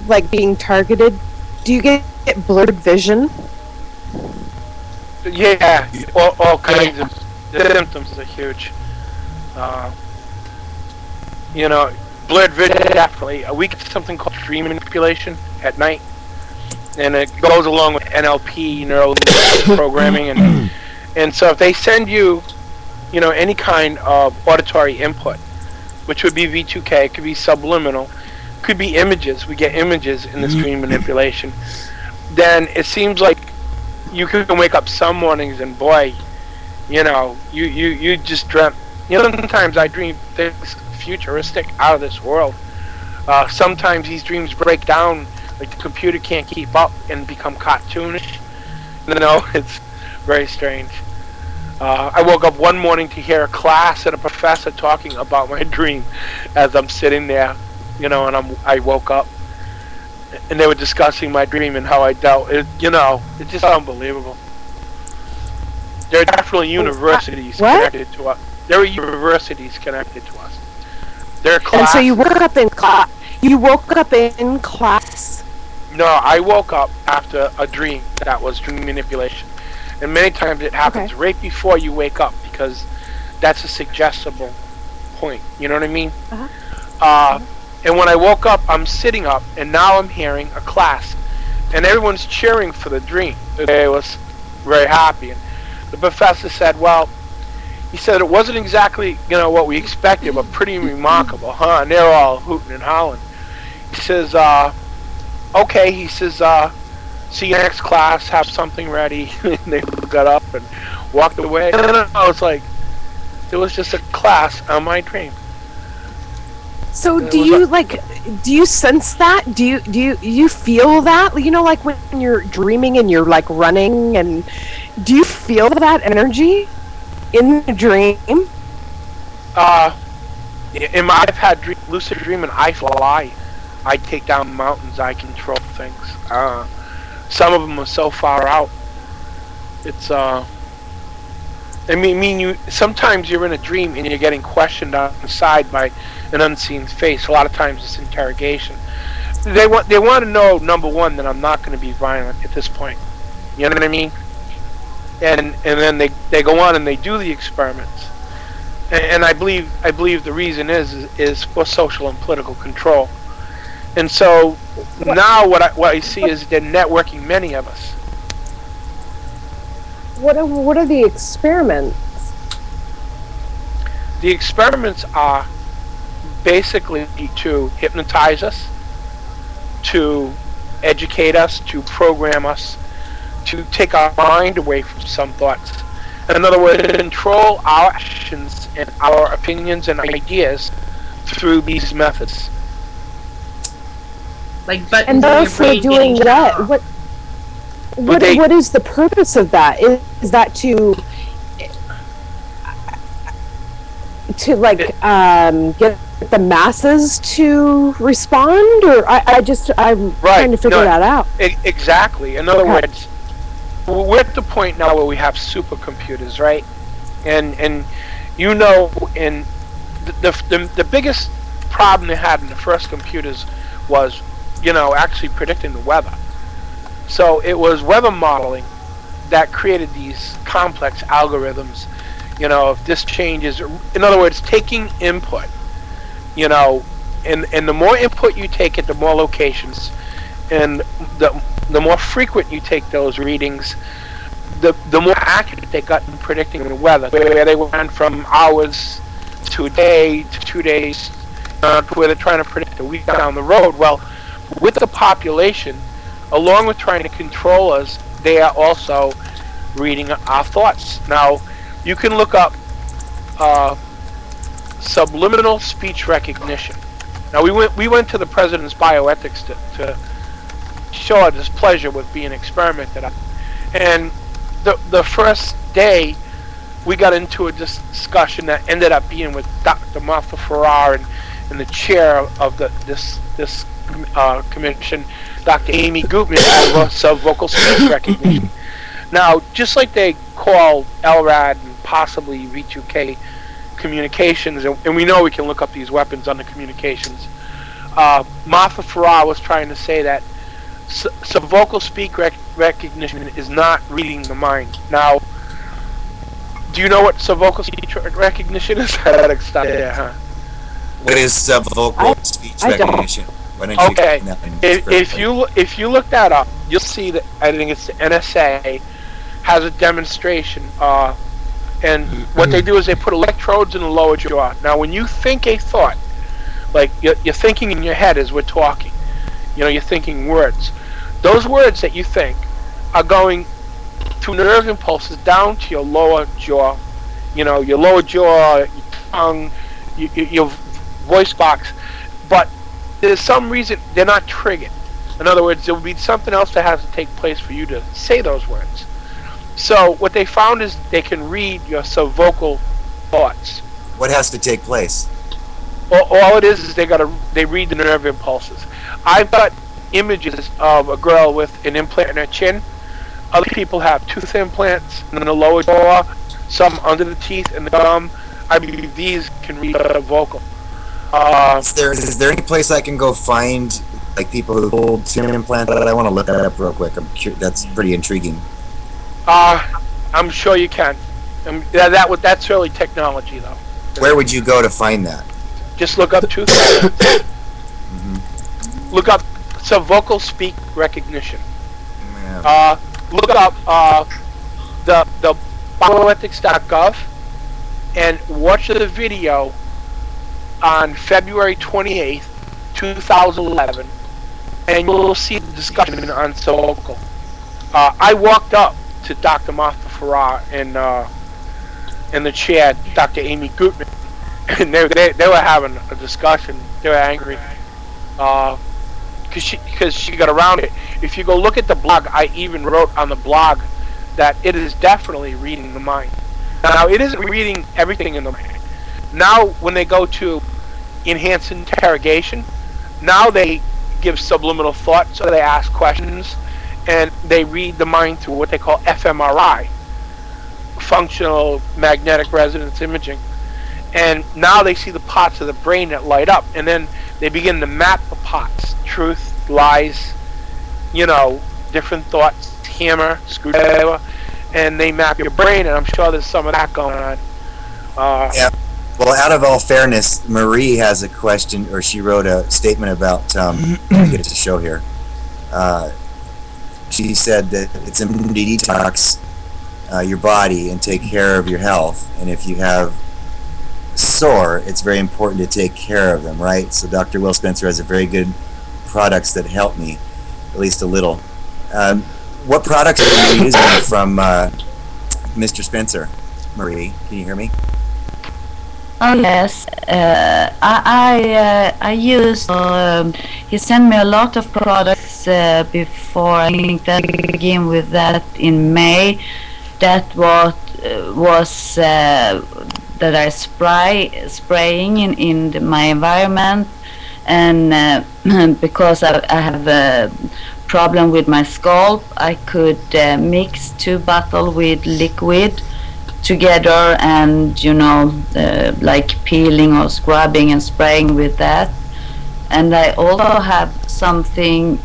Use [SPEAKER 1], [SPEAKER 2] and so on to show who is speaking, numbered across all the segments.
[SPEAKER 1] like being targeted, do you get blurred vision?
[SPEAKER 2] Yeah, all kinds of symptoms are huge. You know, blurred vision, definitely. We get something called dream manipulation at night, and it goes along with NLP, neuro programming, and so if they send you, you know, any kind of auditory input, which would be V2K, it could be subliminal, could be images. We get images in this dream manipulation. Then it seems like you can wake up some mornings and boy, you know, you just dreamt. You know, sometimes I dream things futuristic, out of this world. Sometimes these dreams break down, like the computer can't keep up and become cartoonish. You know, it's very strange. I woke up one morning to hear a class and a professor talking about my dream as I'm sitting there, you know, and I woke up and they were discussing my dream and how I dealt. You know, it's just unbelievable. There are definitely universities connected to us. There are universities connected to us. There are classes.
[SPEAKER 1] And so you woke up in class. You woke up in class.
[SPEAKER 2] No, I woke up after a dream that was dream manipulation. And many times it happens right before you wake up because that's a suggestible point. You know what I mean? And when I woke up, I'm sitting up, and now I'm hearing a class. And everyone's cheering for the dream. I was very happy. And the professor said, well, he said it wasn't exactly, you know, what we expected, but pretty remarkable, huh? And they're all hooting and hollering. He says, okay, he says, see you next class, have something ready. And they got up and walked away. And I was like, it was just a class on my dream.
[SPEAKER 1] So do you sense that? Do you feel that? You know, like when you're dreaming and you're like running, and do you feel that energy in the dream?
[SPEAKER 2] I've had lucid dreaming. I fly, I take down mountains, I control things. Some of them are so far out. It's I mean, sometimes you're in a dream and you're getting questioned on the side by an unseen face. A lot of times it's interrogation. They want to know, number one, that I'm not going to be violent at this point. You know what I mean? And then they go on and they do the experiments. And I believe the reason is for social and political control. And so now what I see is they're networking many of us.
[SPEAKER 1] What are the experiments?
[SPEAKER 2] The experiments are basically to hypnotize us, to educate us, to program us, to take our mind away from some thoughts. In other words, control our actions and our opinions and ideas through these methods.
[SPEAKER 3] Like buttons
[SPEAKER 1] and those
[SPEAKER 3] in your brain
[SPEAKER 1] doing
[SPEAKER 3] getting
[SPEAKER 1] what? What is the purpose of that? Is that to like get the masses to respond, or I'm trying to figure that out.
[SPEAKER 2] Exactly. In other words, we're at the point now where we have supercomputers, right? And you know, in the biggest problem they had in the first computers was, you know, actually predicting the weather. So it was weather modeling that created these complex algorithms. You know, if this changes, in other words, taking input, you know, and the more input you take at the more locations, and the more frequent you take those readings, the more accurate they got in predicting the weather. Where they went from hours to a day to 2 days, to where they're trying to predict a week down the road. Well, with the population, along with trying to control us, they are also reading our thoughts. Now, you can look up subliminal speech recognition. Now, we went to the president's bioethics to show our displeasure with being experimented on. And the first day, we got into a discussion that ended up being with Dr. Martha Farrar and the chair of this commission, Dr. Amy Gutman, over vocal speech recognition. Now, just like they call LRAD and possibly V2K communications, and we know we can look up these weapons on the communications, Martha Farrar was trying to say that subvocal speak recognition is not reading the mind. Now, do you know what subvocal speech recognition is? Yeah, huh?
[SPEAKER 3] What is subvocal speech recognition? Why don't you
[SPEAKER 2] Okay,
[SPEAKER 3] explain that
[SPEAKER 2] if you look that up, you'll see that I think it's the NSA has a demonstration, and what they do is they put electrodes in the lower jaw. Now, when you think a thought, like you're thinking in your head as we're talking, you're thinking words. Those words that you think are going through nerve impulses down to your lower jaw, your lower jaw, your tongue, your voice box, but there's some reason they're not triggered. In other words, there will be something else that has to take place for you to say those words. So what they found is they can read your subvocal thoughts.
[SPEAKER 3] What has to take place?
[SPEAKER 2] All it is they read the nerve impulses. I've got images of a girl with an implant in her chin. Other people have tooth implants in the lower jaw, some under the teeth and the gum. I believe these can read the vocal.
[SPEAKER 3] Is there any place I can go find like people who hold chin implants? I want to look that up real quick. That's pretty intriguing.
[SPEAKER 2] I'm sure you can. That's really technology, though.
[SPEAKER 3] Where would you go to find that?
[SPEAKER 2] Just look up tooth implants. Look up subvocal speak recognition. Look up the bioethics.gov and watch the video on February 28th, 2011, and you'll see the discussion on subvocal. I walked up to Dr. Martha Farrar and the chair, Dr. Amy Gutman, and they were having a discussion. They were angry because she got around it. If you go look at the blog, I even wrote on the blog that it is definitely reading the mind. Now, it isn't reading everything in the mind. Now, when they go to enhanced interrogation, now they give subliminal thought, so they ask questions, and they read the mind through what they call fMRI, functional magnetic resonance imaging. And now they see the parts of the brain that light up, and then they begin to map the parts, truth, lies, different thoughts, hammer, screwdriver, and they map your brain, and I'm sure there's some of that going on.
[SPEAKER 3] Yeah. Well, out of all fairness, Marie has a question, or she wrote a statement about, let me get it to show here. She said that it's important to detox your body and take care of your health, and if you have sore, it's very important to take care of them, right? So Dr. Will Spencer has a very good products that help me, at least a little. What products are you using from Mr. Spencer? Marie, can you hear me?
[SPEAKER 4] Oh yes, I use. He sent me a lot of products before. I think that we begin with that in May. That was that I spraying in my environment, and because I have a problem with my scalp, I could mix 2 bottles with liquid together, and like peeling or scrubbing and spraying with that. And I also have something.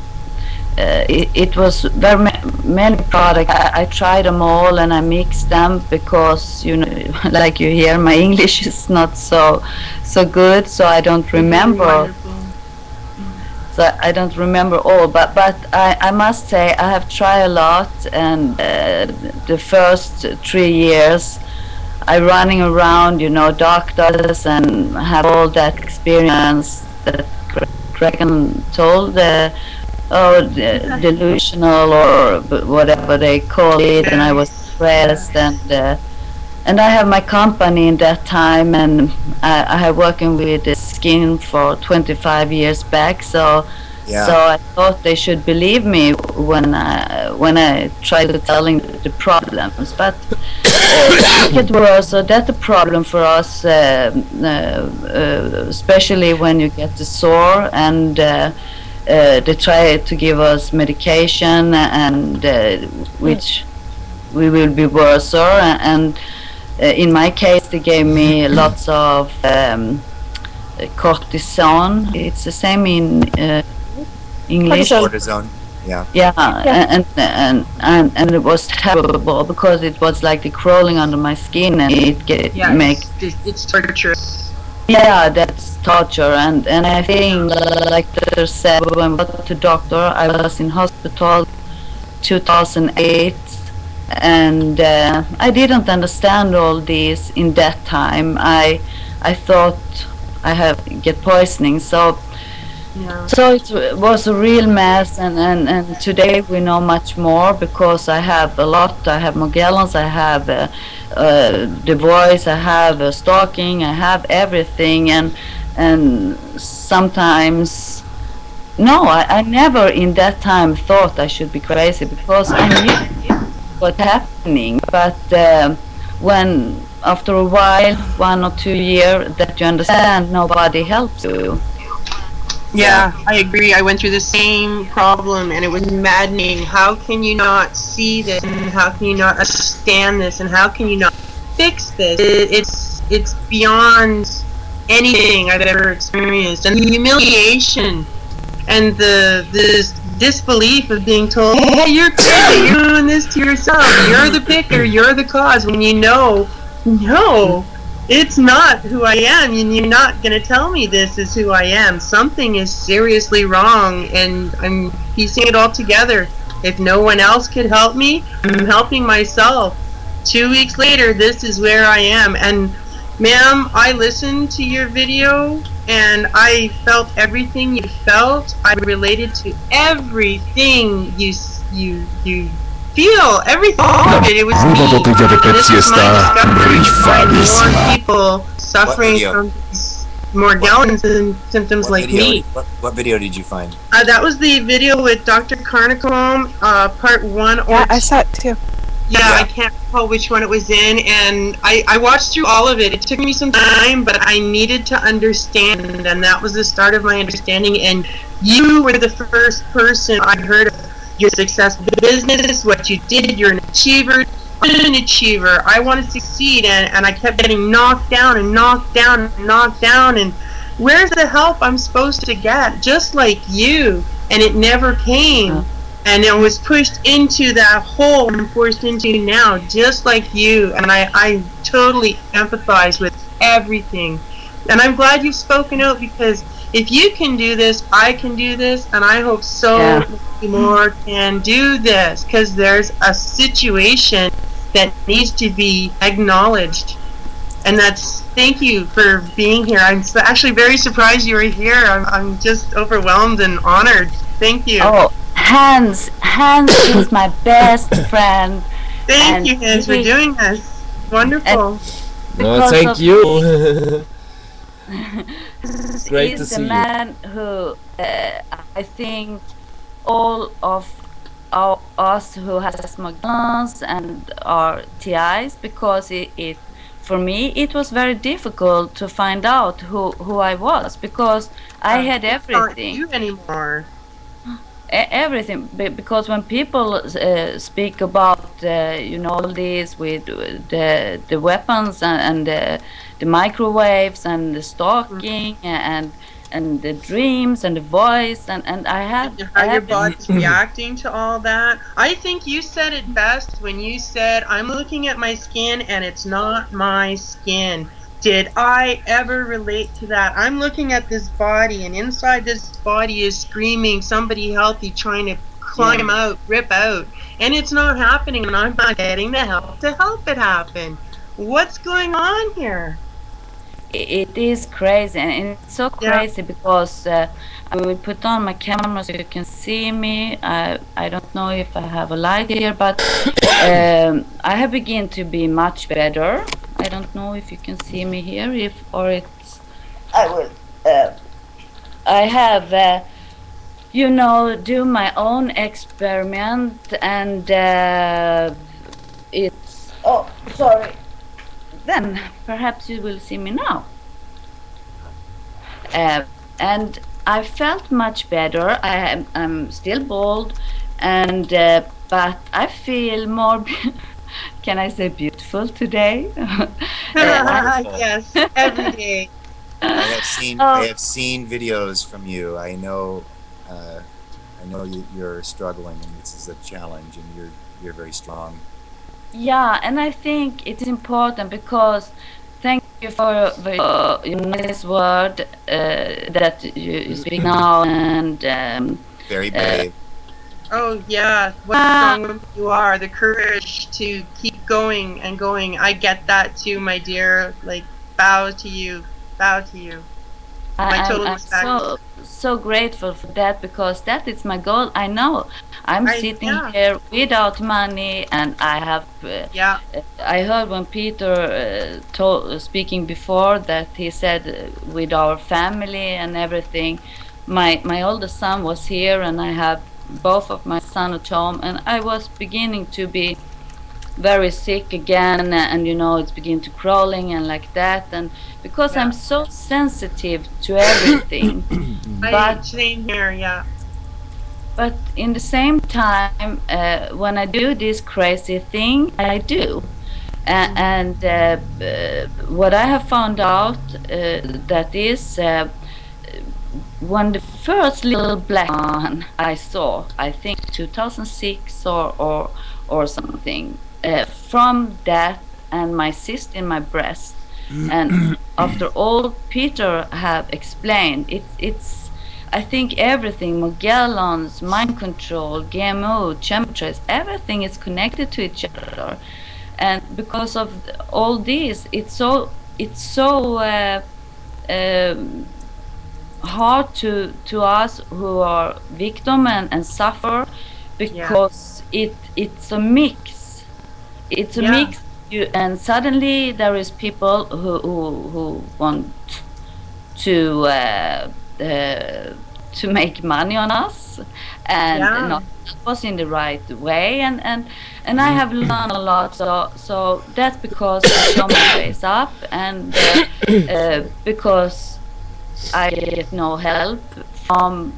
[SPEAKER 4] It was very many products. I tried them all and I mixed them because like you hear, my English is not so good, so I don't remember. So I don't remember all, but I must say I have tried a lot, and the first 3 years I running around, doctors, and have all that experience that Dragon told, delusional or whatever they call it, and I was stressed, and I have my company in that time, and I have working with the skin for 25 years back, so I thought they should believe me when I tried to telling the problems, but it was so that's a problem for us, especially when you get the sore, and they try to give us medication, and which we will be worse, in my case they gave me lots of cortisone. It's the same in English.
[SPEAKER 3] Cortisone. Yeah.
[SPEAKER 4] Yeah, and it was terrible because it was like crawling under my skin, and
[SPEAKER 5] it's torturous.
[SPEAKER 4] Yeah, that's torture, and I think like the doctor said when I went to doctor, I was in hospital 2008, and I didn't understand all this in that time. I thought I have get poisoning, so.
[SPEAKER 5] Yeah.
[SPEAKER 4] So it was a real mess, and today we know much more because I have a lot. I have Morgellons, I have the voice, I have stalking, I have everything, and sometimes no, I never in that time thought I should be crazy because I knew what's happening. But when after a while, 1 or 2 years, that you understand, nobody helps you.
[SPEAKER 5] Yeah, I agree. I went through the same problem, and it was maddening. How can you not see this, and how can you not understand this, and how can you not fix this? It's beyond anything I've ever experienced, and the humiliation and the disbelief of being told, "Hey, you're crazy. You're doing this to yourself. You're the picker. You're the cause." When you know, no. It's not who I am, and you're not going to tell me this is who I am. Something is seriously wrong, and I'm piecing it all together. If no one else could help me, I'm helping myself. 2 weeks later, this is where I am. And, ma'am, I listened to your video, and I felt everything you felt. I related to everything you feel everything. All of it. It was me. This is my discovery. Find more people suffering from Morgellons and symptoms like me.
[SPEAKER 3] What video did you find?
[SPEAKER 5] That was the video with Dr. Carnicom, part 1 or 2.
[SPEAKER 1] Yeah, I saw it too.
[SPEAKER 5] Yeah, I can't recall which one it was in, and I watched through all of it. It took me some time, but I needed to understand, and that was the start of my understanding. And you were the first person I heard of. Your successful business, what you did, you're an achiever. I'm an achiever. I want to succeed, and I kept getting knocked down and knocked down and knocked down, and where's the help I'm supposed to get? Just like you, and it never came, and I was pushed into that hole I'm forced into now, just like you, and I totally empathize with everything, and I'm glad you've spoken out because if you can do this, I can do this, and I hope so many more can do this, because there's a situation that needs to be acknowledged. And thank you for being here. I'm actually very surprised you were here. I'm just overwhelmed and honored. Thank you.
[SPEAKER 4] Oh, Hans is my best friend.
[SPEAKER 5] Thank you, Hans, for doing this. Wonderful.
[SPEAKER 6] No, thank you. Great to see you.
[SPEAKER 4] He's the man who I think all of us who has Magnus and our TIs, because it for me it was very difficult to find out who I was, because I had everything.
[SPEAKER 5] Not you anymore.
[SPEAKER 4] Everything, because when people speak about this with the weapons and the microwaves and the stalking and the dreams and the voice and I have
[SPEAKER 5] how your body's reacting to all that. I think you said it best when you said, I'm looking at my skin and it's not my skin. Did I ever relate to that? I'm looking at this body, and inside this body is screaming somebody healthy trying to climb out, rip out, and it's not happening, and I'm not getting the help to help it happen. What's going on here?
[SPEAKER 4] It is crazy, and it's so crazy because I will put on my camera so you can see me. I don't know if I have a light here, but I have begun to be much better. I don't know if you can see me here, I will. I have, do my own experiment, and it's. Oh, sorry. Then perhaps you will see me now. And I felt much better. I'm still bald, and but I feel more. Can I say beautiful today?
[SPEAKER 5] Yes, every day.
[SPEAKER 3] I have seen videos from you. I know you're struggling, and this is a challenge, and you're very strong.
[SPEAKER 4] Yeah, and I think it's important because thank you for your nice word that you speak now, and
[SPEAKER 3] Very brave.
[SPEAKER 5] Oh yeah, what a strong woman you are. The courage to keep going and going. I get that too, my dear. Like, bow to you. Bow to you. My total
[SPEAKER 4] I'm
[SPEAKER 5] respect.
[SPEAKER 4] so grateful for that because that is my goal. I know I'm sitting
[SPEAKER 5] yeah.
[SPEAKER 4] here without money, and I have.
[SPEAKER 5] Yeah.
[SPEAKER 4] I heard when Peter speaking before that he said with our family and everything. My oldest son was here, and I have both of my son at home, and I was beginning to be very sick again, and you know it's begin to crawling and like that, and because I'm so sensitive to everything. But
[SPEAKER 5] same here, yeah.
[SPEAKER 4] But in the same time, when I do this crazy thing, I do. And what I have found out that is when the first little black one I saw, I think 2006 or something, from that and my cyst in my breast, and after all Peter have explained, it's I think everything, Magellans, mind control, GMO, chemtrails, everything is connected to each other, and because of all this, it's so hard to us who are victim and suffer, because it's a mix. It's a mix, and suddenly there is people who want to make money on us, and not was in the right way, and I have learned a lot, so that's because I show my face up, and because I get no help from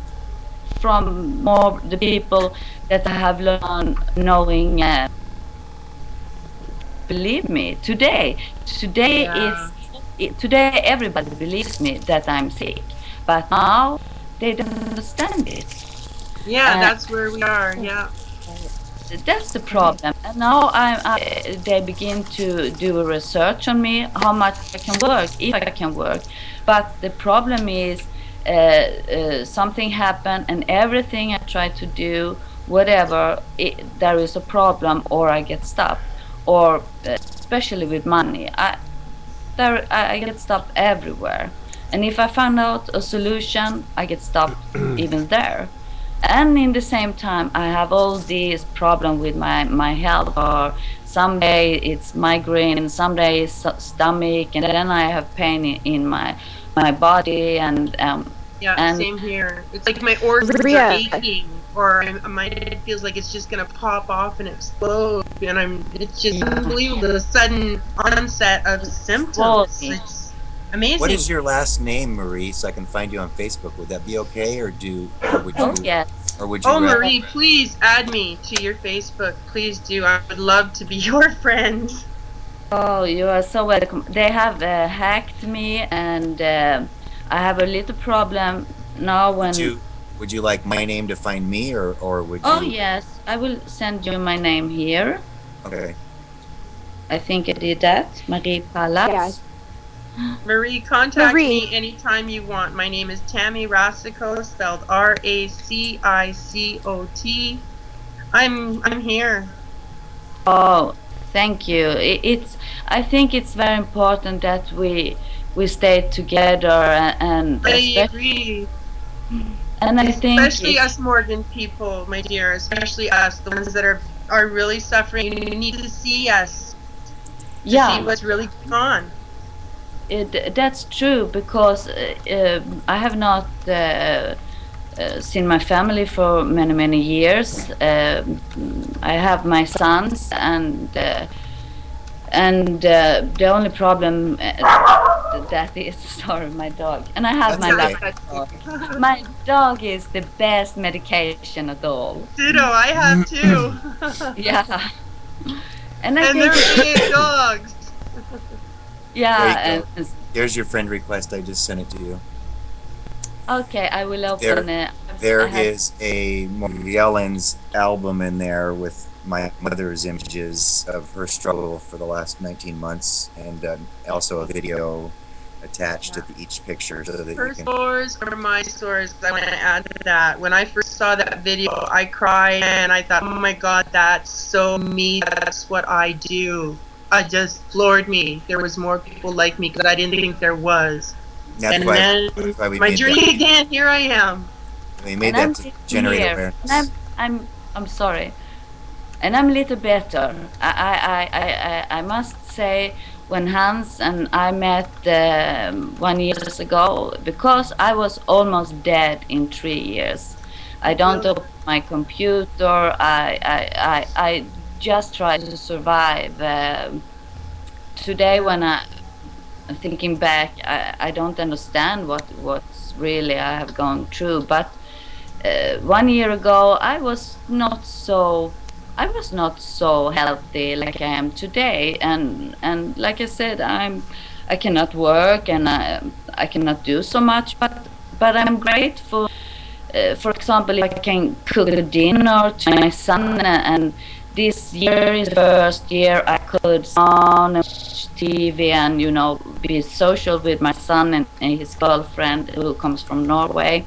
[SPEAKER 4] more the people that I have learned knowing. Believe me, today everybody believes me that I'm sick, but now they don't understand it.
[SPEAKER 5] Yeah, that's where we are. Yeah,
[SPEAKER 4] that's the problem. And now they begin to do a research on me, how much I can work, if I can work. But the problem is something happened, and everything I try to do, whatever, there is a problem, or I get stopped, or especially with money, I get stopped everywhere. And if I find out a solution, I get stopped even there. And in the same time, I have all these problems with my health. Or some day it's migraine, some day it's stomach, and then I have pain in my body. And
[SPEAKER 5] same here. It's like my organs are aching, or my head feels like it's just gonna pop off and explode. And it's just unbelievable, the sudden onset of symptoms. It's amazing.
[SPEAKER 3] What is your last name, Marie, so I can find you on Facebook? Would that be okay, or would you?
[SPEAKER 4] Yes.
[SPEAKER 3] Or would you?
[SPEAKER 5] Oh, Marie, please add me to your Facebook. Please do. I would love to be your friend.
[SPEAKER 4] Oh, you are so welcome. They have hacked me, and I have a little problem now.
[SPEAKER 3] Would you like my name to find me, or would you?
[SPEAKER 4] Oh yes, I will send you my name here.
[SPEAKER 3] Okay.
[SPEAKER 4] I think I did that, Marie Pallas.
[SPEAKER 1] Yes.
[SPEAKER 5] Marie, contact me anytime you want. My name is Tammy Racicot, spelled RACICOT. I'm here.
[SPEAKER 4] Oh, thank you. I think it's very important that we stay together, and
[SPEAKER 5] I agree.
[SPEAKER 4] And I think
[SPEAKER 5] especially us Morgan people, my dear, especially us, the ones that are really suffering. You need to see us to see what's really going on.
[SPEAKER 4] That's true, because I have not seen my family for many years. I have my sons, and the only problem that is, sorry, my dog, and I have my dog. My dog is the best medication at all.
[SPEAKER 5] Ditto, I have too.
[SPEAKER 4] Yeah, and
[SPEAKER 5] they're big dogs.
[SPEAKER 4] Yeah,
[SPEAKER 3] There you go. There's your friend request. I just sent it to you.
[SPEAKER 4] okay, I will open it.
[SPEAKER 3] There
[SPEAKER 4] I have
[SPEAKER 3] is a Yellen's album in there with my mother's images of her struggle for the last 19 months, and also a video attached to each picture so that
[SPEAKER 5] Her
[SPEAKER 3] you can.
[SPEAKER 5] stores or my stores, I want to add to that. When I first saw that video, I cried and I thought, oh my God, that's so me. That's what I do. It just floored me. There was more people like me because I didn't think there was.
[SPEAKER 3] That's why we
[SPEAKER 5] My
[SPEAKER 3] made
[SPEAKER 5] journey
[SPEAKER 3] that.
[SPEAKER 5] again, here I am.
[SPEAKER 3] We made
[SPEAKER 4] and
[SPEAKER 3] that
[SPEAKER 4] I'm
[SPEAKER 3] to
[SPEAKER 4] sitting
[SPEAKER 3] generate
[SPEAKER 4] here,
[SPEAKER 3] awareness.
[SPEAKER 4] and I'm sorry, and I'm a little better. I must say, when Hans and I met 1 year ago, because I was almost dead in 3 years. I don't open my computer. I just try to survive. Today, when I'm thinking back, I don't understand what's really I have gone through. But 1 year ago, I was not so healthy like I am today, and like I said, I cannot work, and I cannot do so much, but I'm grateful. For example, if I can cook a dinner to my son, and this year is the first year I could sit on and watch TV and be social with my son and his girlfriend who comes from Norway.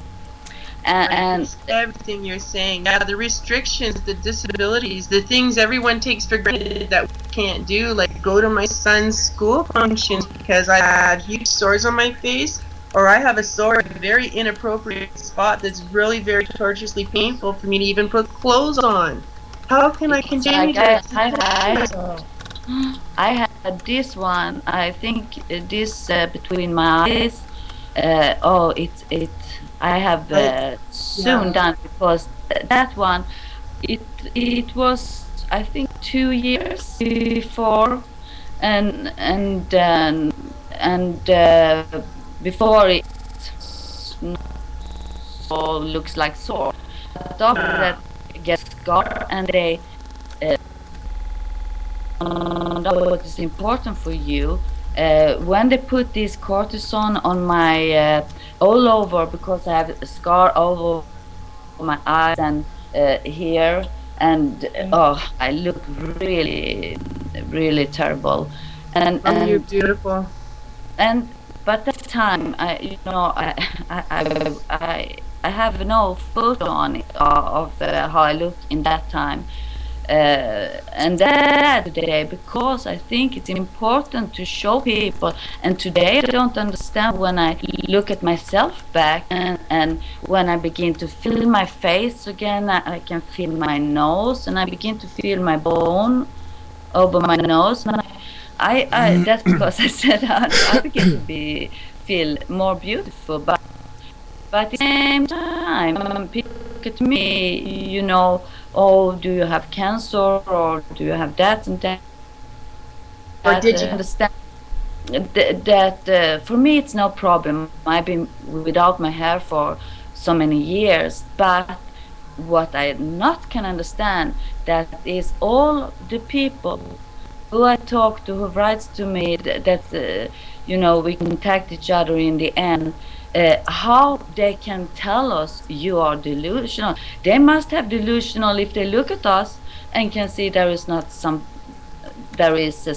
[SPEAKER 4] And
[SPEAKER 5] Everything you're saying, yeah, the restrictions, the disabilities, the things everyone takes for granted that we can't do, like go to my son's school functions because I have huge sores on my face, or I have a sore in a very inappropriate spot that's really very tortuously painful for me to even put clothes on. How can I continue to?
[SPEAKER 4] I had this one. I think this between my eyes. I have soon done, because that one, it was, I think, 2 years before, and before it so looks like sore. But after that gets scar, and they what is important for you. When they put this cortisone on my all over, because I have a scar all over my eyes and here, and I look really, really terrible. And
[SPEAKER 5] You're beautiful.
[SPEAKER 4] And but that time, I have no photo on it of how I look in that time. And that today, because I think it's important to show people. And today I don't understand, when I look at myself back, and when I begin to feel my face again, I can feel my nose, and I begin to feel my bone over my nose. And that's because I said I begin to feel more beautiful. But at the same time, people look at me, oh, do you have cancer, or do you have that and that?
[SPEAKER 5] Or did you
[SPEAKER 4] understand that for me it's no problem. I've been without my hair for so many years, but what I not can understand, that is all the people who I talk to, who writes to me that we contact each other in the end. How they can tell us you are delusional. They must have delusional if they look at us and can see there is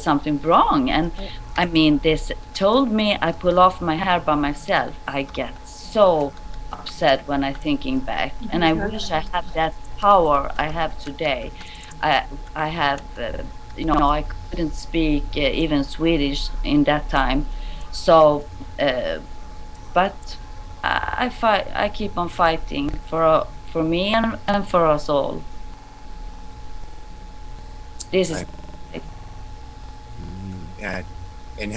[SPEAKER 4] something wrong. And I mean, they told me I pull off my hair by myself. I get so upset when I thinking back, and I wish I had that power I have today. I have, I couldn't speak even Swedish in that time, so. But I keep on fighting for me and for us all. This is.
[SPEAKER 3] Yeah. And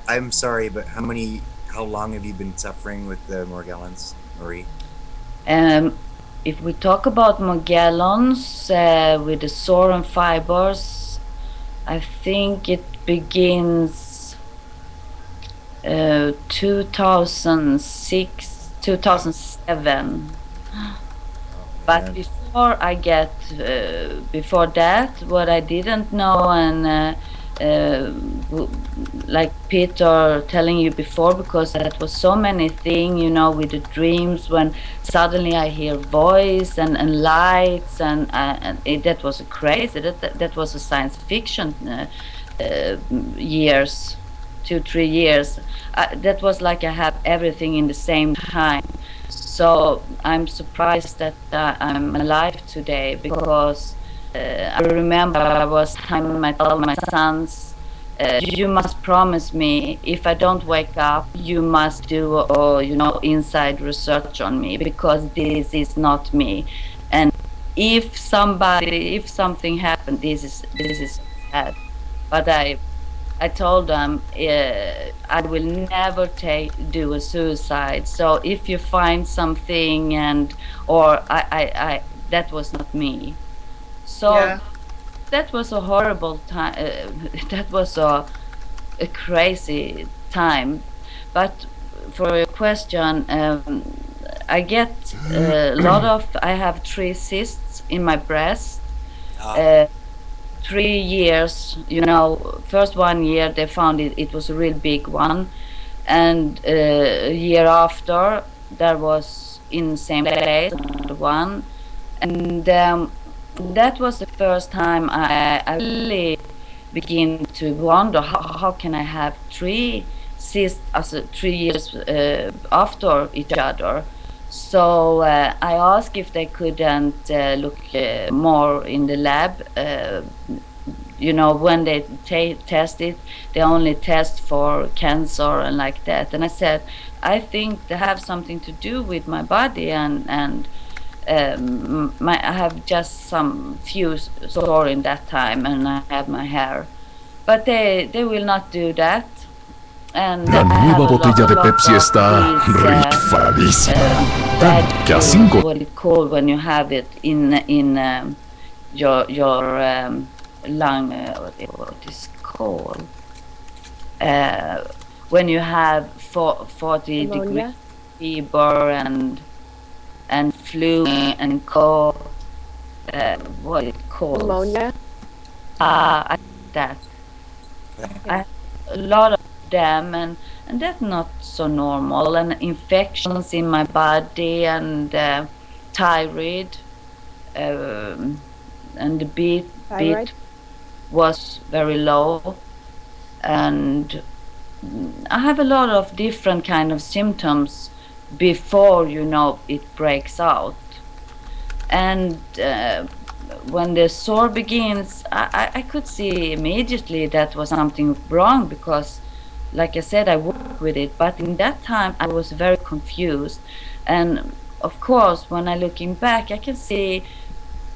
[SPEAKER 3] I'm sorry, but how long have you been suffering with the Morgellons, Marie?
[SPEAKER 4] If we talk about Morgellons with the sore and fibers, I think it begins 2006, 2007. But before that, what I didn't know, and uh, like Peter telling you before, because that was so many things, you know, with the dreams, when suddenly I hear voice and lights, that was crazy. That was a science fiction years, 2-3 years. That was like I have everything in the same time. So I'm surprised that I'm alive today, because I remember I was time I told my sons, you must promise me if I don't wake up, you must do inside research on me, because this is not me. And if something happened, this is sad. But I told them I will never do a suicide. So if you find something or I that was not me. So
[SPEAKER 5] Yeah.
[SPEAKER 4] that was a horrible time. That was a crazy time. But for your question, I get a lot of. I have 3 cysts in my breast. 3 years, first 1 year they found it was a real big one, and a year after there was in the same place another one, and that was the first time I really begin to wonder how can I have 3 cysts as 3 years after each other. So I asked if they couldn't look more in the lab. When they test it, they only test for cancer and like that. And I said, I think they have something to do with my body, and I have just some few sore in that time, and I have my hair. But they will not do that.
[SPEAKER 7] La nueva botella de Pepsi está rifadísima. Que a 5.
[SPEAKER 4] What it called when you have it in your lung. What is called? When you have 40 degree fever and flu and cold. What it called?
[SPEAKER 1] Pneumonia.
[SPEAKER 4] That. I have a lot of them, and that's not so normal, and infections in my body, and thyroid, and the beat was very low, and I have a lot of different kind of symptoms before it breaks out. And when the sore begins, I could see immediately that was something wrong, because like I said, I worked with it, but in that time I was very confused. And of course, when I looking back, I can see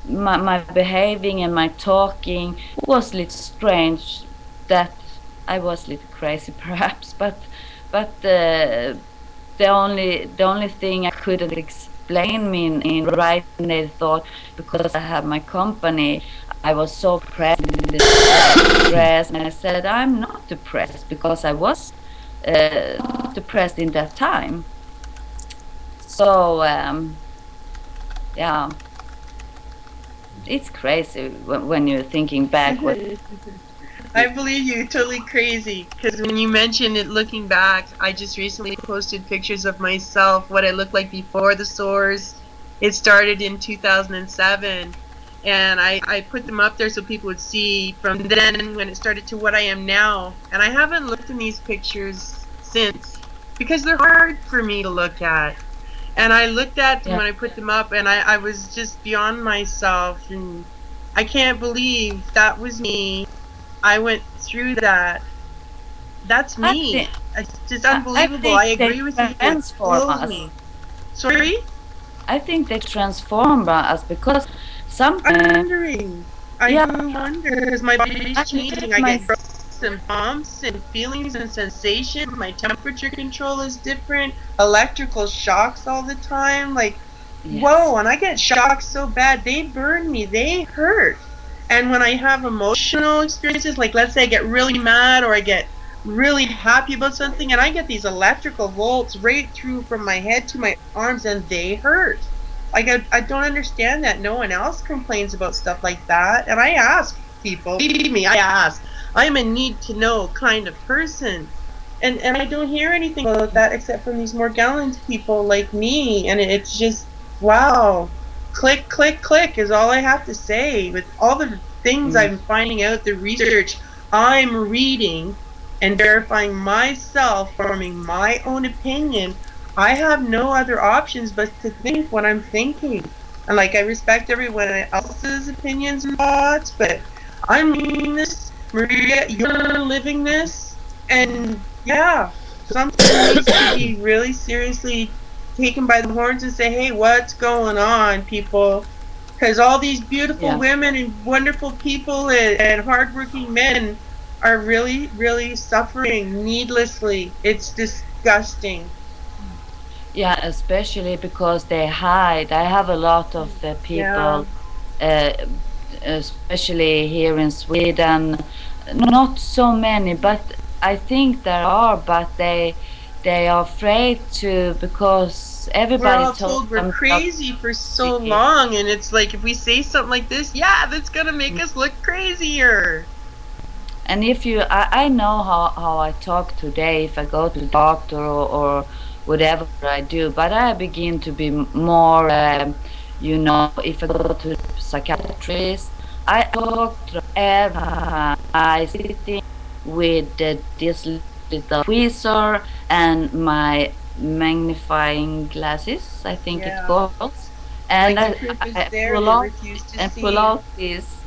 [SPEAKER 4] my behaving and my talking was a little strange, that I was a little crazy perhaps, but the only thing I couldn't explain me in right, and they thought because I have my company, I was so depressed, and I said I'm not depressed, because I was depressed in that time. So yeah, it's crazy when you're thinking back.
[SPEAKER 5] I believe you, totally crazy, because when you mentioned it looking back, I just recently posted pictures of myself, what I looked like before the sores. It started in 2007. And I put them up there so people would see from then when it started to what I am now. And I haven't looked in these pictures since, because they're hard for me to look at. And I looked at them when I put them up, and I was just beyond myself. And I can't believe that was me. I went through that. That's me. It's just unbelievable. I agree with you. Me. Sorry?
[SPEAKER 4] I think they transform us, because
[SPEAKER 5] I'm wondering. I wonder, because my body's changing. I get growths and bumps and feelings and sensations. My temperature control is different. Electrical shocks all the time. Like, whoa, and I get shocked so bad. They burn me. They hurt. And when I have emotional experiences, like let's say I get really mad or I get really happy about something, and I get these electrical volts right through from my head to my arms, and they hurt. Like I don't understand that no one else complains about stuff like that. And I ask people. Believe me, I ask. I'm a need-to-know kind of person. And I don't hear anything about that except from these Morgellons people like me. And it's just, wow. Click, click, click is all I have to say. With all the things I'm finding out, the research I'm reading and verifying myself, forming my own opinion, I have no other options but to think what I'm thinking. And like, I respect everyone else's opinions and thoughts, but I'm reading this, Maria, you're living this, and yeah, something needs to be really seriously taken by the horns and say, hey, what's going on, people? Because all these beautiful women and wonderful people and hardworking men are really, really suffering needlessly. It's disgusting.
[SPEAKER 4] Yeah, especially because they hide. I have a lot of people, especially here in Sweden. Not so many, but I think there are. But they are afraid to, because everybody
[SPEAKER 5] we're all told we're crazy for so long, and it's like, if we say something like this, that's gonna make us look crazier.
[SPEAKER 4] And if you, I know how I talk today, if I go to the doctor or whatever I do, but I begin to be more, if I go to psychiatrist, I talk to I sitting with this little tweezer and my magnifying glasses, I think it calls, and
[SPEAKER 5] like
[SPEAKER 4] I pull out this,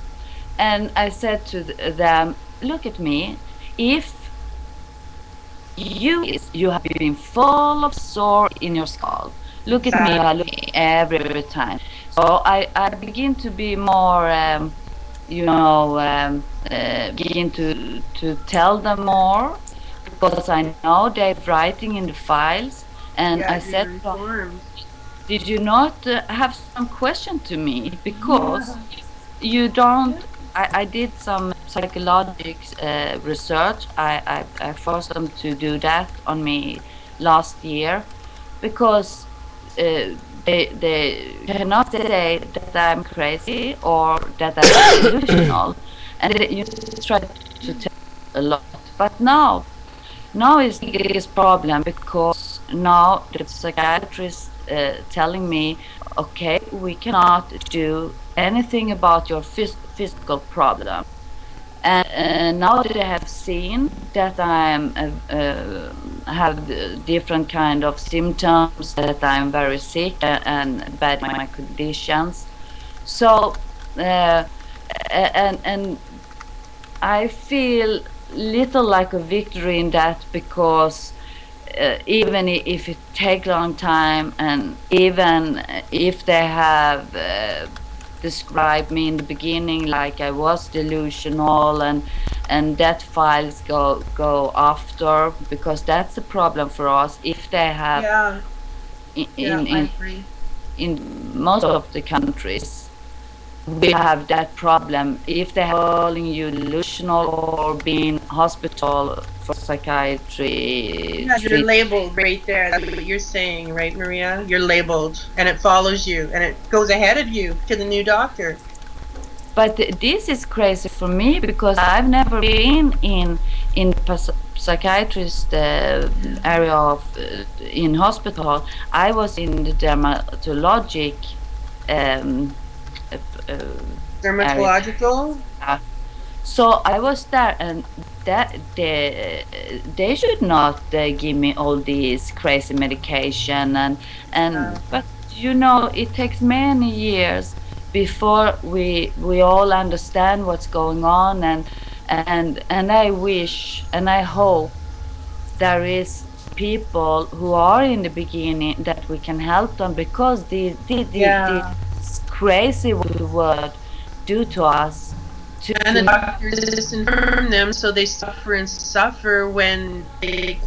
[SPEAKER 4] and I said to them, look at me, if you have been full of sore in your skull, look at me, I look every time. So I begin to be more, begin to tell them more, because I know they're writing in the files, and I said, did you not have some question to me? Because you don't. I did some psychological research. I forced them to do that on me last year, because they cannot say that I'm crazy or that I'm delusional, and you try to tell a lot. But now is the biggest problem, because now the psychiatrist telling me, okay, we cannot do anything about your physical problem. And now that they have seen that I'm have different kind of symptoms, that I'm very sick and bad in my conditions, so and I feel little like a victory in that, because even if it takes a long time, and even if they have described me in the beginning like I was delusional, and that files go after, because that's the problem for us. If they have in most of the countries, we have that problem. If they're calling you delusional or being hospital for psychiatry,
[SPEAKER 5] you're labeled right there. That's what you're saying, right, Maria? You're labeled, and it follows you, and it goes ahead of you to the new doctor.
[SPEAKER 4] But this is crazy for me, because I've never been in psychiatrist area of in hospital. I was in the dermatologic.
[SPEAKER 5] Dermatological.
[SPEAKER 4] So I was there, and that they should not give me all these crazy medication, but it takes many years before we all understand what's going on, and I wish and I hope there is people who are in the beginning that we can help them, because the crazy word do to us.
[SPEAKER 5] And the doctors disinform them, so they suffer and suffer when they,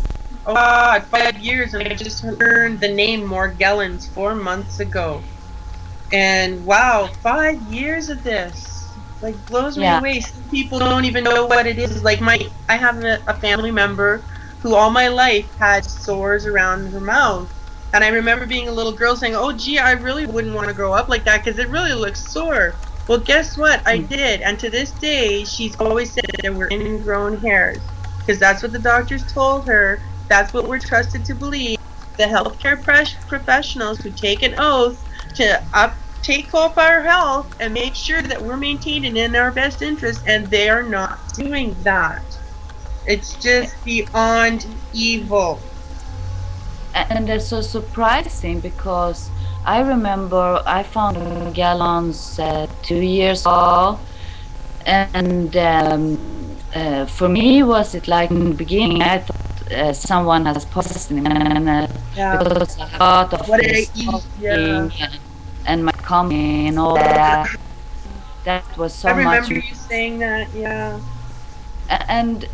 [SPEAKER 5] 5 years, and I just learned the name Morgellons 4 months ago. And wow, 5 years of this, like, blows me away. Some people don't even know what it is. Like, I have a family member who all my life had sores around her mouth. And I remember being a little girl saying, oh gee, I really wouldn't want to grow up like that, because it really looks sore. Well, guess what? I did, and to this day, she's always said that we're ingrown hairs, because that's what the doctors told her. That's what we're trusted to believe. The healthcare professionals who take an oath to take up our health and make sure that we're maintained and in our best interest, and they are not doing that. It's just beyond evil.
[SPEAKER 4] And that's so surprising because I remember I found gallons 2 years ago, and for me was it like in the beginning I thought someone has poisoned and because I thought of
[SPEAKER 5] what
[SPEAKER 4] this and my coming and all that. That was so much.
[SPEAKER 5] I remember you saying that, yeah.
[SPEAKER 4] And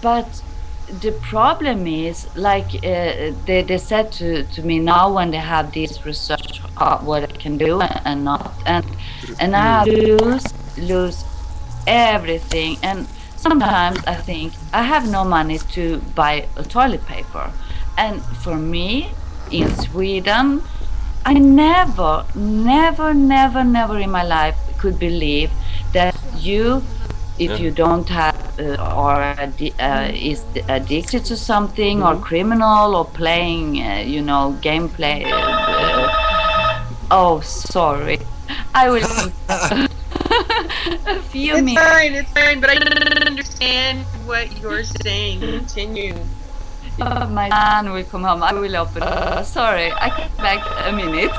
[SPEAKER 4] but the problem is, like they said to me now when they have this research what it can do and not, and I lose everything, and sometimes I think I have no money to buy a toilet paper, and for me in Sweden I never in my life could believe that if you don't have or is addicted to something or criminal or playing gameplay oh sorry I will feel me.
[SPEAKER 5] It's fine, but I don't understand what you're saying. Continue.
[SPEAKER 4] My son will come home. I will open. Sorry, I come back a minute.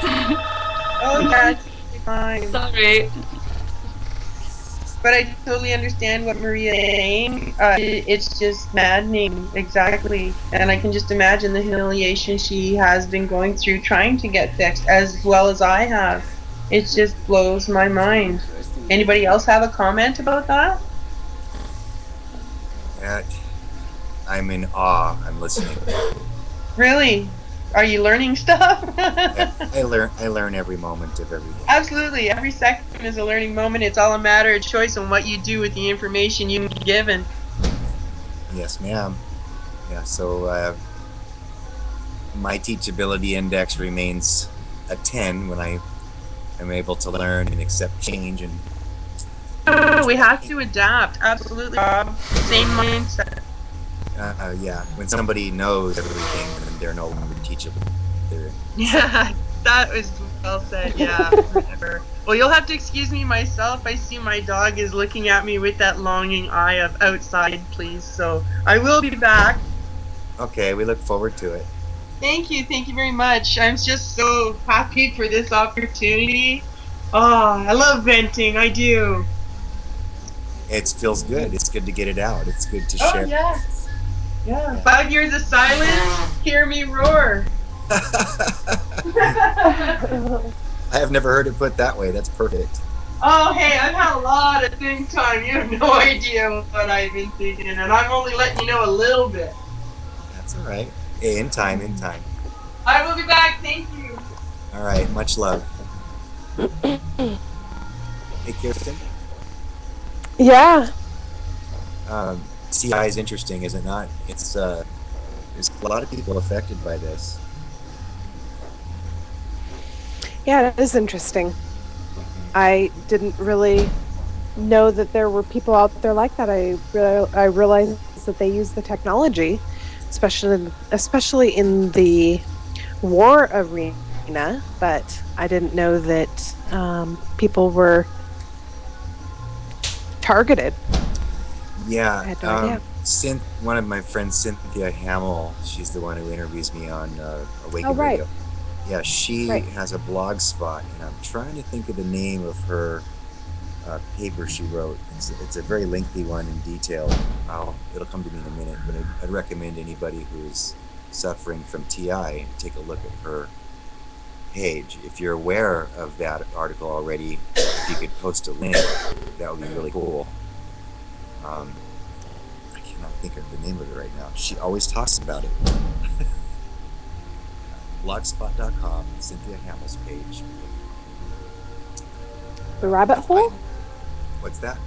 [SPEAKER 5] Oh, that's fine.
[SPEAKER 4] Sorry.
[SPEAKER 5] But I totally understand what Maria is saying. It's just maddening, exactly. And I can just imagine the humiliation she has been going through trying to get fixed, as well as I have. It just blows my mind. Anybody else have a comment about that?
[SPEAKER 3] I'm in awe. I'm listening.
[SPEAKER 5] Really? Are you learning stuff?
[SPEAKER 3] I learn every moment of every day.
[SPEAKER 5] Absolutely. Every second is a learning moment. It's all a matter of choice on what you do with the information you've been given.
[SPEAKER 3] Yes, ma'am. Yeah, so my teachability index remains a 10 when I am able to learn and accept change. And
[SPEAKER 5] we have to adapt. Absolutely, Bob. Same mindset.
[SPEAKER 3] Yeah, when somebody knows everything, then they're no longer teachable.
[SPEAKER 5] Yeah, that was well said. Yeah, whatever. Well, you'll have to excuse me myself. I see my dog is looking at me with that longing eye of outside, please. So I will be back.
[SPEAKER 3] Okay, we look forward to it.
[SPEAKER 5] Thank you very much. I'm just so happy for this opportunity. Oh, I love venting. I do.
[SPEAKER 3] It feels good. It's good to get it out. It's good to share.
[SPEAKER 5] Yeah. 5 years of silence, hear me roar.
[SPEAKER 3] I have never heard it put that way. That's perfect.
[SPEAKER 5] Oh, hey, I've had a lot of think time. You have no idea what I've been thinking, and I'm only letting you know a little bit.
[SPEAKER 3] That's all right. Hey, in time.
[SPEAKER 5] I will be back. Thank you.
[SPEAKER 3] All right. Much love. Hey, Kirsten.
[SPEAKER 1] Yeah.
[SPEAKER 3] CI is interesting, is it not? It's there's a lot of people affected by this.
[SPEAKER 1] Yeah, it is interesting. I didn't really know that there were people out there like that. I realized that they use the technology, especially in the war arena, but I didn't know that people were targeted.
[SPEAKER 3] Yeah,
[SPEAKER 1] I had no idea.
[SPEAKER 3] One of my friends, Cynthia Hamill, she's the one who interviews me on Awaken Radio. Yeah, she has a blog spot, and I'm trying to think of the name of her paper she wrote. It's a very lengthy one in detail. It'll come to me in a minute, but I'd recommend anybody who's suffering from TI take a look at her page. If you're aware of that article already, if you could post a link, that would be really cool. I cannot think of the name of it right now. She always talks about it. Blogspot.com, Cynthia Hamill's page.
[SPEAKER 1] The rabbit hole?
[SPEAKER 3] What's that?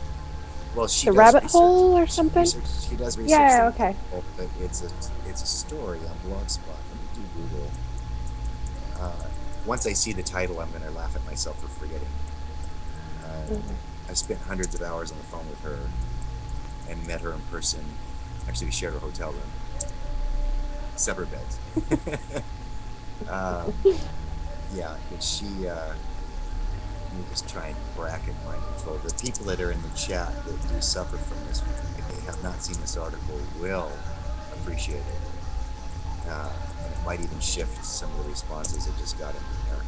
[SPEAKER 3] Well, she
[SPEAKER 1] the
[SPEAKER 3] does
[SPEAKER 1] rabbit
[SPEAKER 3] research.
[SPEAKER 1] hole or something?
[SPEAKER 3] She does research.
[SPEAKER 1] Yeah, okay.
[SPEAKER 3] But it's a story on Blogspot. Let me do Google. Once I see the title, I'm going to laugh at myself for forgetting. I've spent hundreds of hours on the phone with her and met her in person. Actually, we shared a hotel room. Separate beds. Yeah, but she, let me just try and bracket my info. The people that are in the chat that do suffer from this, if they have not seen this article, will appreciate it. And it might even shift some of the responses that just got in there.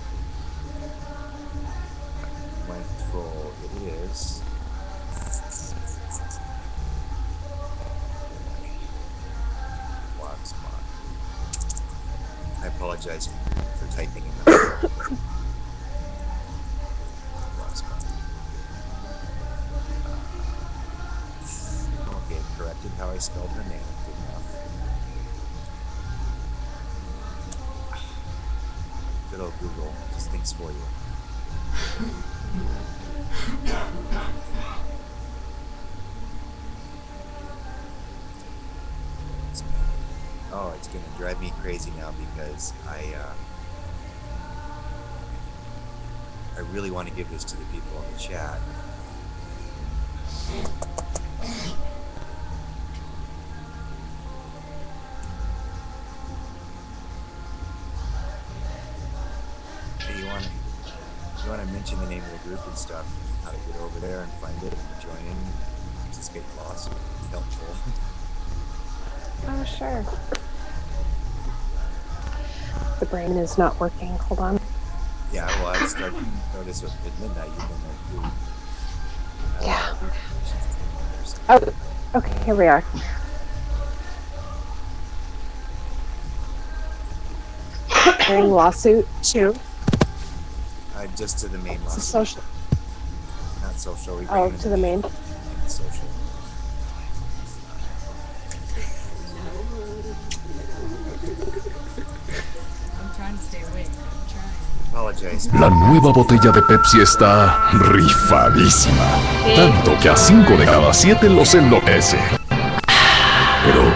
[SPEAKER 3] My control, it is. Black spot. I apologize for typing in the black spot. Okay, corrected how I spelled her name. Good enough. Good old Google just thinks for you. Oh, it's gonna drive me crazy now because I really want to give this to the people in the chat. Hey, you want to mention the name of the group and stuff, how to get over there and find it and join in, participate in loss, would be helpful.
[SPEAKER 1] Oh, sure. The brain is not working. Hold on.
[SPEAKER 3] Yeah, well, I started to notice at midnight you've been there too.
[SPEAKER 1] Yeah. Oh, okay, here we are. Hearing lawsuit 2.
[SPEAKER 3] Just to the main lawsuit.
[SPEAKER 1] Social.
[SPEAKER 3] Not social.
[SPEAKER 1] Oh, to the main.
[SPEAKER 3] Social.
[SPEAKER 7] La nueva botella de Pepsi está rifadísima. Tanto que a 5 de cada 7 los enloquece. Pero,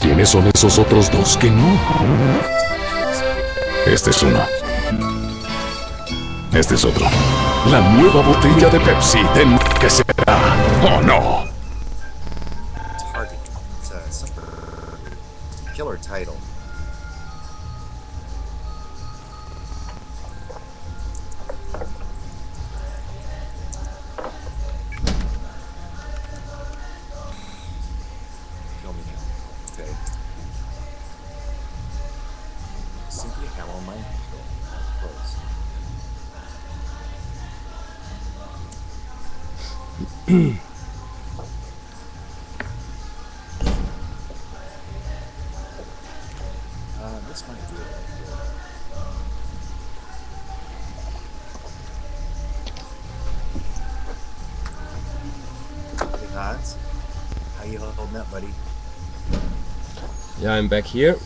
[SPEAKER 7] ¿quiénes son esos otros 2 que no? Este es uno. Este es otro. La nueva botella de Pepsi te enloquecerá. ¡Oh, no!
[SPEAKER 3] Target. It's a killer title. This might be it right here. Hey Hans, how you holding up, buddy?
[SPEAKER 6] Yeah, I'm back here.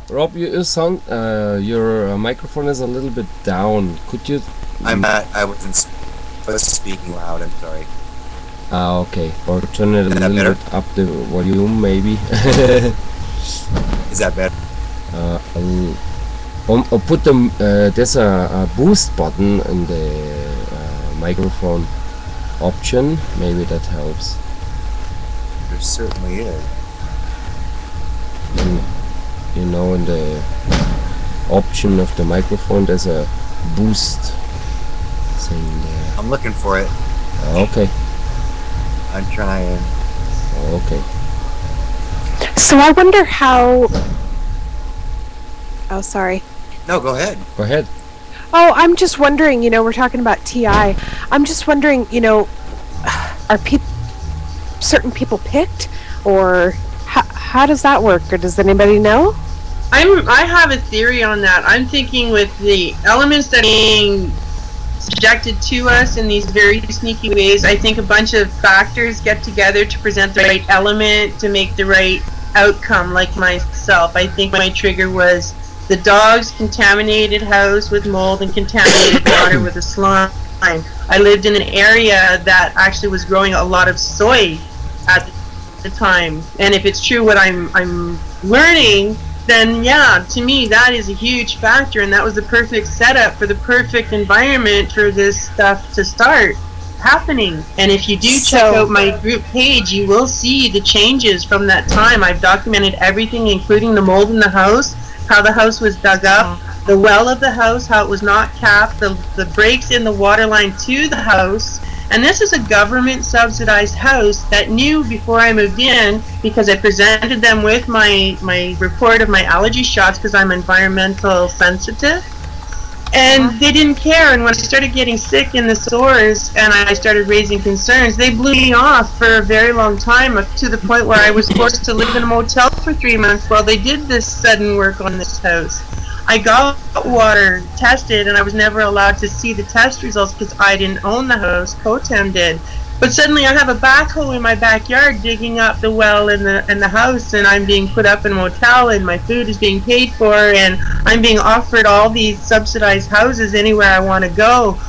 [SPEAKER 6] Rob, your sound, your microphone is a little bit down. Could you?
[SPEAKER 3] I wasn't speaking loud. I'm sorry.
[SPEAKER 6] Okay. Or turn it a little bit up the volume, maybe.
[SPEAKER 3] Is that better?
[SPEAKER 6] Or put them. There's a boost button in the microphone option. Maybe that helps.
[SPEAKER 3] There certainly is.
[SPEAKER 6] You know, in the option of the microphone, there's a boost thing there.
[SPEAKER 3] I'm looking for it.
[SPEAKER 6] Okay.
[SPEAKER 3] I'm trying.
[SPEAKER 6] Okay.
[SPEAKER 1] So I wonder how... Oh, sorry.
[SPEAKER 3] No, go ahead.
[SPEAKER 6] Go ahead.
[SPEAKER 1] Oh, I'm just wondering, you know, we're talking about TI. I'm just wondering, you know, are certain people picked? Or how does that work? Or does anybody know?
[SPEAKER 5] I have a theory on that. I'm thinking with the elements that are being subjected to us in these very sneaky ways, I think a bunch of factors get together to present the right element to make the right outcome, like myself. I think my trigger was the dog's contaminated house with mold and contaminated water with a slime. I lived in an area that actually was growing a lot of soy at the time, and if it's true what I'm learning, then yeah, to me that is a huge factor, and that was the perfect setup for the perfect environment for this stuff to start happening. And if you do check out my group page, you will see the changes from that time. I've documented everything, including the mold in the house, how the house was dug up, the well of the house, how it was not capped, the breaks in the water line to the house. And this is a government subsidized house that knew before I moved in, because I presented them with my report of my allergy shots because I'm environmental sensitive. And they didn't care, and when I started getting sick in the sores and I started raising concerns, they blew me off for a very long time, up to the point where I was forced to live in a motel for 3 months while they did this sudden work on this house. I got water tested, and I was never allowed to see the test results because I didn't own the house, COTEM did. But suddenly I have a backhoe in my backyard digging up the well in the house, and I'm being put up in a motel, and my food is being paid for, and I'm being offered all these subsidized houses anywhere I want to go.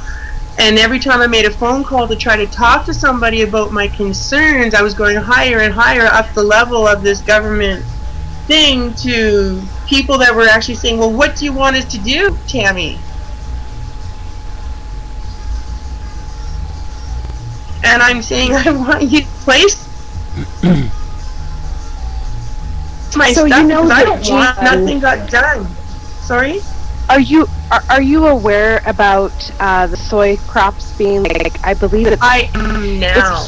[SPEAKER 5] And every time I made a phone call to try to talk to somebody about my concerns, I was going higher and higher up the level of this government thing to people that were actually saying, well, what do you want us to do, Tammy? And I'm saying, I want you to place my
[SPEAKER 1] So
[SPEAKER 5] stuff,
[SPEAKER 1] you know
[SPEAKER 5] because I
[SPEAKER 1] that
[SPEAKER 5] don't want nothing got done. Sorry?
[SPEAKER 1] Are you aware about the soy crops being, like, I believe it's
[SPEAKER 5] I am now.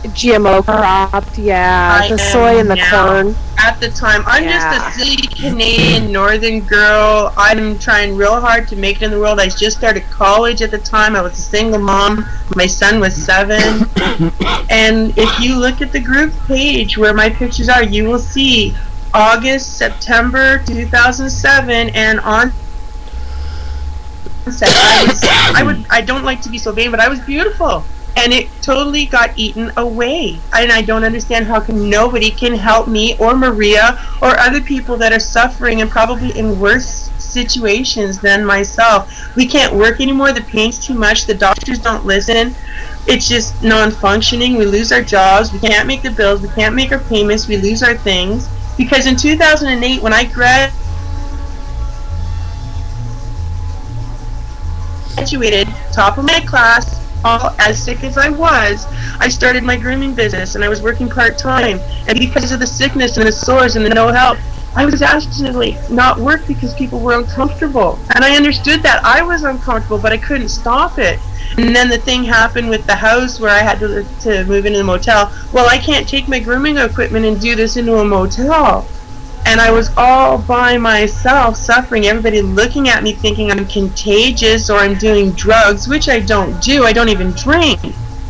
[SPEAKER 1] it's GMO cropped, yeah, the soy and the corn.
[SPEAKER 5] At the time, I'm just a silly Canadian northern girl. I'm trying real hard to make it in the world. I just started college at the time. I was a single mom. My son was 7. And if you look at the group page where my pictures are, you will see August, September 2007, and on I don't like to be so vain, but I was beautiful. And it totally got eaten away. And I don't understand how come nobody can help me or Maria or other people that are suffering and probably in worse situations than myself. We can't work anymore. The pain's too much. The doctors don't listen. It's just non-functioning. We lose our jobs. We can't make the bills. We can't make our payments. We lose our things. Because in 2008, when I graduated, top of my class, all as sick as I was, I started my grooming business, and I was working part-time. And because of the sickness and the sores and the no help, I was asked to not work because people were uncomfortable. And I understood that I was uncomfortable, but I couldn't stop it. And then the thing happened with the house where I had to move into the motel. Well, I can't take my grooming equipment and do this into a motel. And I was all by myself, suffering, everybody looking at me thinking I'm contagious or I'm doing drugs, which I don't do. I don't even drink.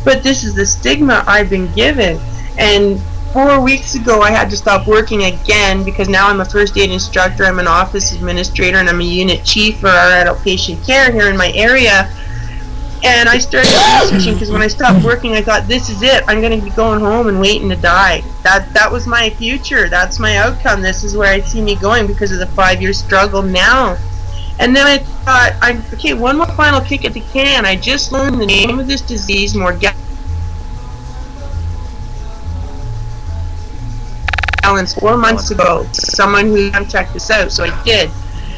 [SPEAKER 5] But this is the stigma I've been given. And 4 weeks ago, I had to stop working again because now I'm a first aid instructor, I'm an office administrator, and I'm a unit chief for our adult patient care here in my area. And I started researching because when I stopped working, I thought, this is it. I'm going to be going home and waiting to die. That was my future. That's my outcome. This is where I see me going because of the 5-year struggle now. And then I thought, okay, one more final kick at the can. I just learned the name of this disease, Morgellons, 4 months ago. Someone who checked this out, so I did.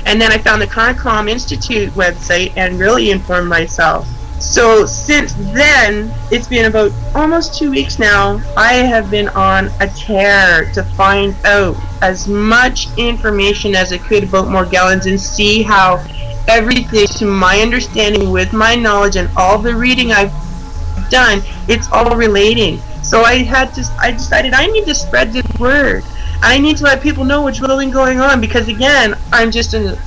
[SPEAKER 5] And then I found the Carnicom Institute website and really informed myself. So since then, it's been about almost 2 weeks now, I have been on a tear to find out as much information as I could about Morgellons and see how everything, to my understanding, with my knowledge and all the reading I've done, it's all relating. So I decided I need to spread the word. I need to let people know what's really going on because, again, I'm just a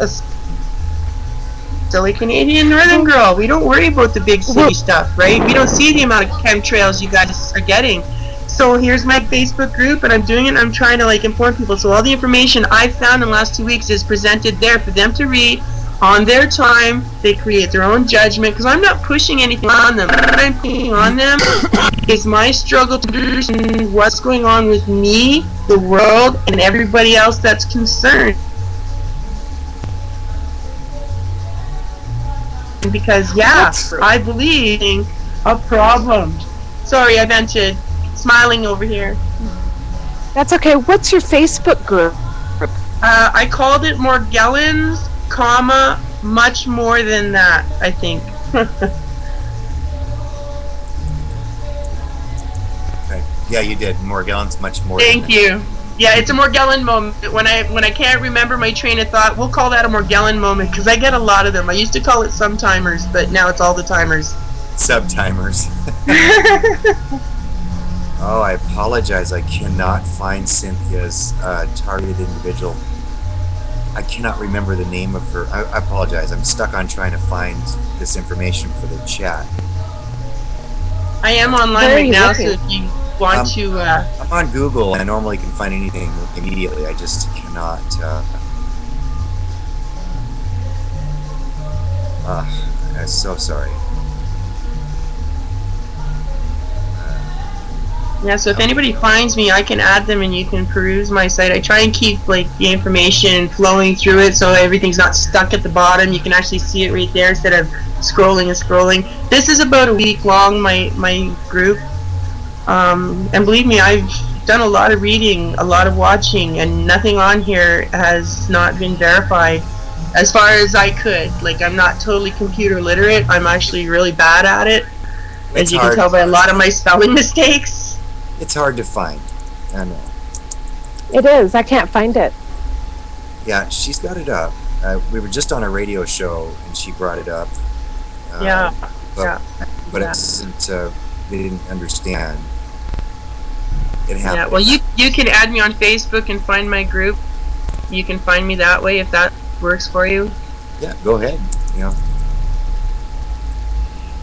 [SPEAKER 5] silly Canadian northern girl. We don't worry about the big city stuff, right? We don't see the amount of chemtrails you guys are getting. So here's my Facebook group, and I'm doing it. I'm trying to inform people. So all the information I've found in the last 2 weeks is presented there for them to read on their time. They create their own judgment because I'm not pushing anything on them. What I'm putting on them is my struggle to understand what's going on with me, the world, and everybody else that's concerned. Because, yeah, I believe in a problem. Sorry, I ventured. Smiling over here.
[SPEAKER 1] That's okay. What's your Facebook group?
[SPEAKER 5] I called it Morgellons, comma, much more than that, I think.
[SPEAKER 3] Okay. Yeah, you did. Morgellons, much more.
[SPEAKER 5] Thank you. Yeah, it's a Morgellon moment. When I can't remember my train of thought, we'll call that a Morgellon moment, because I get a lot of them. I used to call it sometimers, but now it's all the timers.
[SPEAKER 3] Subtimers. Oh, I apologize. I cannot find Cynthia's targeted individual. I cannot remember the name of her. I apologize. I'm stuck on trying to find this information for the chat.
[SPEAKER 5] I am online right now, so if you want to...
[SPEAKER 3] I'm on Google, and I normally can find anything immediately. I just cannot... I'm so sorry.
[SPEAKER 5] Yeah, so if anybody finds me, I can add them and you can peruse my site. I try and keep like the information flowing through it so everything's not stuck at the bottom. You can actually see it right there instead of scrolling and scrolling. This is about a week long, my group. And believe me, I've done a lot of reading, a lot of watching, and nothing on here has not been verified as far as I could. Like, I'm not totally computer literate. I'm actually really bad at it, as you can tell by a lot of my spelling mistakes.
[SPEAKER 3] It's hard to find. I know.
[SPEAKER 1] It is. I can't find it.
[SPEAKER 3] Yeah, she's got it up. We were just on a radio show, and she brought it up.
[SPEAKER 5] Yeah.
[SPEAKER 3] But it doesn't. We didn't understand. It happened.
[SPEAKER 5] Yeah. Well, you can add me on Facebook and find my group. You can find me that way if that works for you.
[SPEAKER 3] Yeah. Go ahead. You know.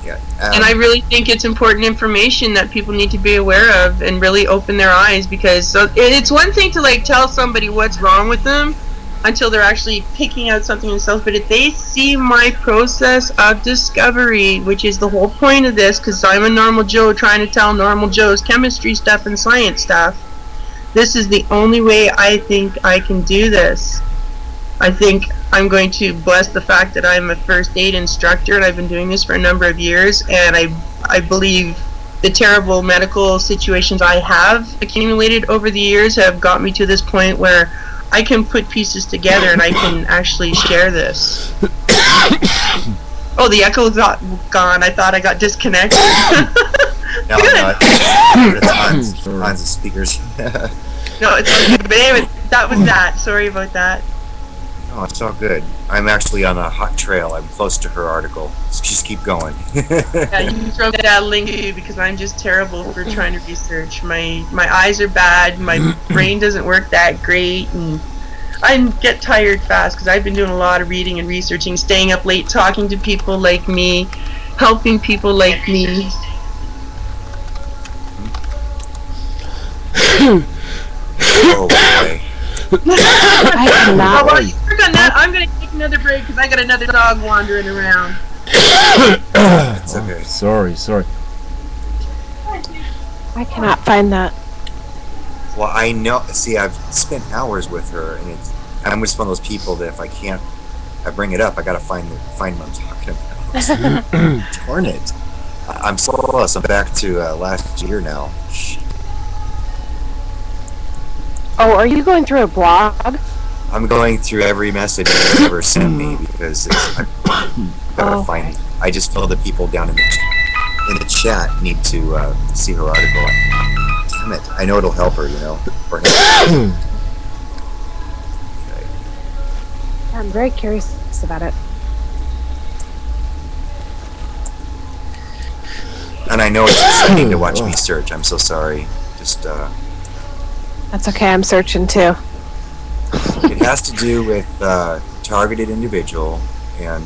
[SPEAKER 3] Yeah.
[SPEAKER 5] And I really think it's important information that people need to be aware of and really open their eyes, because it's one thing to like tell somebody what's wrong with them until they're actually picking out something themselves, but if they see my process of discovery, which is the whole point of this, because I'm a normal Joe trying to tell normal Joes chemistry stuff and science stuff, this is the only way I think I can do this. I think I'm going to bless the fact that I'm a first aid instructor and I've been doing this for a number of years, and I believe the terrible medical situations I have accumulated over the years have got me to this point where I can put pieces together and I can actually share this. Oh, the echo's gone. I thought I got disconnected.
[SPEAKER 3] No, it's tons of speakers.
[SPEAKER 5] No, it's okay. But anyway, that was that. Sorry about that.
[SPEAKER 3] Oh, it's all good. I'm actually on a hot trail. I'm close to her article. Just keep going.
[SPEAKER 5] Yeah, you can throw that link to you, because I'm just terrible for trying to research. My eyes are bad. My brain doesn't work that great, and I get tired fast because I've been doing a lot of reading and researching, staying up late, talking to people like me, helping people like me.
[SPEAKER 3] Oh boy.
[SPEAKER 1] I cannot.
[SPEAKER 5] Well, you're gonna, I'm going to take another break because I got another dog wandering around.
[SPEAKER 3] It's okay.
[SPEAKER 6] Sorry.
[SPEAKER 1] I cannot find that.
[SPEAKER 3] Well, I know. See, I've spent hours with her, and I'm just one of those people that if I bring it up, I gotta find what I'm talking about. Darn it! I'm so close. I'm back to last year now.
[SPEAKER 1] Oh, are you going through a blog?
[SPEAKER 3] I'm going through every message you've ever sent me because I gotta find. I just feel the people down in the chat need to see her article. Damn it! I know it'll help her, you know. Or help. Okay.
[SPEAKER 1] I'm very curious about it.
[SPEAKER 3] And I know it's exciting to watch me search. I'm so sorry. Just
[SPEAKER 1] That's okay. I'm searching too.
[SPEAKER 3] it has to do with targeted individual, and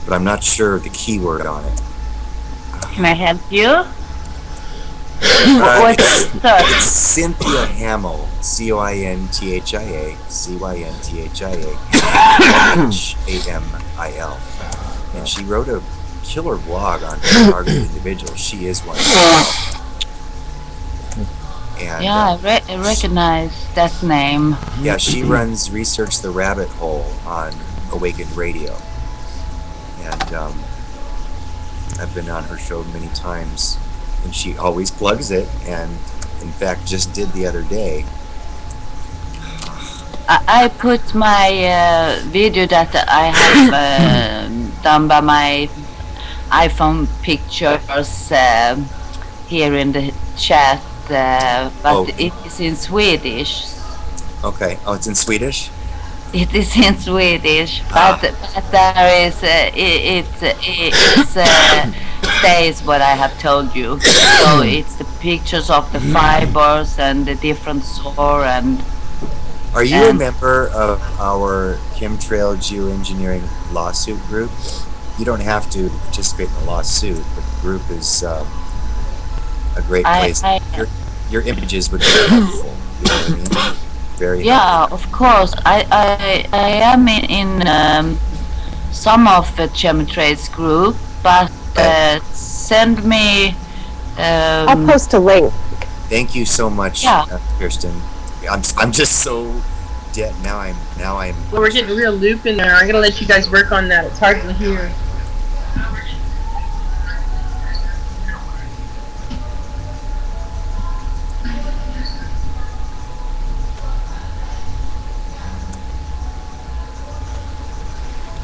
[SPEAKER 3] but I'm not sure the keyword on it.
[SPEAKER 4] Can I help you?
[SPEAKER 3] It's Cynthia Hamill, COINTHIA, CYNTHIA, HAMIL, and she wrote a killer blog on targeted individuals. She is one. And,
[SPEAKER 4] yeah, I recognize that name.
[SPEAKER 3] Yeah, she runs Research the Rabbit Hole on Awakened Radio. And I've been on her show many times, and she always plugs it, and in fact just did the other day.
[SPEAKER 4] I put my video that I have done by my iPhone pictures here in the chat, but it is in Swedish.
[SPEAKER 3] Okay. Oh, it's in Swedish?
[SPEAKER 4] It is in Swedish, but there is it stays what I have told you. So it's the pictures of the fibers and the different sore and.
[SPEAKER 3] Are you a member of our chemtrail geoengineering lawsuit group? You don't have to participate in the lawsuit, but the group is a great place. Your images would be helpful. You know what I mean? Very helpful.
[SPEAKER 4] Of course. I am in some of the chemtrails group, but send me.
[SPEAKER 1] I'll post a link.
[SPEAKER 3] Thank you so much, Kirsten. I'm just so dead now. I'm.
[SPEAKER 5] Well, we're getting a real loop in there. I'm gonna let you guys work on that. It's hard to hear.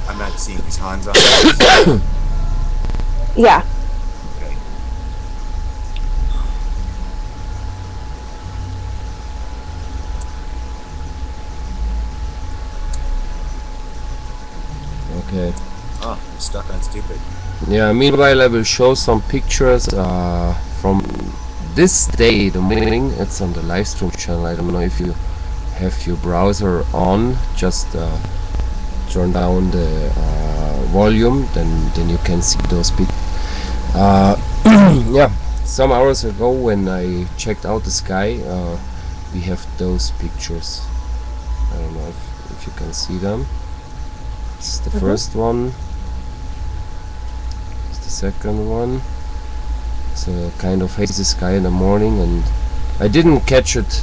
[SPEAKER 3] I'm not seeing his hands on.
[SPEAKER 1] Yeah.
[SPEAKER 6] Okay.
[SPEAKER 3] Oh, I'm stuck on stupid.
[SPEAKER 6] Yeah, meanwhile I will show some pictures from this day, the morning. It's on the live stream channel. I don't know if you have your browser on. Just turn down the volume, then you can see those pictures. Yeah, some hours ago when I checked out the sky, we have those pictures. I don't know if you can see them. It's the first one. It's the second one. It's a kind of hazy sky in the morning, and I didn't catch it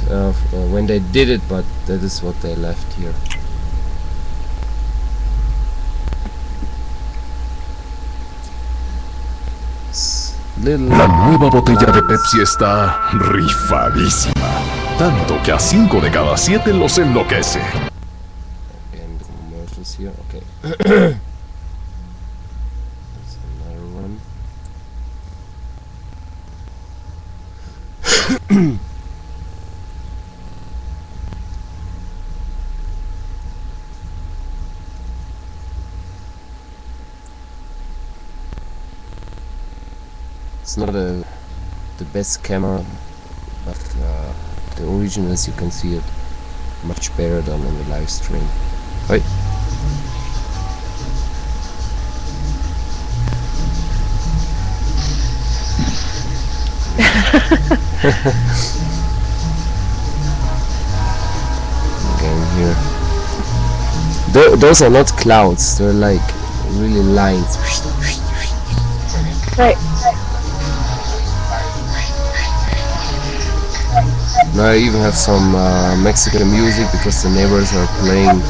[SPEAKER 6] when they did it, but that is what they left here.
[SPEAKER 7] La nueva botella de Pepsi está rifadísima, tanto que a 5 de cada 7 los enloquece.
[SPEAKER 6] And commercials here, okay. There's another one. It's not the best camera, but the original, as you can see it, much better than on the live stream. Right. Again here. Those are not clouds, they're like really lines.
[SPEAKER 1] Right.
[SPEAKER 6] Now I even have some Mexican music because the neighbors are playing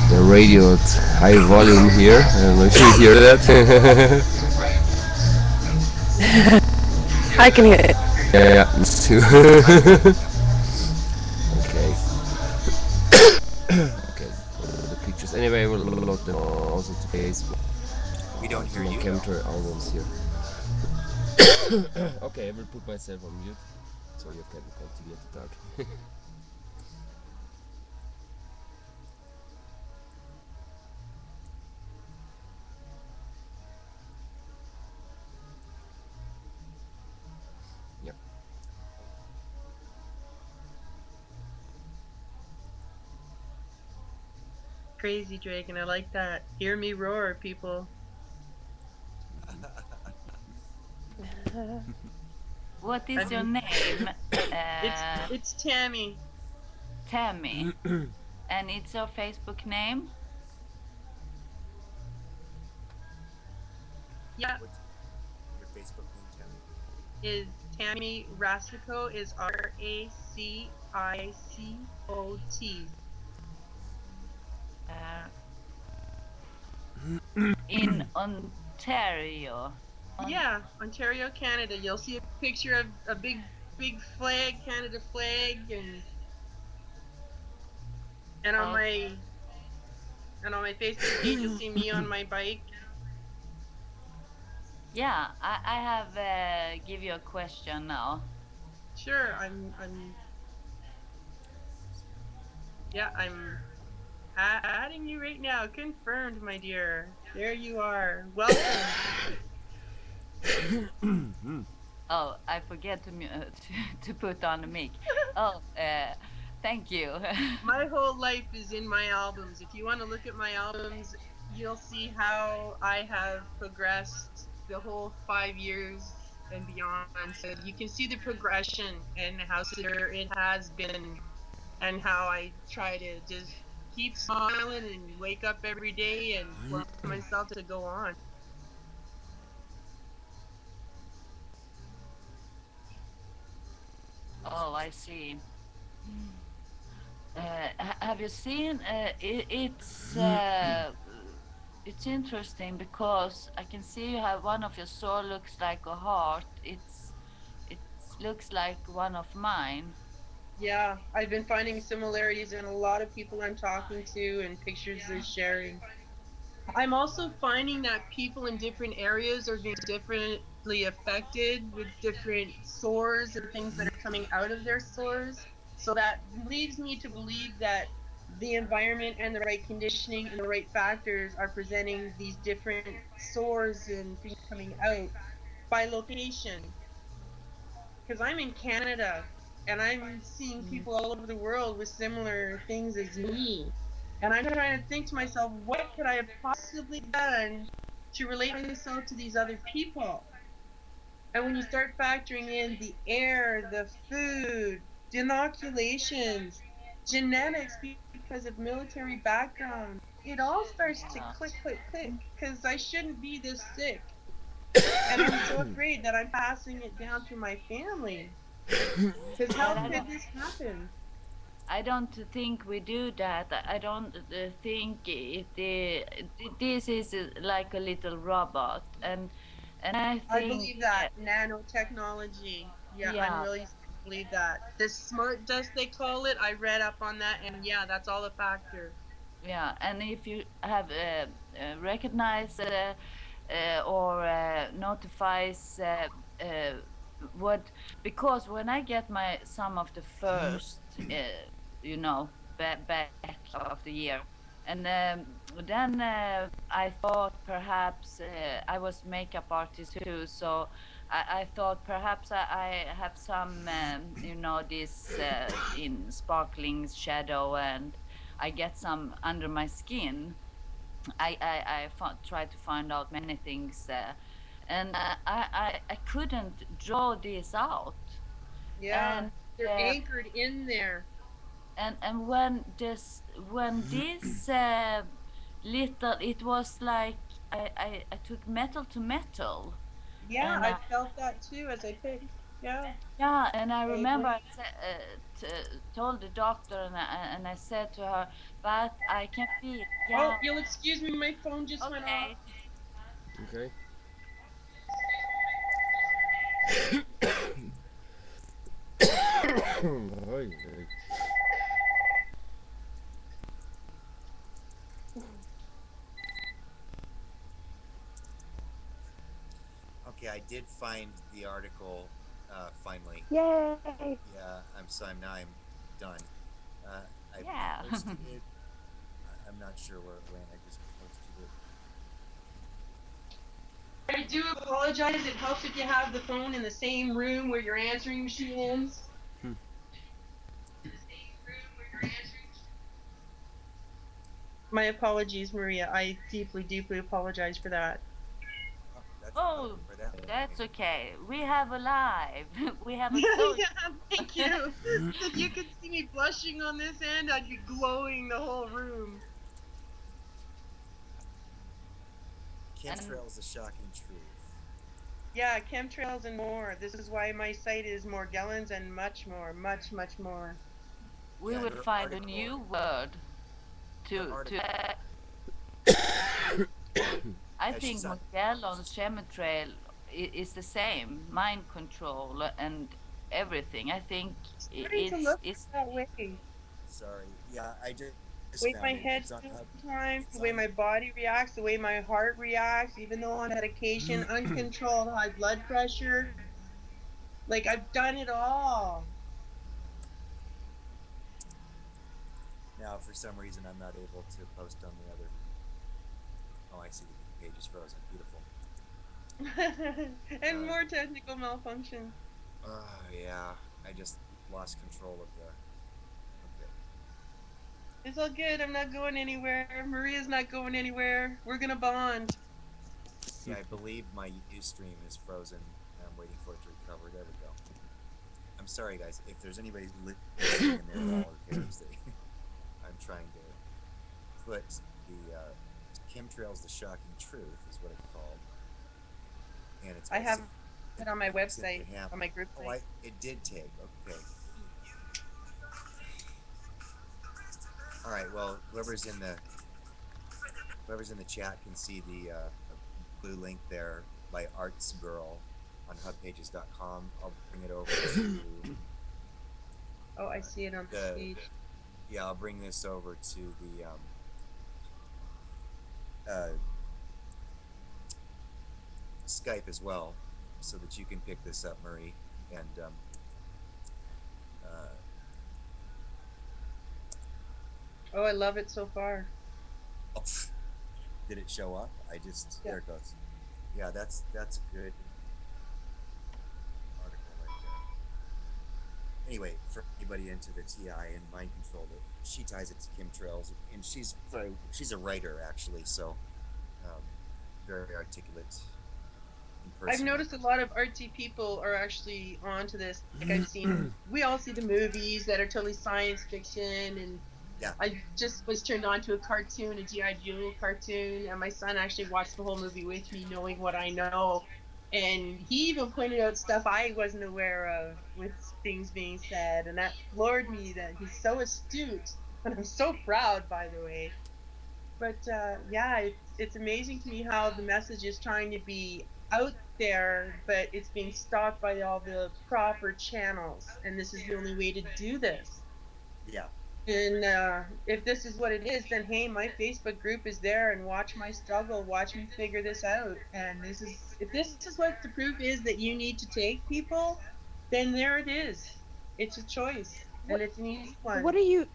[SPEAKER 6] the radio at high volume here. I don't know if you hear that.
[SPEAKER 1] I can hear it.
[SPEAKER 6] Yeah, me too. Okay. Okay, the pictures. Anyway, we'll load them also to Facebook.
[SPEAKER 3] We don't hear you.
[SPEAKER 6] Chemtrail albums here. Okay, I will put myself on mute so you can continue to talk. Yep.
[SPEAKER 5] Crazy Dragon, I like that. Hear me roar, people.
[SPEAKER 4] What is your name?
[SPEAKER 5] It's Tammy.
[SPEAKER 4] Tammy. And it's your Facebook name?
[SPEAKER 5] Yeah.
[SPEAKER 3] What's your Facebook name, Tammy?
[SPEAKER 5] Is Tammy Racicot, is RACICOT.
[SPEAKER 4] In Ontario.
[SPEAKER 5] Yeah, Ontario, Canada. You'll see a picture of a big flag, Canada flag, and And on my Facebook page, you'll see me on my bike.
[SPEAKER 4] Yeah, I have give you a question now.
[SPEAKER 5] Sure, I'm adding you right now. Confirmed, my dear. There you are. Welcome.
[SPEAKER 4] Oh, I forget to put on the mic. Oh, thank you.
[SPEAKER 5] My whole life is in my albums. If you want to look at my albums, you'll see how I have progressed the whole 5 years and beyond. So you can see the progression and how severe it has been, and how I try to just keep smiling and wake up every day and force myself to go on.
[SPEAKER 4] Oh, I see. Have you seen? It's interesting because I can see how one of your sword looks like a heart. It looks like one of mine.
[SPEAKER 5] Yeah, I've been finding similarities in a lot of people I'm talking to and pictures they're sharing. I'm also finding that people in different areas are being differently affected with different sores and things that are coming out of their sores. So that leads me to believe that the environment and the right conditioning and the right factors are presenting these different sores and things coming out by location. Because I'm in Canada and I'm seeing people all over the world with similar things as me. And I'm trying to think to myself, what could I have possibly done to relate myself to these other people? And when you start factoring in the air, the food, the inoculations, genetics because of military background, it all starts to click, click, click, because I shouldn't be this sick. And I'm so afraid that I'm passing it down to my family. Because how could this happen?
[SPEAKER 4] I don't think we do that. I don't think this is like a little robot, and I
[SPEAKER 5] I
[SPEAKER 4] think
[SPEAKER 5] believe that nanotechnology. Yeah, I'm
[SPEAKER 4] yeah.
[SPEAKER 5] really starting to believe that. This smart dust they call it. I read up on that, and yeah, that's all a factor.
[SPEAKER 4] Yeah, and if you have recognized or notifies what, because when I get my some of the first, back of the year, and then I thought perhaps I was makeup artist too, so I thought perhaps I have some, this in sparkling shadow and I get some under my skin. I tried to find out many things, and I couldn't draw this out.
[SPEAKER 5] Yeah,
[SPEAKER 4] And
[SPEAKER 5] they're anchored in there.
[SPEAKER 4] and when this little, it was like I took metal to metal,
[SPEAKER 5] Yeah,
[SPEAKER 4] and
[SPEAKER 5] I felt that too as I picked. Yeah.
[SPEAKER 4] yeah, and I remember
[SPEAKER 5] Vaguely.
[SPEAKER 4] I told the doctor, and I said to her, but I can feel,
[SPEAKER 5] Oh,
[SPEAKER 4] yeah,
[SPEAKER 5] you'll excuse me, my phone just went off.
[SPEAKER 4] okay.
[SPEAKER 6] Okay. Ay,
[SPEAKER 3] Okay, I did find the article finally.
[SPEAKER 1] Yay!
[SPEAKER 3] Yeah, I'm done. I
[SPEAKER 4] Yeah.
[SPEAKER 3] posted it. I'm not sure where it went. I just posted it.
[SPEAKER 5] I do apologize. It helps if you have the phone in the same room where your answering machine is. My apologies, Maria. I deeply, deeply apologize for that.
[SPEAKER 3] Oh, that's
[SPEAKER 4] Oh,
[SPEAKER 3] where that went.
[SPEAKER 4] that's okay. We have a live. We have a
[SPEAKER 5] Yeah,
[SPEAKER 4] social.
[SPEAKER 5] yeah, thank you. If you could see me blushing on this end, I'd be glowing the whole room.
[SPEAKER 3] Chemtrails, a shocking truth.
[SPEAKER 5] Yeah, chemtrails and more. This is why my site is Morgellons and much more, much, much more.
[SPEAKER 4] We
[SPEAKER 3] Yeah,
[SPEAKER 4] will
[SPEAKER 3] her
[SPEAKER 4] find a
[SPEAKER 3] article.
[SPEAKER 4] new word
[SPEAKER 3] Her
[SPEAKER 4] to.
[SPEAKER 3] article.
[SPEAKER 4] I
[SPEAKER 3] Yeah,
[SPEAKER 4] think
[SPEAKER 3] she's on.
[SPEAKER 4] Morgellons chemtrail is the same, mind control and everything. I think
[SPEAKER 5] Starting to look
[SPEAKER 4] it's
[SPEAKER 5] that way.
[SPEAKER 3] Sorry. Yeah, I just just
[SPEAKER 5] way my
[SPEAKER 3] found it.
[SPEAKER 5] head
[SPEAKER 3] It's on
[SPEAKER 5] feels
[SPEAKER 3] Hub.
[SPEAKER 5] sometimes,
[SPEAKER 3] It's
[SPEAKER 5] the way
[SPEAKER 3] on.
[SPEAKER 5] my body reacts, the way my heart reacts, even though on medication, uncontrolled high blood pressure. Like, I've done it all.
[SPEAKER 3] Now, for some reason, I'm not able to post on the other. Oh, I see the page is frozen. Beautiful.
[SPEAKER 5] And more technical malfunction.
[SPEAKER 3] Oh, yeah. I just lost control of the. Okay.
[SPEAKER 5] It's all good. I'm not going anywhere. Maria's not going anywhere. We're gonna bond.
[SPEAKER 3] Yeah, I believe my Ustream is frozen. I'm waiting for it to recover. There we go. I'm sorry, guys. If there's anybody listening in there at all who cares, I'm trying to put the chemtrails, the shocking truth, is what it's called, and it's.
[SPEAKER 5] I have it on my website, on my group
[SPEAKER 3] Oh,
[SPEAKER 5] site.
[SPEAKER 3] it did take. Okay. All right. Well, whoever's in the chat can see the blue link there by Arts Girl on hubpages.com. I'll bring it over to.
[SPEAKER 5] Oh, I see it on the feed.
[SPEAKER 3] Yeah, I'll bring this over to the Skype as well, so that you can pick this up, Marie. And
[SPEAKER 5] oh, I love it so far.
[SPEAKER 3] oh, did it show up? There it goes. Yeah, that's a good article right there. Anyway, for anybody into the TI and mind control, that she ties it to chemtrails, and she's a writer actually, so very articulate.
[SPEAKER 5] I've noticed a lot of artsy people are actually onto this. Like, I've seen, we all see the movies that are totally science fiction, and
[SPEAKER 3] yeah.
[SPEAKER 5] I just was turned on to a cartoon, a G.I. Joe cartoon, and my son actually watched the whole movie with me, knowing what I know. And he even pointed out stuff I wasn't aware of with things being said, and that floored me that he's so astute. And I'm so proud, by the way. But yeah, it's amazing to me how the message is trying to be out there, but it's being stopped by all the proper channels, and this is the only way to do this.
[SPEAKER 3] Yeah.
[SPEAKER 5] And if this is what it is, then hey, my Facebook group is there, and watch my struggle, watch me figure this out. And if this is what the proof is that you need to take, people, then there it is. It's a choice, and it's an easy one.
[SPEAKER 1] What are you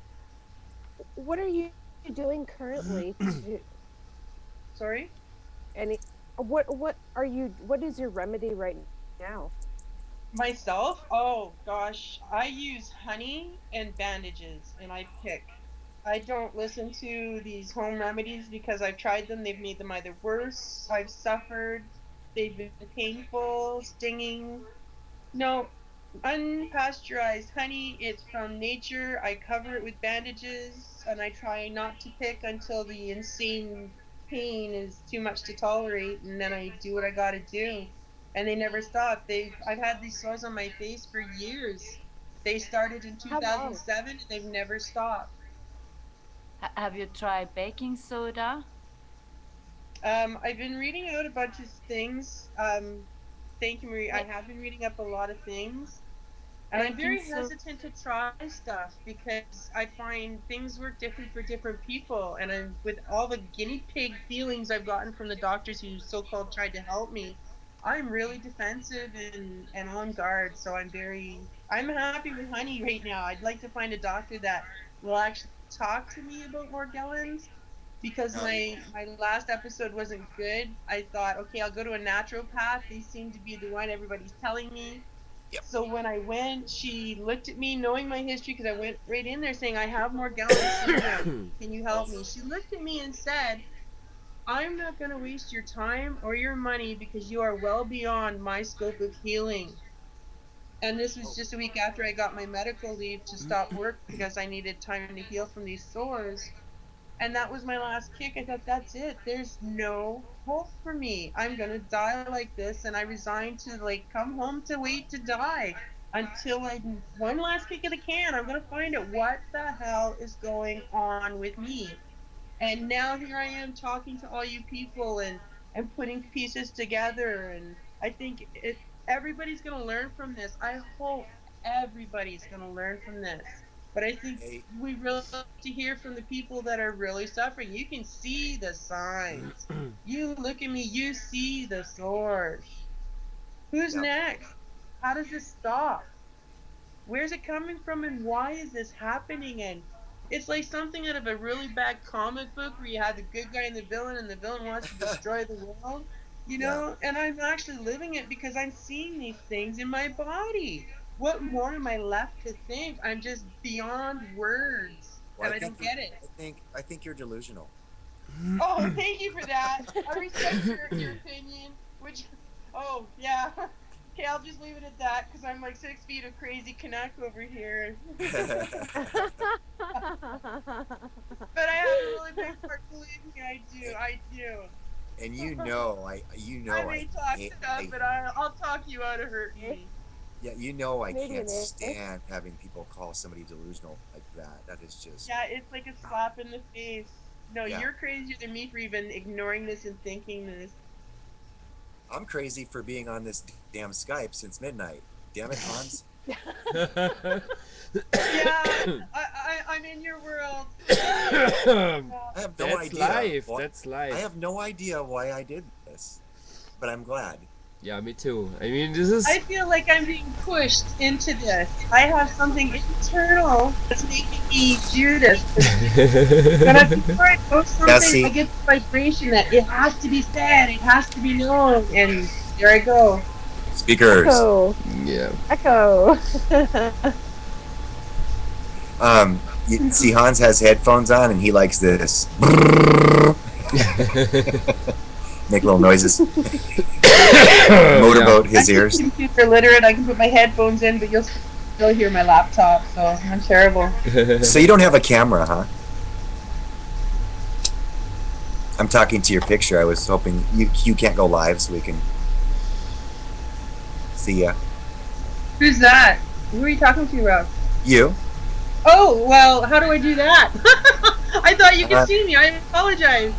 [SPEAKER 1] doing currently to?
[SPEAKER 5] Sorry?
[SPEAKER 1] What is your remedy right now?
[SPEAKER 5] Myself? Oh gosh, I use honey and bandages, and I pick. I don't listen to these home remedies because I've tried them. They've made them either worse. I've suffered. They've been painful, stinging. No, unpasteurized honey. It's from nature. I cover it with bandages, and I try not to pick until the insane pain is too much to tolerate, and then I do what I gotta do. And they never stop. I've had these sores on my face for years. They started in
[SPEAKER 1] How long?
[SPEAKER 5] 2007, and they've never stopped.
[SPEAKER 4] Have you tried baking soda?
[SPEAKER 5] I've been reading out a bunch of things. Thank you, Marie. I have been reading up a lot of things. And I'm very hesitant to try stuff because I find things work different for different people. And with all the guinea pig feelings I've gotten from the doctors who so-called tried to help me, I'm really defensive and on guard. So I'm happy with honey right now. I'd like to find a doctor that will actually talk to me about Morgellons, because my last episode wasn't good. I thought, okay, I'll go to a naturopath. They seem to be the one everybody's telling me.
[SPEAKER 3] Yep.
[SPEAKER 5] So when I went, she looked at me, knowing my history, because I went right in there saying, I have Morgellons syndrome. Can you help me? She looked at me and said, I'm not going to waste your time or your money because you are well beyond my scope of healing. And this was just a week after I got my medical leave to stop work because I needed time to heal from these sores. And that was my last kick. I thought, that's it. There's no hope for me. I'm going to die like this. And I resigned to come home to wait to die until one last kick of the can. I'm going to find out what the hell is going on with me. And now here I am talking to all you people and putting pieces together. And I think everybody's going to learn from this. I hope everybody's going to learn from this. But I think we really have to hear from the people that are really suffering. You can see the signs. You look at me, you see the source. Who's next? How does this stop? Where's it coming from and why is this happening? And it's like something out of a really bad comic book where you have the good guy and the villain wants to destroy the world, you know? And I'm actually living it because I'm seeing these things in my body. What more am I left to think? I'm just beyond words, and I don't get it.
[SPEAKER 3] I think you're delusional.
[SPEAKER 5] Oh, thank you for that. I respect your opinion. Which, oh yeah. Okay, I'll just leave it at that because I'm like 6 feet of crazy Canuck over here. But I have a really big heart. Believe me, I do.
[SPEAKER 3] And you know, I
[SPEAKER 5] may talk stuff, but I'll talk you out of hurting me.
[SPEAKER 3] Yeah, you know I can't stand having people call somebody delusional like that. That is just...
[SPEAKER 5] Yeah, it's like a slap in the face. No, you're crazier than me for even ignoring this and thinking this.
[SPEAKER 3] I'm crazy for being on this damn Skype since midnight. Damn it, Hans.
[SPEAKER 5] Yeah, I'm in your world.
[SPEAKER 3] I have no idea.
[SPEAKER 6] That's life.
[SPEAKER 3] I have no idea why I did this, but I'm glad.
[SPEAKER 6] Yeah, me too. I mean, this is...
[SPEAKER 5] I feel like I'm being pushed into this. I have something internal that's making me do this. But before I post something, I get the vibration that it has to be said, it has to be known, and there I go.
[SPEAKER 3] Speakers.
[SPEAKER 1] Echo.
[SPEAKER 6] Yeah.
[SPEAKER 1] Echo.
[SPEAKER 3] You see, Hans has headphones on, and he likes this. Make little noises. Motorboat his ears.
[SPEAKER 5] I'm super literate. I can put my headphones in, but you'll still hear my laptop, so I'm terrible.
[SPEAKER 3] So you don't have a camera, huh? I'm talking to your picture. I was hoping you can't go live, so we can see ya.
[SPEAKER 5] Who's that? Who are you talking to, Russ?
[SPEAKER 3] You.
[SPEAKER 5] Oh, well, how do I do that? I thought you could see me. I apologize.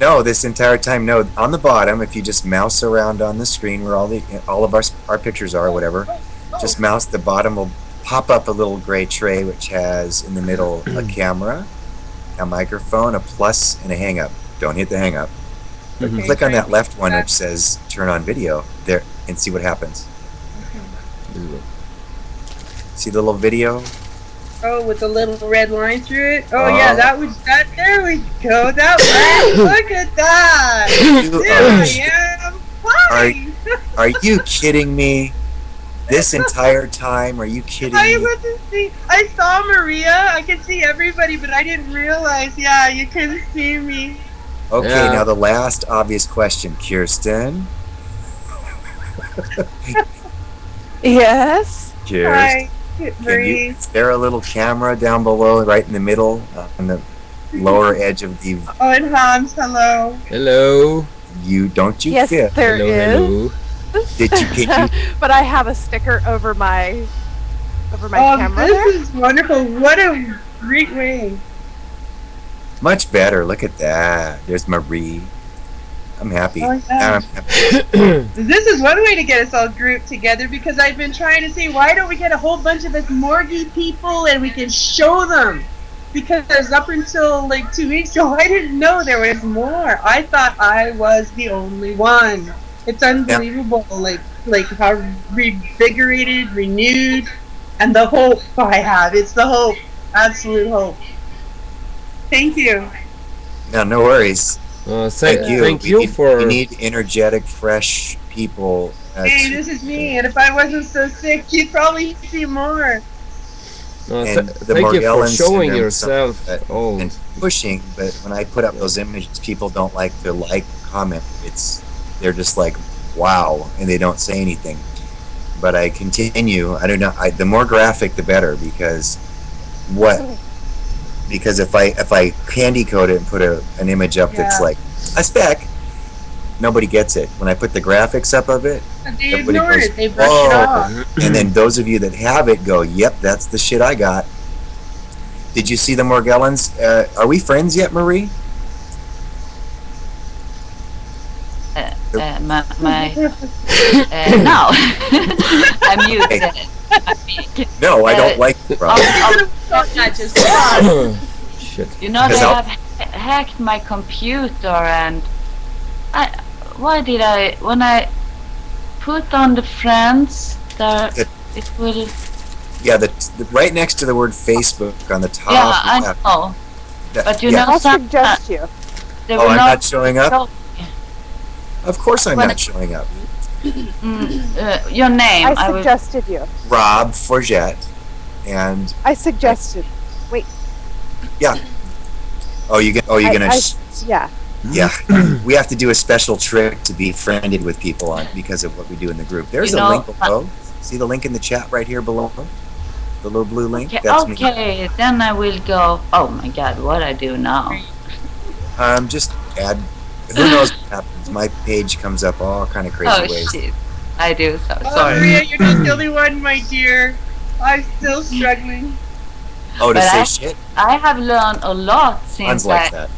[SPEAKER 3] No, this entire time, no. On the bottom, if you just mouse around on the screen where all of our pictures are, or whatever, just mouse, the bottom will pop up a little gray tray which has in the middle a camera, a microphone, a plus, and a hang-up. Don't hit the hang-up. But click on that left one which says turn on video there and see what happens. See the little video?
[SPEAKER 5] Oh, with the little red line through it? Oh, yeah, there we go. Look at that. There I am. Hi.
[SPEAKER 3] Are you kidding me? This entire time? Are you kidding me?
[SPEAKER 5] I saw Maria. I could see everybody, but I didn't realize. Yeah, you couldn't see me.
[SPEAKER 3] Okay, now the last obvious question. Kirsten?
[SPEAKER 1] Yes?
[SPEAKER 5] Hi.
[SPEAKER 3] Is there a little camera down below, right in the middle, on the lower edge of the...
[SPEAKER 5] Oh, and Hans, hello.
[SPEAKER 6] Hello.
[SPEAKER 1] Yes,
[SPEAKER 3] fit?
[SPEAKER 1] There is.
[SPEAKER 3] Did you
[SPEAKER 1] But I have a sticker over my camera.
[SPEAKER 5] This is wonderful. What a great way.
[SPEAKER 3] Much better. Look at that. There's Marie. I'm happy.
[SPEAKER 5] Oh, yeah. This is one way to get us all grouped together, because I've been trying to say, why don't we get a whole bunch of us Morgie people and we can show them? Because up until like 2 weeks ago, I didn't know there was more. I thought I was the only one. It's unbelievable, like how revigorated, renewed, and the hope I have. It's the hope, absolute hope. Thank you.
[SPEAKER 3] No worries.
[SPEAKER 6] Thank you.
[SPEAKER 3] We need energetic, fresh people.
[SPEAKER 5] Hey, this is me, and if I wasn't so sick, you'd probably see more.
[SPEAKER 6] Thank you for showing yourself.
[SPEAKER 3] And pushing, but when I put up those images, people don't like to comment. They're just like, wow, and they don't say anything. But I continue. I don't know. The more graphic, the better, because if I candy code it and put an image up that's like a speck, nobody gets it. When I put the graphics up of it,
[SPEAKER 5] they ignore it. They brush it off.
[SPEAKER 3] And then those of you that have it go, yep, that's the shit I got. Did you see the Morgellons? Are we friends yet, Marie?
[SPEAKER 4] No. I'm muted.
[SPEAKER 3] No, I don't like the problem.
[SPEAKER 6] Shit.
[SPEAKER 4] You know, they
[SPEAKER 3] I'll-
[SPEAKER 4] have hacked my computer, and when I put on the friends, there it will.
[SPEAKER 3] Yeah, the right next to the word Facebook on the top.
[SPEAKER 4] Yeah, I know. But you know,
[SPEAKER 1] I'll suggest you.
[SPEAKER 4] they
[SPEAKER 3] Oh,
[SPEAKER 4] will
[SPEAKER 3] I'm
[SPEAKER 4] not
[SPEAKER 3] not showing up?
[SPEAKER 4] show-
[SPEAKER 3] Of course I'm
[SPEAKER 4] When
[SPEAKER 3] not showing up.
[SPEAKER 4] your name.
[SPEAKER 1] I suggested you.
[SPEAKER 3] Rob Forget, and
[SPEAKER 1] I suggested. Wait.
[SPEAKER 3] yeah. You're gonna.
[SPEAKER 1] Yeah.
[SPEAKER 3] Yeah, we have to do a special trick to be friended with people because of what we do in the group. There's
[SPEAKER 4] You
[SPEAKER 3] a
[SPEAKER 4] know,
[SPEAKER 3] link below. See the link in the chat right here below? The little blue link? That's me.
[SPEAKER 4] Okay, then I will go. Oh my God, what I do now?
[SPEAKER 3] Just add. Who knows what happens? My page comes up all kind of crazy
[SPEAKER 4] Oh
[SPEAKER 3] ways.
[SPEAKER 4] shit, I do. So
[SPEAKER 5] Oh,
[SPEAKER 4] sorry.
[SPEAKER 5] Maria, you're not the only one, my dear. I'm still struggling.
[SPEAKER 3] Oh, to
[SPEAKER 4] But
[SPEAKER 3] say shit?
[SPEAKER 4] I have learned a lot
[SPEAKER 3] Hans like that.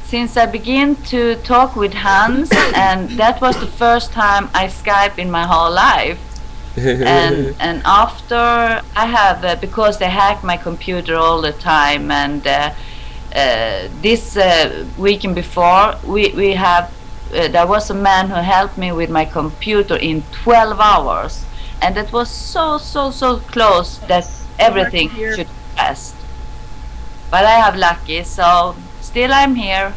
[SPEAKER 4] since I began to talk with Hans, and that was the first time I Skype in my whole life. and after I have because they hack my computer all the time, and this weekend before we have there was a man who helped me with my computer in 12 hours, and it was so close that everything should rest. But I have lucky, so still I'm here.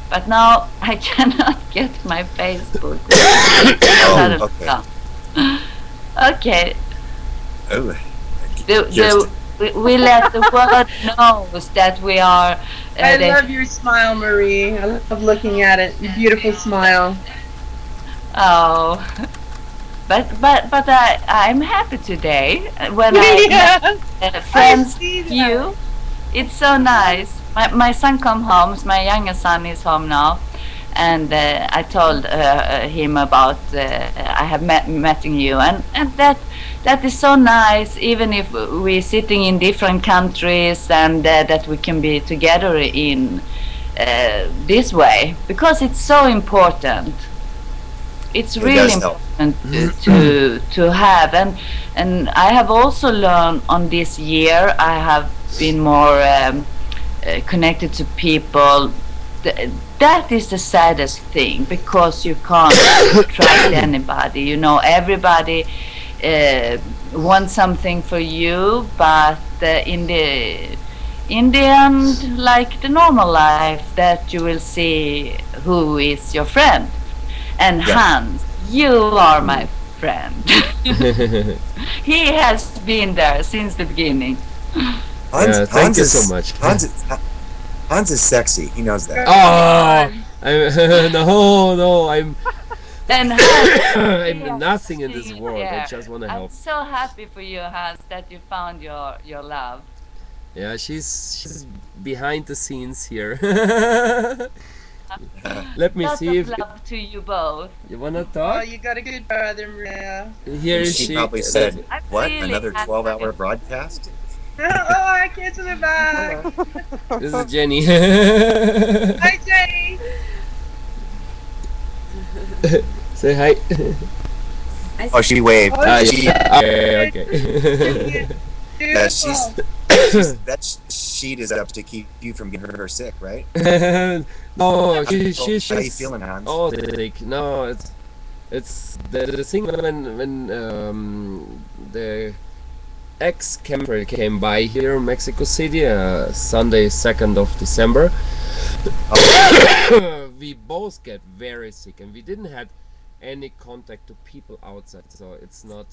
[SPEAKER 4] But now I cannot get my Facebook.
[SPEAKER 3] Oh, okay.
[SPEAKER 4] Okay.
[SPEAKER 3] Oh,
[SPEAKER 4] We let the world know that we are.
[SPEAKER 5] I love your smile, Marie. I love looking at it. Your beautiful smile.
[SPEAKER 4] Oh, but I'm happy today when
[SPEAKER 5] Yeah.
[SPEAKER 4] I friends
[SPEAKER 5] see that.
[SPEAKER 4] you. It's so nice. My son come home. My youngest son is home now, and I told him about I have met you, and that is so nice. Even if we're sitting in different countries, and that we can be together in this way, because it's so important. It's really important to have, and I have also learned on this year. I have been more connected to people. That is the saddest thing, because you can't trust anybody. You know, everybody wants something for you, but in the end, like the normal life, that you will see who is your friend. And Hans, you are my friend. He has been there since the beginning.
[SPEAKER 6] Thank you so much.
[SPEAKER 3] Hans is sexy. He knows that.
[SPEAKER 6] No, I'm
[SPEAKER 4] And
[SPEAKER 6] I'm nothing in this world. I just want to help.
[SPEAKER 4] I'm so happy for you, Hans, that you found your love.
[SPEAKER 6] Yeah, she's behind the scenes here. Let me
[SPEAKER 4] Lots
[SPEAKER 6] see
[SPEAKER 4] of
[SPEAKER 6] if
[SPEAKER 4] love to you both.
[SPEAKER 6] you wanna
[SPEAKER 5] Oh,
[SPEAKER 6] talk.
[SPEAKER 5] you got a good brother, Maria.
[SPEAKER 6] Here is
[SPEAKER 3] She
[SPEAKER 6] she.
[SPEAKER 3] probably said,
[SPEAKER 4] I'm
[SPEAKER 3] "What?
[SPEAKER 4] really
[SPEAKER 3] Another
[SPEAKER 4] happy.
[SPEAKER 3] 12-hour broadcast?"
[SPEAKER 5] Oh, I can't to the back.
[SPEAKER 6] This is Jenny.
[SPEAKER 5] Hi, Jenny.
[SPEAKER 6] Say hi.
[SPEAKER 3] Oh, she waved.
[SPEAKER 6] Okay.
[SPEAKER 3] Yeah, that sheet is up to keep you from getting her sick, right?
[SPEAKER 6] No,
[SPEAKER 3] How you
[SPEAKER 6] she's
[SPEAKER 3] feeling, Hans?
[SPEAKER 6] oh sick. No, it's the thing when the ex-camper came by here in Mexico City, Sunday 2nd of December. We both get very sick, and we didn't have any contact to people outside, so it's not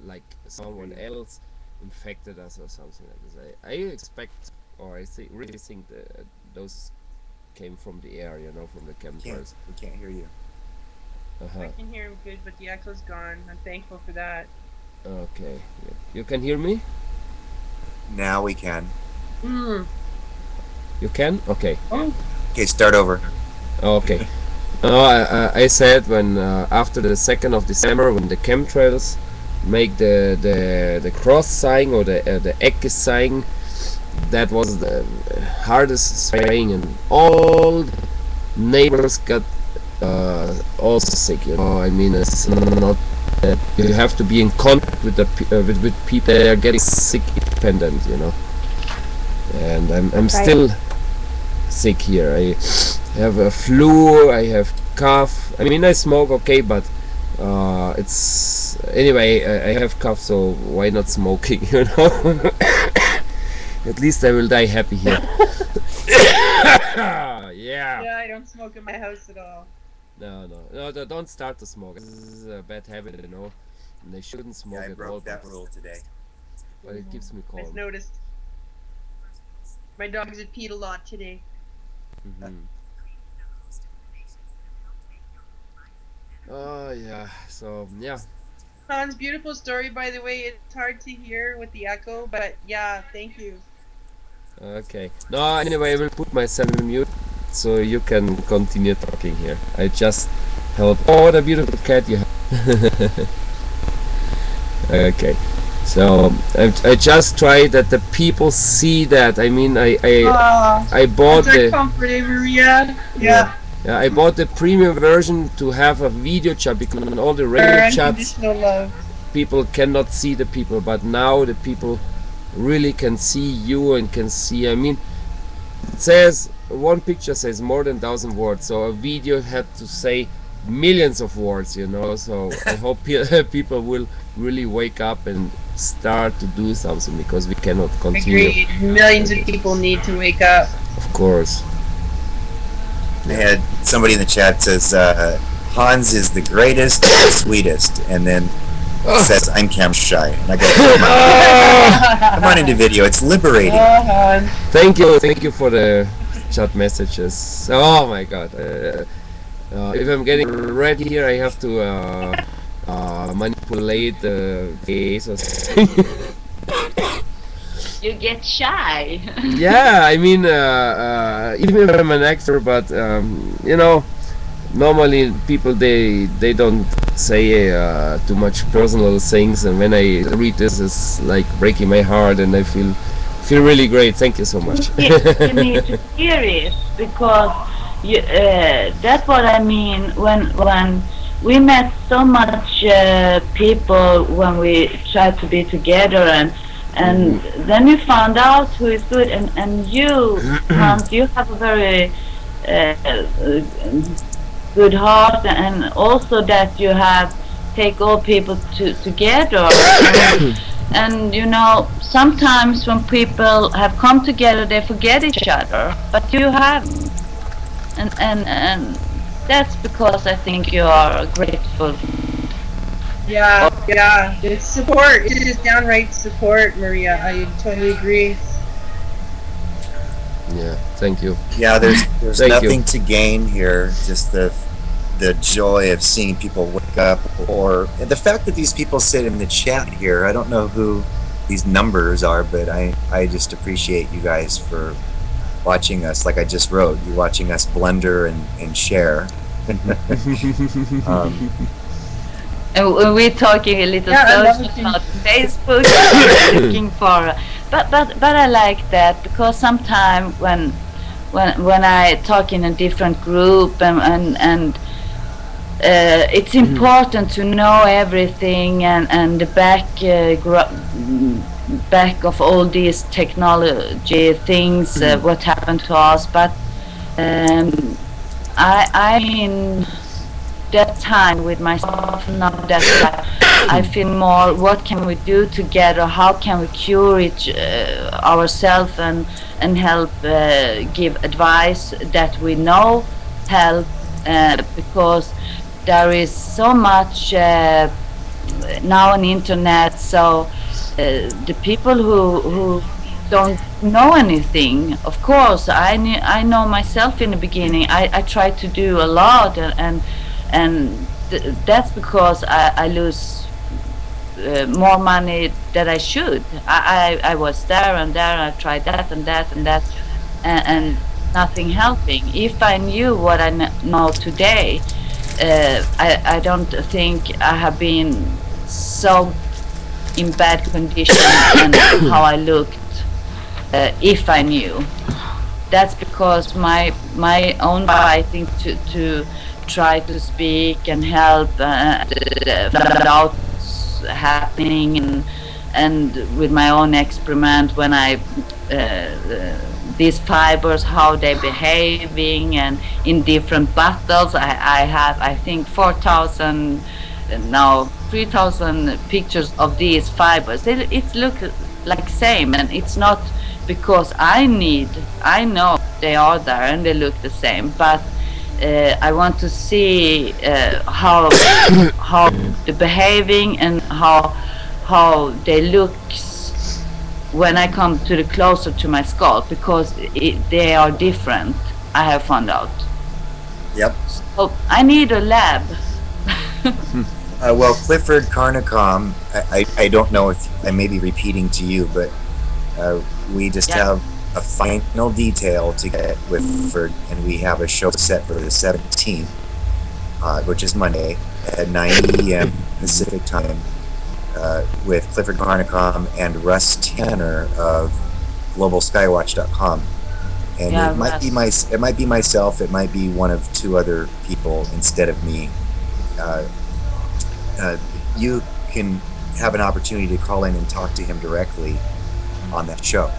[SPEAKER 6] like someone else infected us or something like this. I expect, or really think that those came from the air, you know, from the campers.
[SPEAKER 3] We can't hear you.
[SPEAKER 5] I can hear him good, but the echo's gone. I'm thankful for that.
[SPEAKER 6] Okay, you can hear me?
[SPEAKER 3] Now we can.
[SPEAKER 6] You can? Okay.
[SPEAKER 3] Okay, start over.
[SPEAKER 6] Okay. I said when after the 2nd of December, when the chemtrails make the cross sign or the X sign, that was the hardest spraying, and all neighbors got also sick. You know, I mean, it's not you have to be in contact with the with people that are getting sick independent, you know. And I'm still sick here. I have a flu, I have cough. I mean, I smoke, okay, but it's anyway, I have cough, so why not smoking, you know? At least I will die happy here. Yeah.
[SPEAKER 5] Yeah, I don't smoke in my house at all.
[SPEAKER 6] No, don't start to smoke. This is a bad habit, you know. And they shouldn't smoke
[SPEAKER 3] I
[SPEAKER 6] at
[SPEAKER 3] broke
[SPEAKER 6] all.
[SPEAKER 3] that rule today.
[SPEAKER 6] But it keeps me calm.
[SPEAKER 5] I've noticed. My dogs have peed a lot today.
[SPEAKER 6] Oh yeah, so yeah.
[SPEAKER 5] Hans, beautiful story, by the way. It's hard to hear with the echo, but yeah, thank you.
[SPEAKER 6] Okay. No, anyway, I will put myself on mute so you can continue talking here. I just help. Oh, what a beautiful cat you have. Okay. So I just try that the people see that. I mean, I bought the
[SPEAKER 5] comforting, Maria. Yeah.
[SPEAKER 6] Yeah, I bought the premium version to have a video chat, because in all the radio chats people cannot see the people, but now the people really can see you and can see. I mean, it says one picture says more than 1,000 words, so a video had to say millions of words, you know. So I hope people will really wake up and start to do something, because we cannot continue.
[SPEAKER 5] Agreed. Millions of people need to wake up.
[SPEAKER 6] Of course.
[SPEAKER 3] I had somebody in the chat says Hans is the greatest and sweetest, and then says I'm camera shy, and I go, come on into video, it's liberating.
[SPEAKER 6] Thank you for the chat messages. Oh my god, if I'm getting red here, I have to manipulate the face or something.
[SPEAKER 4] You get shy.
[SPEAKER 6] Yeah, I mean, even if I'm an actor, but you know, normally people they don't say too much personal things, and when I read this, it's like breaking my heart, and I feel really great. Thank you so much.
[SPEAKER 4] You need to hear it, because you, that's what I mean when we met so much people when we tried to be together, and then we found out who is good, and you, Hans, you have a very good heart, and also that you have take all people together. And you know, sometimes when people have come together, they forget each other, but you haven't, and that's because I think you are grateful.
[SPEAKER 5] Yeah, it's support. It is downright support, Maria. I totally agree.
[SPEAKER 6] Yeah, thank you.
[SPEAKER 3] Yeah, there's nothing to gain here, just the joy of seeing people wake up, or the fact that these people sit in the chat here. I don't know who these numbers are, but I just appreciate you guys for watching us. Like I just wrote, you're watching us blunder and share.
[SPEAKER 4] And we're talking a little social about Facebook, looking for, but I like that, because sometimes when I talk in a different group and it's important to know everything and the back of all these technology things, what happened to us, but I mean, that time with myself now, that I feel more, what can we do together, how can we cure ourselves and help give advice that we know help, because there is so much now on the internet, so the people who don't know anything, of course, I know myself in the beginning, I tried to do a lot, and that's because I lose more money than I should. I was there and I tried that and that and nothing helping. If I knew what I know today, I don't think I have been so in bad condition and how I looked if I knew. That's because my own fighting to try to speak and help find out what's happening, and with my own experiment when I these fibers, how they're behaving, and in different battles. I have, I think, 4,000, now 3,000 pictures of these fibers. It looks like same, and it's not because I know they are there and they look the same, but I want to see how the behaving and how they look when I come to the closer to my scalp, because they are different. I have found out.
[SPEAKER 3] Yep.
[SPEAKER 4] So I need a lab.
[SPEAKER 3] Well, Clifford Carnicom, I don't know if I may be repeating to you, but we just have a final detail to get with Clifford, and we have a show set for the 17th, which is Monday at 9 p.m. Pacific time, with Clifford Carnicom and Russ Tanner of GlobalSkywatch.com. And it might be myself, it might be one of two other people instead of me. You can have an opportunity to call in and talk to him directly on that show.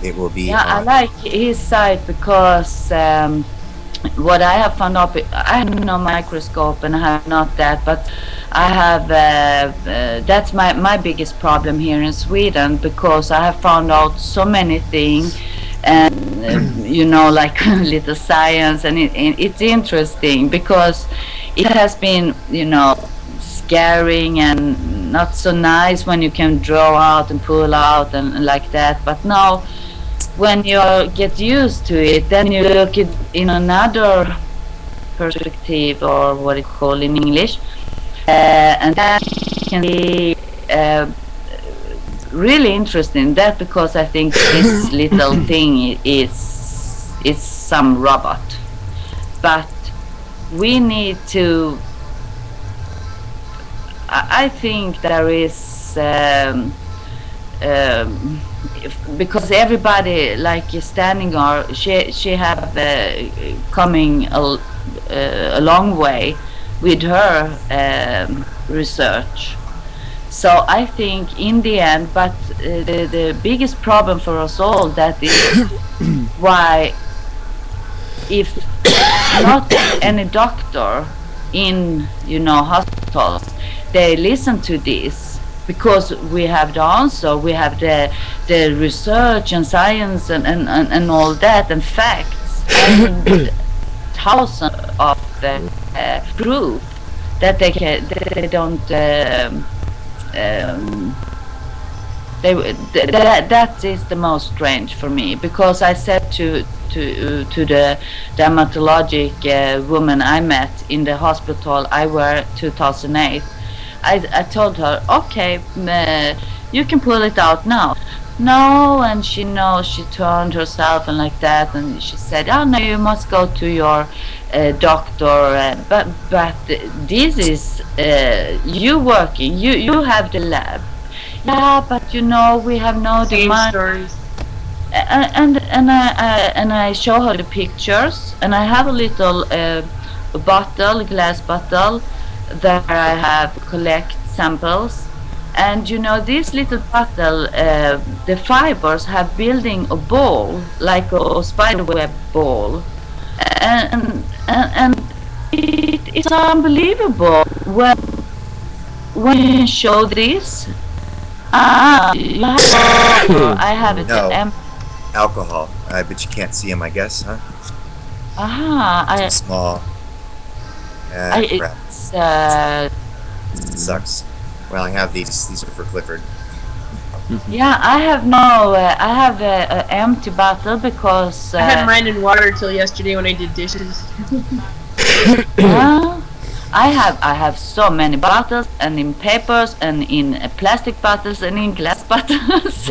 [SPEAKER 3] It will be
[SPEAKER 4] I like his side because what I have found out, I have no microscope and I have not that, but I have that's my biggest problem here in Sweden, because I have found out so many things, and you know, like little science, and it's interesting because it has been, you know, scaring and not so nice when you can draw out and pull out and like that, but now when you get used to it, then you look it in another perspective, or what it's called in English, and that can be really interesting. That because I think this little thing is some robot, but we need to. I think there is. Because everybody like standing, or she have coming a long way with her research. So I think in the end, but the biggest problem for us all, that is why if not any doctor in, you know, hospitals, they listen to this, because we have the answer, we have the research and science and all that, and facts, and thousands of proof that they don't that is the most strange for me, because I said to the dermatologic woman I met in the hospital I were 2008, I told her, okay, you can pull it out now. No, and she turned herself and like that, and she said, oh no, you must go to your doctor, but this is you working, you have the lab. Yeah, but you know, we have no demand.
[SPEAKER 5] Stories.
[SPEAKER 4] And I show her the pictures, and I have a little bottle, glass bottle, that I have collect samples, and you know, this little bottle, the fibers have building a ball, like a spider web ball, and it's unbelievable when you show this. I have it.
[SPEAKER 3] No. Alcohol, but you can't see them, I guess, huh? Too small. Crap. Sucks. Well, I have these. These are for Clifford.
[SPEAKER 4] Yeah, I have no. I have a empty bottle because
[SPEAKER 5] I had mine in water till yesterday when I did dishes.
[SPEAKER 4] I have so many bottles, and in papers, and in plastic bottles, and in glass bottles,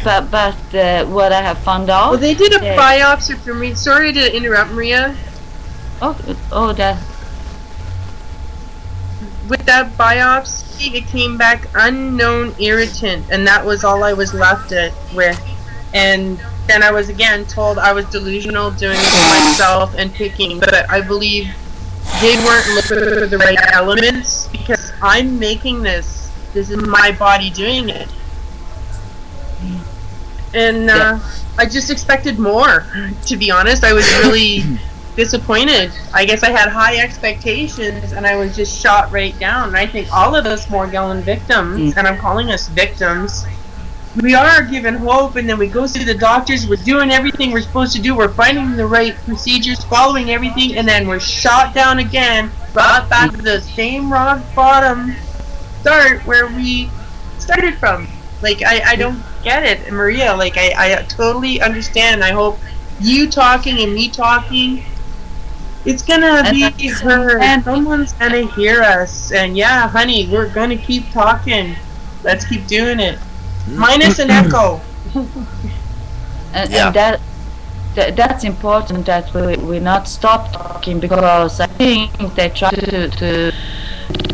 [SPEAKER 4] but what I have found out.
[SPEAKER 5] Well, they did a biopsy for me. Sorry to interrupt, Maria.
[SPEAKER 4] Oh, that.
[SPEAKER 5] With that biopsy, it came back unknown irritant, and that was all I was left with. And then I was again told I was delusional, doing it to myself and picking. But I believe they weren't looking for the right elements, because I'm making this. This is my body doing it. And I just expected more, to be honest. I was really disappointed. I guess I had high expectations, and I was just shot right down. And I think all of us Morgellon victims, and I'm calling us victims, we are given hope, and then we go see the doctors, we're doing everything we're supposed to do, we're finding the right procedures, following everything, and then we're shot down again, brought back to the same rock bottom start where we started from. Like, I don't get it, and Maria, like, I totally understand. I hope you talking and me talking, it's gonna be heard. Someone's gonna hear us, and yeah, honey, we're gonna keep talking. Let's keep doing it. Minus an echo.
[SPEAKER 4] And that's important that we not stop talking, because I think they try to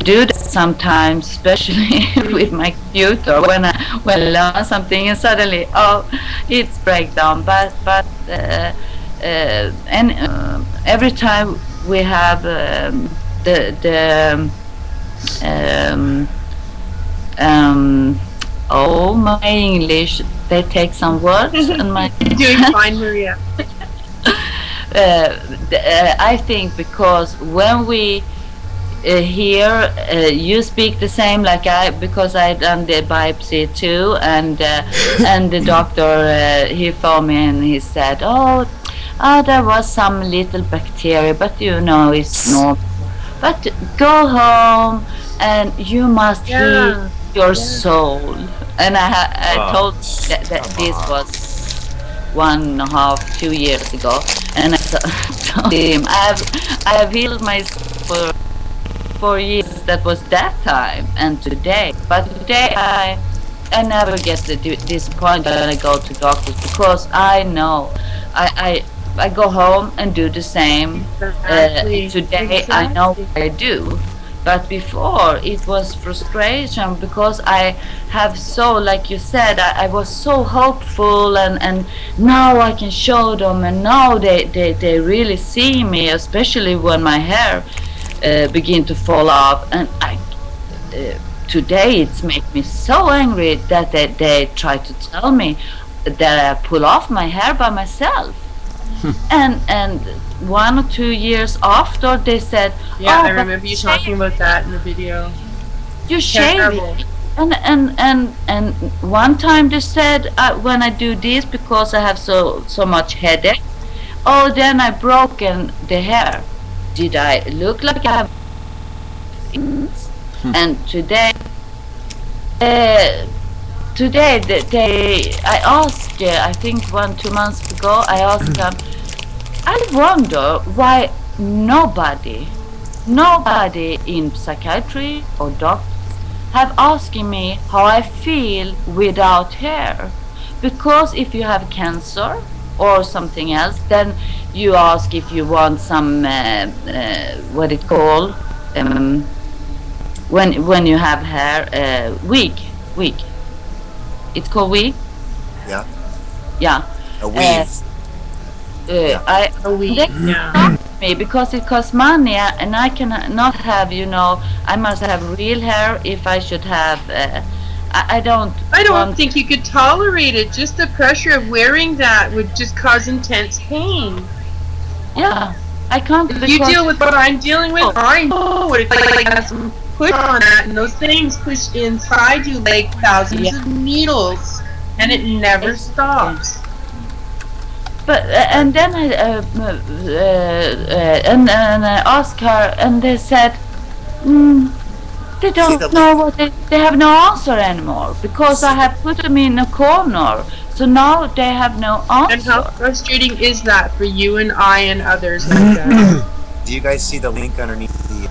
[SPEAKER 4] do that sometimes, especially with my computer, when I learn something and suddenly it's breakdown. But every time we have my English, they take some words and my
[SPEAKER 5] doing fine, Maria.
[SPEAKER 4] I think because when we hear you speak the same like because I done the biopsy too, and the doctor he phoned me and he said, oh, there was some little bacteria, but you know it's normal. But go home and you must heal your soul. And I told that this was 1.5, 2 years ago, and I told him I have healed myself for 4 years. That was that time and today. But today I never get disappointed when I go to doctors, because I know I go home and do the same. Today I know what I do. But before it was frustration, because I have like you said, I was so hopeful, and now I can show them, and now they really see me, especially when my hair begin to fall off. And today it's made me so angry that they try to tell me that I pull off my hair by myself. and 1 or 2 years after they said,
[SPEAKER 5] I remember you talking about that in the video.
[SPEAKER 4] You shave it. And one time they said, when I do this, because I have so much headache, then I broken the hair. Did I look like I have things? And today I asked, I think 1-2 months ago, I asked them, I wonder why nobody in psychiatry or doctors have asking me how I feel without hair. Because if you have cancer or something else, then you ask if you want some what it called when you have hair wig. It's called wig. Yeah.
[SPEAKER 3] A weave.
[SPEAKER 4] A weave. Me because it costs money, and I cannot have, I must have real hair if I should have. I don't
[SPEAKER 5] think you could tolerate it. Just the pressure of wearing that would just cause intense pain.
[SPEAKER 4] Yeah, I can't.
[SPEAKER 5] If you deal with what I'm dealing with, I know what it's like to push on that, and those things push inside you like thousands of needles, and it never stops.
[SPEAKER 4] But and then I asked her, and they said they don't know what they have no answer anymore, because I have put them in a corner. So now they have no answer.
[SPEAKER 5] And how frustrating is that for you and I and others like that?
[SPEAKER 3] Do you guys see the link underneath the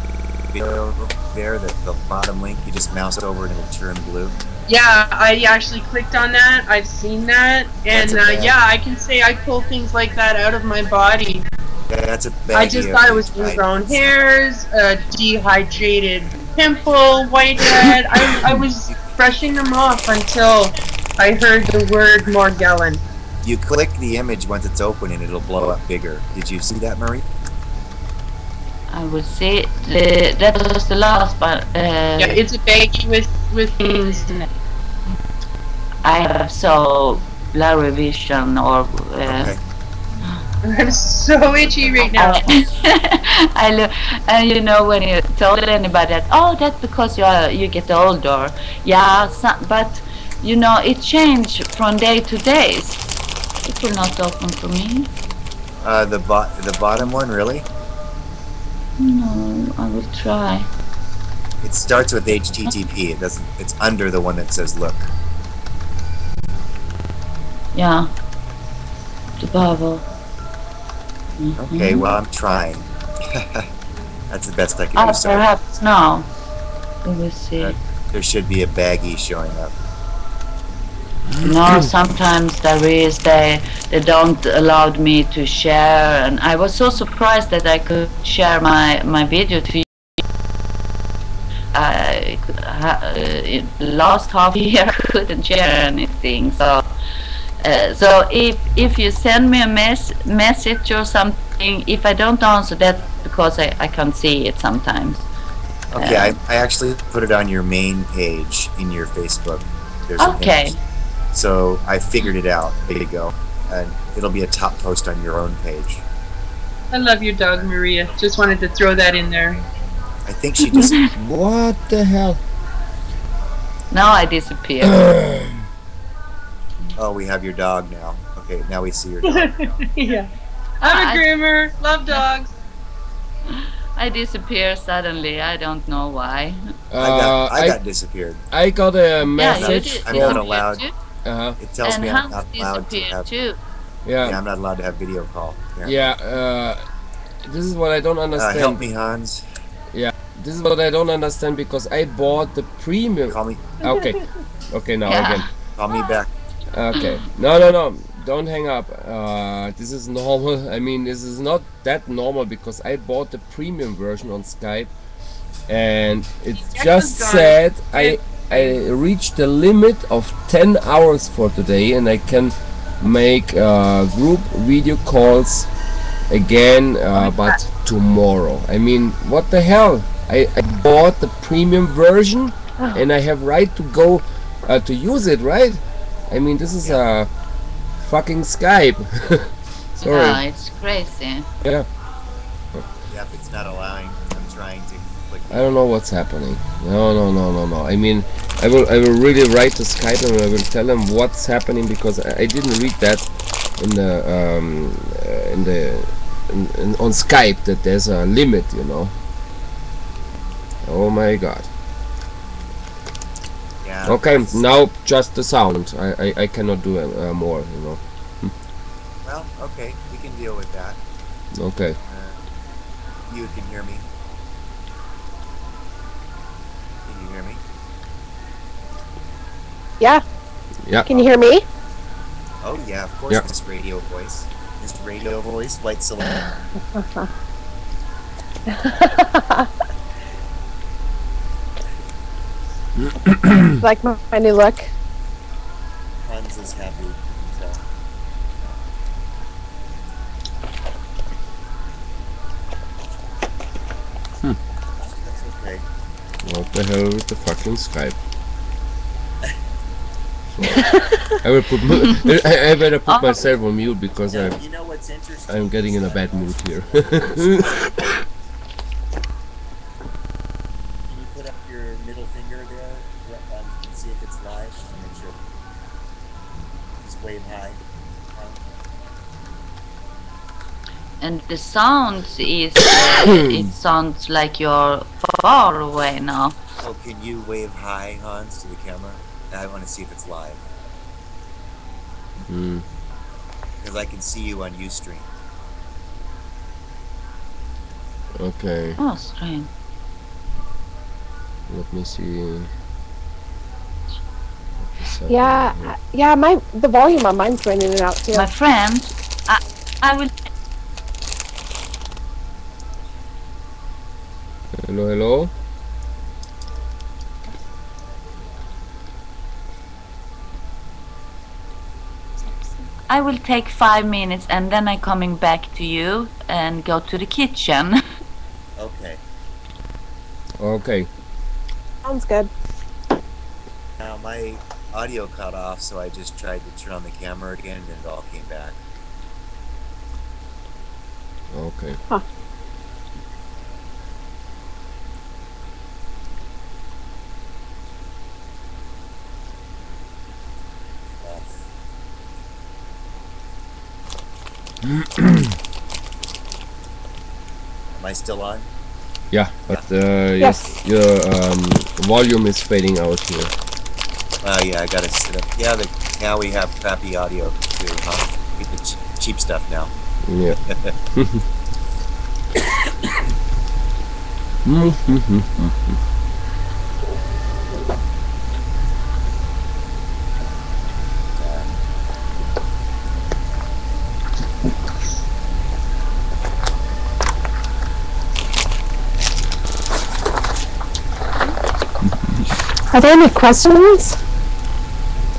[SPEAKER 3] video there? The bottom link? You just mouse over it and it'll turn blue.
[SPEAKER 5] Yeah, I actually clicked on that. I've seen that, and I can say I pull things like that out of my body.
[SPEAKER 3] Yeah, that's a bad
[SPEAKER 5] I just thought it was ingrown hairs, a dehydrated pimple, whitehead. I was brushing them off until I heard the word Morgellon.
[SPEAKER 3] You click the image once it's open and it'll blow up bigger. Did you see that, Marie?
[SPEAKER 4] I will see. That was the last, but
[SPEAKER 5] Yeah, it's a baggie with things in it.
[SPEAKER 4] I have so blurry vision, or
[SPEAKER 3] Okay.
[SPEAKER 5] I'm so itchy right now.
[SPEAKER 4] I look, and you know, when you told anybody that, oh, that's because you get older. Yeah, but you know, it changed from day to day. It will not open for me.
[SPEAKER 3] The bottom one, really?
[SPEAKER 4] No, I will try.
[SPEAKER 3] It starts with HTTP. It doesn't. It's under the one that says look.
[SPEAKER 4] Yeah. The bubble.
[SPEAKER 3] Okay, well, I'm trying. That's the best I can do. So
[SPEAKER 4] Perhaps now. We will see.
[SPEAKER 3] there should be a baggie showing up.
[SPEAKER 4] No, sometimes there is. They don't allow me to share, and I was so surprised that I could share my video to you. Last half year I couldn't share anything. So if you send me a message or something, if I don't answer, that because I can't see it sometimes.
[SPEAKER 3] Okay, I actually put it on your main page in your Facebook. There's an
[SPEAKER 4] Okay.
[SPEAKER 3] image. So I figured it out. There you go. And it'll be a top post on your own page.
[SPEAKER 5] I love your dog, Maria. Just wanted to throw that in there.
[SPEAKER 3] I think she just...
[SPEAKER 6] What the hell?
[SPEAKER 4] Now I disappear.
[SPEAKER 3] Oh, we have your dog now. Okay, now we see your dog.
[SPEAKER 5] Yeah. I'm a groomer. Love dogs.
[SPEAKER 4] I disappear suddenly. I don't know why.
[SPEAKER 3] I got disappeared.
[SPEAKER 6] I got a message.
[SPEAKER 3] I'm not allowed.
[SPEAKER 6] Uh-huh.
[SPEAKER 3] It tells
[SPEAKER 4] And
[SPEAKER 3] me I'm
[SPEAKER 4] Hans
[SPEAKER 3] not allowed to
[SPEAKER 4] disappeared
[SPEAKER 3] have...
[SPEAKER 4] too.
[SPEAKER 6] Yeah.
[SPEAKER 3] Yeah, I'm not allowed to have video call.
[SPEAKER 6] This is what I don't understand.
[SPEAKER 3] Help me, Hans.
[SPEAKER 6] Yeah, this is what I don't understand, because I bought the premium.
[SPEAKER 3] Call me.
[SPEAKER 6] Okay. Okay, now
[SPEAKER 4] Yeah.
[SPEAKER 6] again.
[SPEAKER 3] Call me back.
[SPEAKER 6] Okay. No. Don't hang up. This is normal. I mean, this is not that normal, because I bought the premium version on Skype, and it just said I reached the limit of 10 hours for today, and I can make group video calls again, but tomorrow. I mean, what the hell? I bought the premium version, and I have right to go to use it, right? I mean, this is a fucking Skype. Sorry.
[SPEAKER 4] Yeah, it's crazy.
[SPEAKER 6] Yeah.
[SPEAKER 3] Yep, it's not allowing. I'm trying to click.
[SPEAKER 6] I don't know what's happening. No. I mean, I will really write to Skype, and I will tell them what's happening, because I didn't read that on Skype, that there's a limit, you know. Oh my god.
[SPEAKER 3] Yeah.
[SPEAKER 6] Okay, now just the sound. I cannot do more, you know.
[SPEAKER 3] Well, okay, we can deal with that.
[SPEAKER 6] Okay.
[SPEAKER 3] You can hear me. Can you hear me?
[SPEAKER 1] Yeah.
[SPEAKER 6] Yeah.
[SPEAKER 1] Can you hear me?
[SPEAKER 3] Oh yeah, of course.
[SPEAKER 6] Yeah.
[SPEAKER 3] This radio voice. This radio voice, Flight Select.
[SPEAKER 1] Like my new look.
[SPEAKER 3] Hans is happy. So. That's okay.
[SPEAKER 6] What the hell with the fucking Skype? I will put. I better put myself on mute, because
[SPEAKER 3] You know what's interesting?
[SPEAKER 6] I'm getting in a bad mood here.
[SPEAKER 3] Can you put up your middle finger there and see if it's live? Just to make sure. Just wave high.
[SPEAKER 4] And the sound is, it sounds like you're far away now.
[SPEAKER 3] Oh, can you wave high, Hans, to the camera? I want to see if it's live. Because I can see you on Ustream.
[SPEAKER 6] Okay.
[SPEAKER 4] Oh, strange.
[SPEAKER 6] Let me see.
[SPEAKER 1] Yeah, the volume on mine's going in and out too.
[SPEAKER 4] My friend, I will.
[SPEAKER 6] Hello.
[SPEAKER 4] I will take 5 minutes and then I'm coming back to you and go to the kitchen.
[SPEAKER 3] Okay.
[SPEAKER 6] Okay.
[SPEAKER 1] Sounds good.
[SPEAKER 3] Now my audio cut off, so I just tried to turn on the camera again, and it all came back.
[SPEAKER 6] Okay.
[SPEAKER 1] Huh.
[SPEAKER 3] Am I still on?
[SPEAKER 6] Yeah, but
[SPEAKER 1] Yes.
[SPEAKER 6] your volume is fading out here.
[SPEAKER 3] Yeah, I gotta sit up. Yeah, now we have crappy audio too, huh? Get the cheap stuff now.
[SPEAKER 6] Yeah.
[SPEAKER 1] Are there any questions?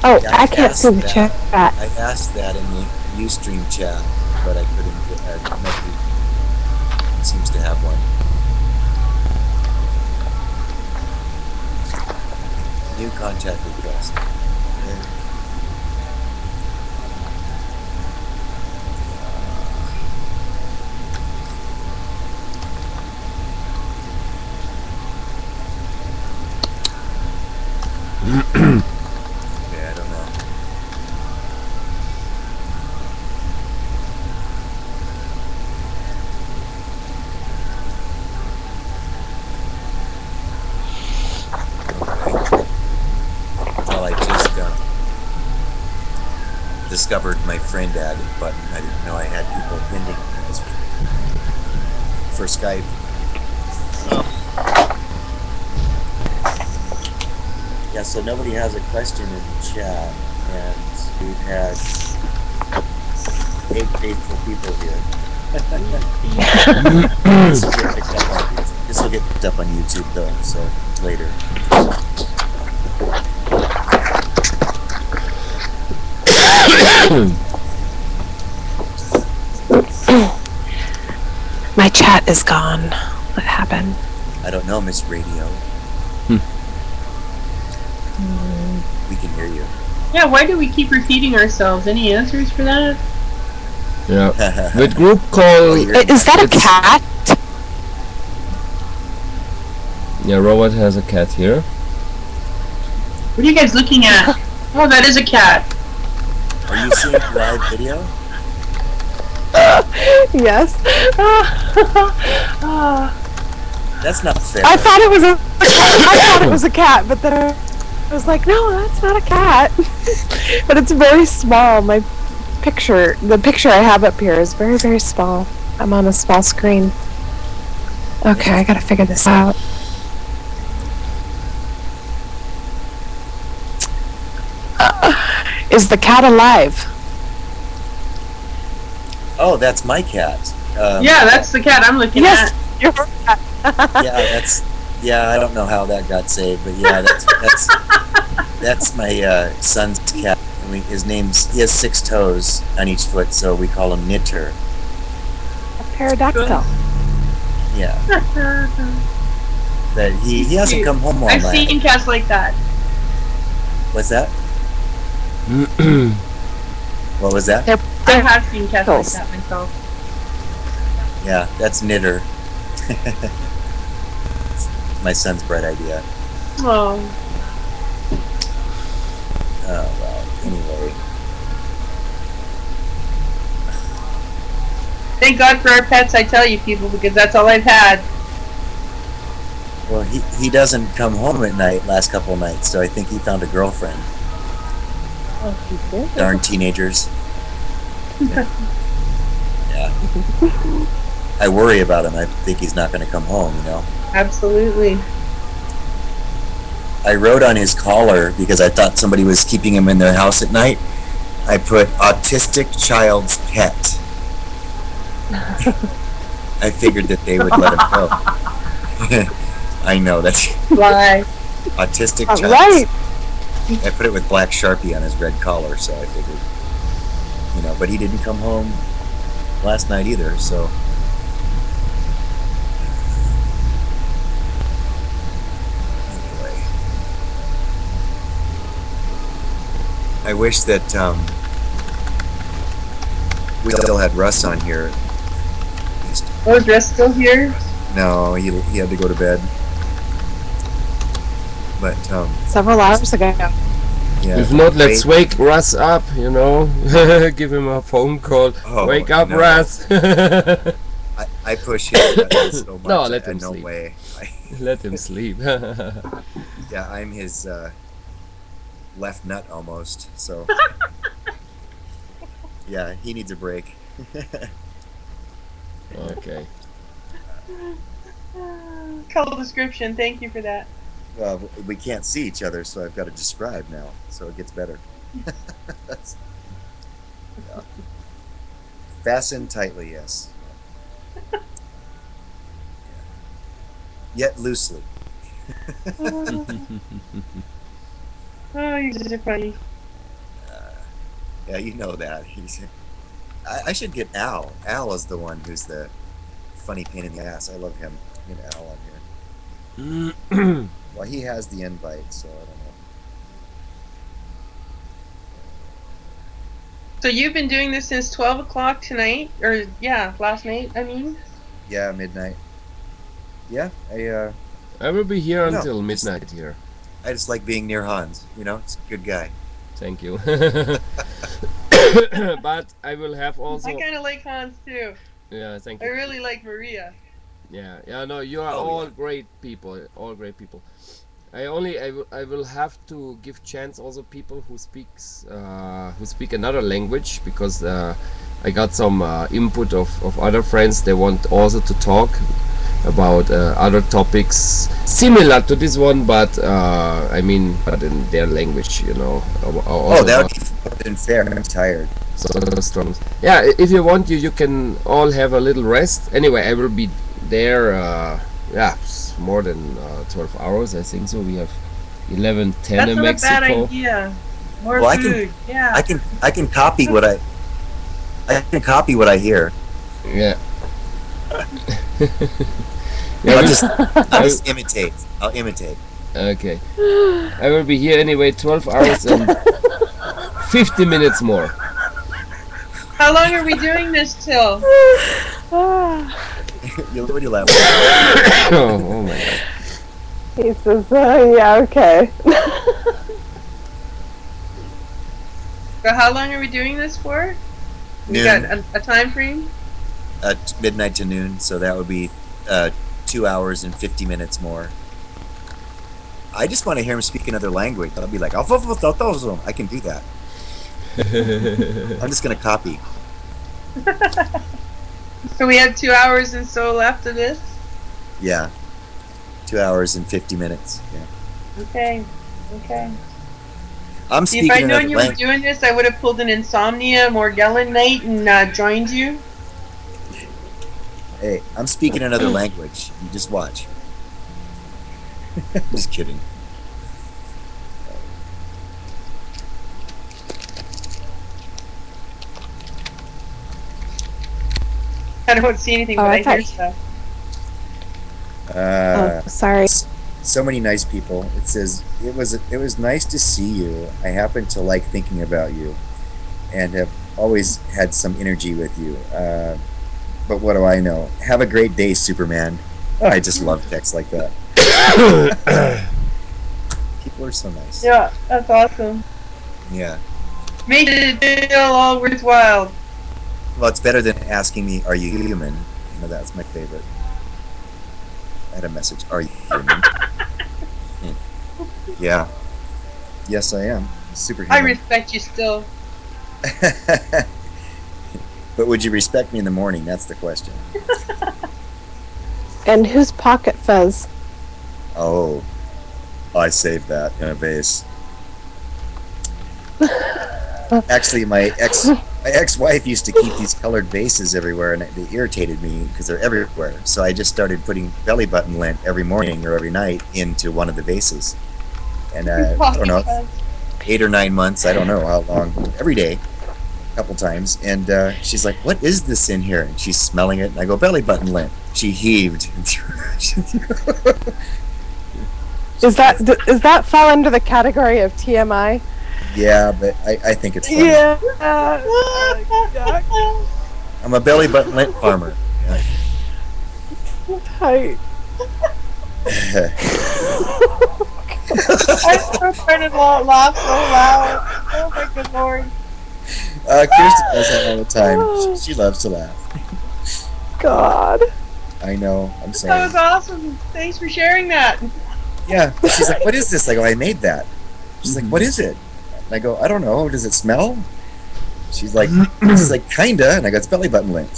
[SPEAKER 1] Oh,
[SPEAKER 3] Yeah,
[SPEAKER 1] I can't see the chat.
[SPEAKER 3] I asked that in the Ustream chat, but I couldn't get. Nobody seems to have one. New contact request. Yeah, I don't know. Well, I just discovered my friend added button. I didn't know I had people pending for Skype. Oh. Yeah, so nobody has a question in the chat, and we've had 8 faithful people here. This will get picked up on YouTube though, so later.
[SPEAKER 1] My chat is gone. What happened?
[SPEAKER 3] I don't know, Miss Radio. We can hear you.
[SPEAKER 5] Yeah, why do we keep repeating ourselves? Any answers for that?
[SPEAKER 6] Yeah. With group call.
[SPEAKER 1] Is that a cat?
[SPEAKER 6] Yeah, Robert has a cat here.
[SPEAKER 5] What are you guys looking at? Oh, that is a cat.
[SPEAKER 3] Are you seeing live video?
[SPEAKER 1] Yes.
[SPEAKER 3] That's not fair.
[SPEAKER 1] I thought it was a cat, but then I was like, no, that's not a cat. But it's very small. The picture I have up here is very, very small. I'm on a small screen. Okay, I gotta figure this out. Is the cat alive?
[SPEAKER 3] Oh, that's my cat.
[SPEAKER 5] Yeah, that's the cat I'm looking
[SPEAKER 1] Yes,
[SPEAKER 5] at.
[SPEAKER 1] your cat.
[SPEAKER 3] Yeah, I don't know how that got saved, but yeah, that's my son's cat. He has 6 toes on each foot, so we call him Knitter.
[SPEAKER 1] A pterodactyl.
[SPEAKER 3] Yeah. But he hasn't come home all
[SPEAKER 5] I've
[SPEAKER 3] night.
[SPEAKER 5] seen cats like that.
[SPEAKER 3] What's that? What was that?
[SPEAKER 5] I have seen cats like that myself.
[SPEAKER 3] Yeah, that's Knitter. My son's bright idea.
[SPEAKER 5] Oh.
[SPEAKER 3] Oh, well, anyway.
[SPEAKER 5] Thank God for our pets, I tell you people, because that's all I've had.
[SPEAKER 3] Well, he doesn't come home at night last couple of nights, so I think he found a girlfriend.
[SPEAKER 1] Oh, he did?
[SPEAKER 3] Darn teenagers. Yeah. I worry about him. I think he's not going to come home, you know.
[SPEAKER 5] Absolutely.
[SPEAKER 3] I wrote on his collar, because I thought somebody was keeping him in their house at night, I put autistic child's pet. I figured that they would let him go. I know, that's
[SPEAKER 5] Why?
[SPEAKER 3] autistic child.
[SPEAKER 1] Right.
[SPEAKER 3] I put it with black Sharpie on his red collar, so I figured, know, but he didn't come home last night either, so. Anyway. I wish that we still had Russ on here.
[SPEAKER 5] Oh, is Russ still here?
[SPEAKER 3] No, he had to go to bed. But
[SPEAKER 1] Several hours ago.
[SPEAKER 3] yeah.
[SPEAKER 6] If not, let's wake Russ up, you know. Give him a phone call.
[SPEAKER 3] Oh,
[SPEAKER 6] Wake up,
[SPEAKER 3] no.
[SPEAKER 6] Russ.
[SPEAKER 3] I push him so much.
[SPEAKER 6] No, let him
[SPEAKER 3] no
[SPEAKER 6] sleep.
[SPEAKER 3] way.
[SPEAKER 6] Let him sleep.
[SPEAKER 3] Yeah, I'm his left nut almost. So yeah, he needs a break.
[SPEAKER 6] Okay.
[SPEAKER 5] Color description. Thank you for that.
[SPEAKER 3] Well, we can't see each other, so I've got to describe now, so it gets better. Yeah. Fasten tightly, yes. Yeah. Yet loosely.
[SPEAKER 5] Oh, you guys are funny.
[SPEAKER 3] Yeah, you know that. I should get Al. Al is the one who's the funny pain in the ass. I love him. Get Al on here. Well, he has the invite, so I don't know.
[SPEAKER 5] So you've been doing this since 12 o'clock tonight? Or, yeah, last night, I mean?
[SPEAKER 3] Yeah, midnight. Yeah,
[SPEAKER 6] I will be here
[SPEAKER 3] No,
[SPEAKER 6] until
[SPEAKER 3] just-
[SPEAKER 6] midnight here.
[SPEAKER 3] I just like being near Hans. You know, he's a good guy.
[SPEAKER 6] Thank you. But I will have also.
[SPEAKER 5] I kind of like Hans, too.
[SPEAKER 6] Yeah, thank
[SPEAKER 5] I
[SPEAKER 6] you.
[SPEAKER 5] really like Maria.
[SPEAKER 6] Yeah, yeah, no, you are
[SPEAKER 3] Oh,
[SPEAKER 6] all
[SPEAKER 3] yeah.
[SPEAKER 6] great people, all great people. I will have to give chance also people who speak another language, because I got some input of other friends. They want also to talk about other topics similar to this one, but I mean, but in their language, you know.
[SPEAKER 3] Oh, that would be fucking fair. I'm tired.
[SPEAKER 6] So strong. Yeah, if you want, you can all have a little rest. Anyway, I will be there. Yeah, more than 12 hours, I think so. We have 11:10
[SPEAKER 5] That's
[SPEAKER 6] in
[SPEAKER 5] not
[SPEAKER 6] Mexico.
[SPEAKER 5] a bad idea. More
[SPEAKER 3] Well,
[SPEAKER 5] food, yeah.
[SPEAKER 3] I can copy what I hear.
[SPEAKER 6] Yeah. Yeah,
[SPEAKER 3] I'll
[SPEAKER 6] we-
[SPEAKER 3] just imitate. I'll imitate.
[SPEAKER 6] okay. I will be here anyway 12 hours and 50 minutes more.
[SPEAKER 5] How long are we doing this till?
[SPEAKER 3] What do you laugh
[SPEAKER 6] Oh my god.
[SPEAKER 1] He says, yeah, okay.
[SPEAKER 5] So how long are we doing this for? We got a time frame?
[SPEAKER 3] Midnight to noon, so that would be 2 hours and 50 minutes more. I just want to hear him speak another language. I'll be like, I can do that. I'm just going to copy.
[SPEAKER 5] So we have 2 hours and so left of this?
[SPEAKER 3] Yeah. 2 hours and 50 minutes. Yeah.
[SPEAKER 5] Okay.
[SPEAKER 3] I'm
[SPEAKER 5] See,
[SPEAKER 3] speaking
[SPEAKER 5] if I'd known
[SPEAKER 3] another
[SPEAKER 5] you were
[SPEAKER 3] language.
[SPEAKER 5] doing this, I would have pulled an Insomnia Morgellon night and joined you.
[SPEAKER 3] Hey, I'm speaking another language. You just watch. Just kidding.
[SPEAKER 5] I don't see anything,
[SPEAKER 1] Oh,
[SPEAKER 5] but
[SPEAKER 1] I
[SPEAKER 5] I hear
[SPEAKER 1] thought-
[SPEAKER 5] stuff.
[SPEAKER 1] Oh, sorry.
[SPEAKER 3] So many nice people. It says it was nice to see you. I happen to like thinking about you, and have always had some energy with you. But what do I know? Have a great day, Superman. Oh, I just love texts like that. People are so nice.
[SPEAKER 5] Yeah, that's awesome.
[SPEAKER 3] Yeah.
[SPEAKER 5] Made it feel all worthwhile.
[SPEAKER 3] Well, it's better than asking me, "Are you human?" You know, that's my favorite. I had a message. Are you human? Yeah. Yes, I am. Superhuman.
[SPEAKER 5] I respect you still.
[SPEAKER 3] But would you respect me in the morning? That's the question.
[SPEAKER 1] And whose pocket fez?
[SPEAKER 3] Oh, I saved that in a vase. Actually, my ex-wife used to keep these colored vases everywhere, and they irritated me because they're everywhere. So I just started putting belly button lint every morning or every night into one of the vases. And I don't know, 8 or 9 months, I don't know how long, every day. couple times, and she's like, "What is this in here?" And she's smelling it, and I go, "Belly button lint." She heaved.
[SPEAKER 1] Does that fall under the category of TMI?
[SPEAKER 3] Yeah, but I think it's funny.
[SPEAKER 1] Yeah.
[SPEAKER 3] I'm a belly button lint farmer. Yeah.
[SPEAKER 1] Tight.
[SPEAKER 5] I'm trying to laugh so loud. Oh my good lord.
[SPEAKER 3] Kirsten does that all the time. She loves to laugh.
[SPEAKER 1] God.
[SPEAKER 3] I know. I'm
[SPEAKER 5] That
[SPEAKER 3] sorry.
[SPEAKER 5] was awesome. Thanks for sharing that.
[SPEAKER 3] Yeah. She's like, "What is this?" I go, "I made that." She's like, "What is it?" And I go, "I don't know. Does it smell?" She's like, "Kinda." And I go, "It's belly button lint."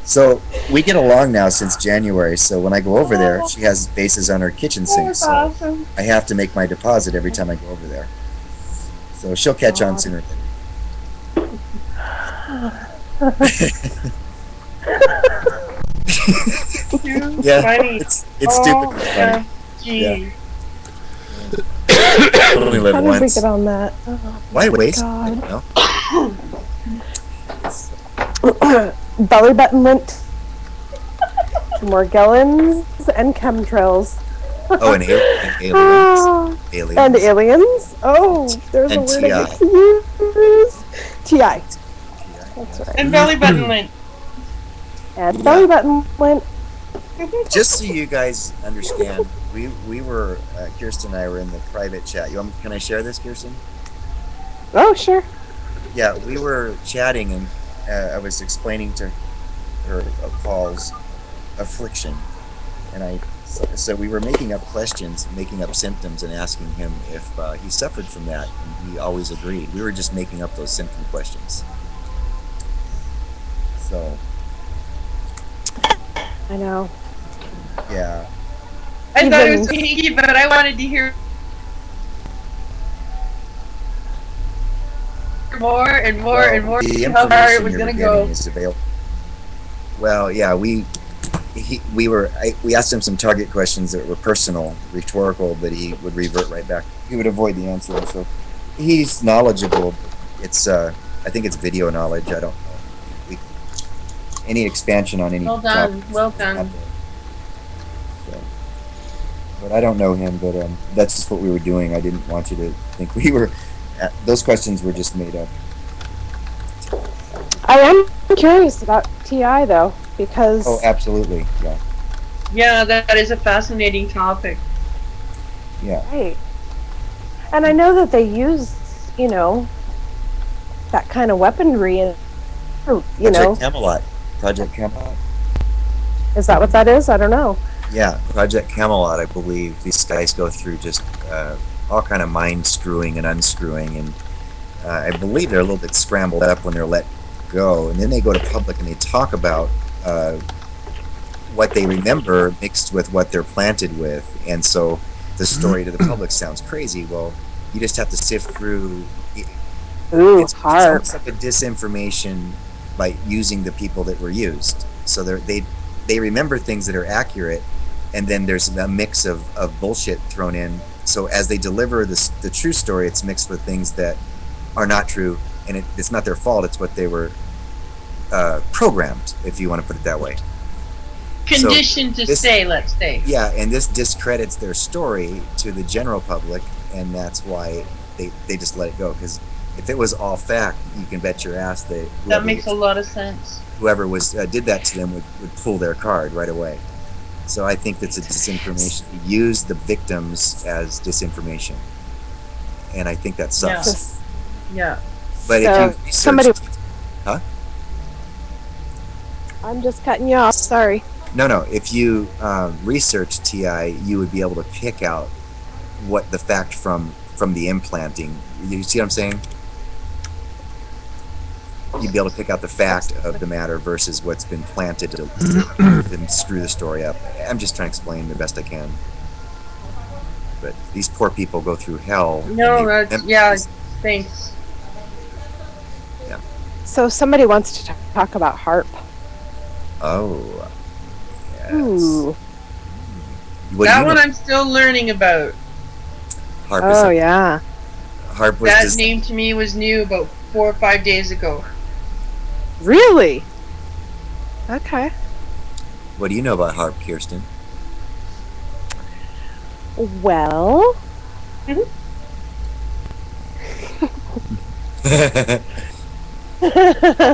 [SPEAKER 3] So we get along now since January. So when I go over there, she has bases on her kitchen sink.
[SPEAKER 5] That's
[SPEAKER 3] So
[SPEAKER 5] awesome.
[SPEAKER 3] I have to make my deposit every time I go over there. So she'll catch on sooner or later. Yeah,
[SPEAKER 5] Funny.
[SPEAKER 3] it's stupid.
[SPEAKER 5] Yeah.
[SPEAKER 3] Funny.
[SPEAKER 5] Gee.
[SPEAKER 3] I only live
[SPEAKER 1] How did we
[SPEAKER 3] once.
[SPEAKER 1] get on that? Oh,
[SPEAKER 3] Why waste?
[SPEAKER 1] God.
[SPEAKER 3] No?
[SPEAKER 1] Belly button lint, Morgellons, and chemtrails.
[SPEAKER 3] Oh, and aliens.
[SPEAKER 1] Ah,
[SPEAKER 3] Aliens.
[SPEAKER 1] and aliens. Oh, there's
[SPEAKER 3] And
[SPEAKER 1] a word
[SPEAKER 3] TI.
[SPEAKER 1] I get to use. TI. That's right.
[SPEAKER 5] And belly button lint.
[SPEAKER 1] And belly button lint.
[SPEAKER 3] Just so you guys understand, we were Kirsten and I were in the private chat. Can I share this, Kirsten?
[SPEAKER 1] Oh, sure.
[SPEAKER 3] Yeah, we were chatting, and I was explaining to her Paul's affliction, and so we were making up questions, making up symptoms, and asking him if he suffered from that, and he always agreed. We were just making up those symptom questions. So
[SPEAKER 1] I know.
[SPEAKER 3] yeah,
[SPEAKER 5] I thought it was sneaky, but I wanted to hear more and more and more.
[SPEAKER 3] The
[SPEAKER 5] How far it
[SPEAKER 3] information
[SPEAKER 5] was
[SPEAKER 3] you're
[SPEAKER 5] gonna
[SPEAKER 3] getting
[SPEAKER 5] go.
[SPEAKER 3] is available. Well, yeah, we asked him some target questions that were personal, rhetorical, but he would revert right back. He would avoid the answer. So he's knowledgeable. It's I think it's video knowledge. I don't know. Any expansion on any
[SPEAKER 5] Well done.
[SPEAKER 3] topic
[SPEAKER 5] Well
[SPEAKER 3] is
[SPEAKER 5] done.
[SPEAKER 3] out there. So, but I don't know him. But that's just what we were doing. I didn't want you to think we were. Those questions were just made up.
[SPEAKER 1] I am curious about TI though, because
[SPEAKER 3] Oh, absolutely. Yeah.
[SPEAKER 5] Yeah, that is a fascinating topic.
[SPEAKER 3] Yeah.
[SPEAKER 1] right. And I know that they use, that kind of weaponry, and
[SPEAKER 3] Project Camelot.
[SPEAKER 1] Is that what that is? I don't know.
[SPEAKER 3] Yeah, Project Camelot. I believe these guys go through just all kind of mind screwing and unscrewing, and I believe they're a little bit scrambled up when they're let go, and then they go to public and they talk about what they remember mixed with what they're planted with, and so the story to the public sounds crazy. Well, you just have to sift through.
[SPEAKER 1] Ooh,
[SPEAKER 3] It's
[SPEAKER 1] hard.
[SPEAKER 3] almost like a disinformation by using the people that were used. So they remember things that are accurate, and then there's a mix of bullshit thrown in. So as they deliver the true story, it's mixed with things that are not true, and it's not their fault. It's what they were programmed, if you want to put it that way.
[SPEAKER 5] Conditioned to say, let's say.
[SPEAKER 3] Yeah, and this discredits their story to the general public, and that's why they just let it go. Because if it was all fact, you can bet your ass that
[SPEAKER 5] That makes a lot of sense.
[SPEAKER 3] whoever was did that to them would pull their card right away. So I think that's a disinformation. Use the victims as disinformation, and I think that sucks.
[SPEAKER 5] Yeah.
[SPEAKER 3] But
[SPEAKER 1] So,
[SPEAKER 3] if you research,
[SPEAKER 1] somebody-
[SPEAKER 3] huh?
[SPEAKER 1] I'm just cutting you off. Sorry.
[SPEAKER 3] No. If you research TI, you would be able to pick out what the fact from the implanting. You see what I'm saying? You'd be able to pick out the fact of the matter versus what's been planted to screw the story up. I'm just trying to explain the best I can. But these poor people go through hell.
[SPEAKER 5] No,
[SPEAKER 3] and they-
[SPEAKER 5] that's, yeah, thanks.
[SPEAKER 1] So somebody wants to talk about HARP.
[SPEAKER 3] Oh. Yes.
[SPEAKER 1] Ooh.
[SPEAKER 3] What do
[SPEAKER 5] That
[SPEAKER 3] you
[SPEAKER 5] one
[SPEAKER 3] know?
[SPEAKER 5] I'm still learning about.
[SPEAKER 3] HARP is
[SPEAKER 1] Oh
[SPEAKER 3] a
[SPEAKER 1] yeah.
[SPEAKER 3] HARP was
[SPEAKER 5] That name to me was new about 4 or 5 days ago.
[SPEAKER 1] Really? Okay.
[SPEAKER 3] What do you know about HARP, Kirsten?
[SPEAKER 1] Well.
[SPEAKER 5] I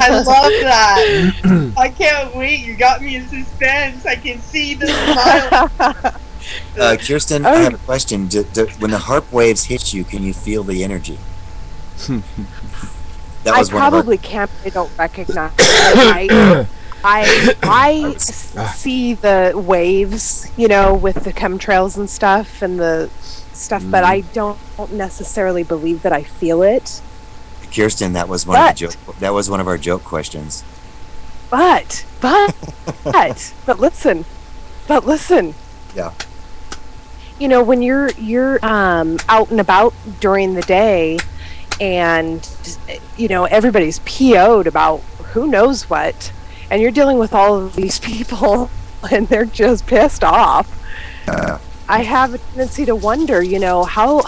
[SPEAKER 5] love that. I can't wait. You got me in suspense. I can see the smile.
[SPEAKER 3] Kirsten, I have a question. When the HARP waves hit you, can you feel the energy?
[SPEAKER 1] I probably can't. I don't recognize it. I see the waves, you know, with the chemtrails and stuff, and the stuff, but I don't necessarily believe that I feel it.
[SPEAKER 3] Kirsten, that was one of our joke questions.
[SPEAKER 1] But listen.
[SPEAKER 3] Yeah.
[SPEAKER 1] You know, when you're out and about during the day, and you know everybody's PO'd about who knows what, and you're dealing with all of these people, and they're just pissed off. I have a tendency to wonder, you know, how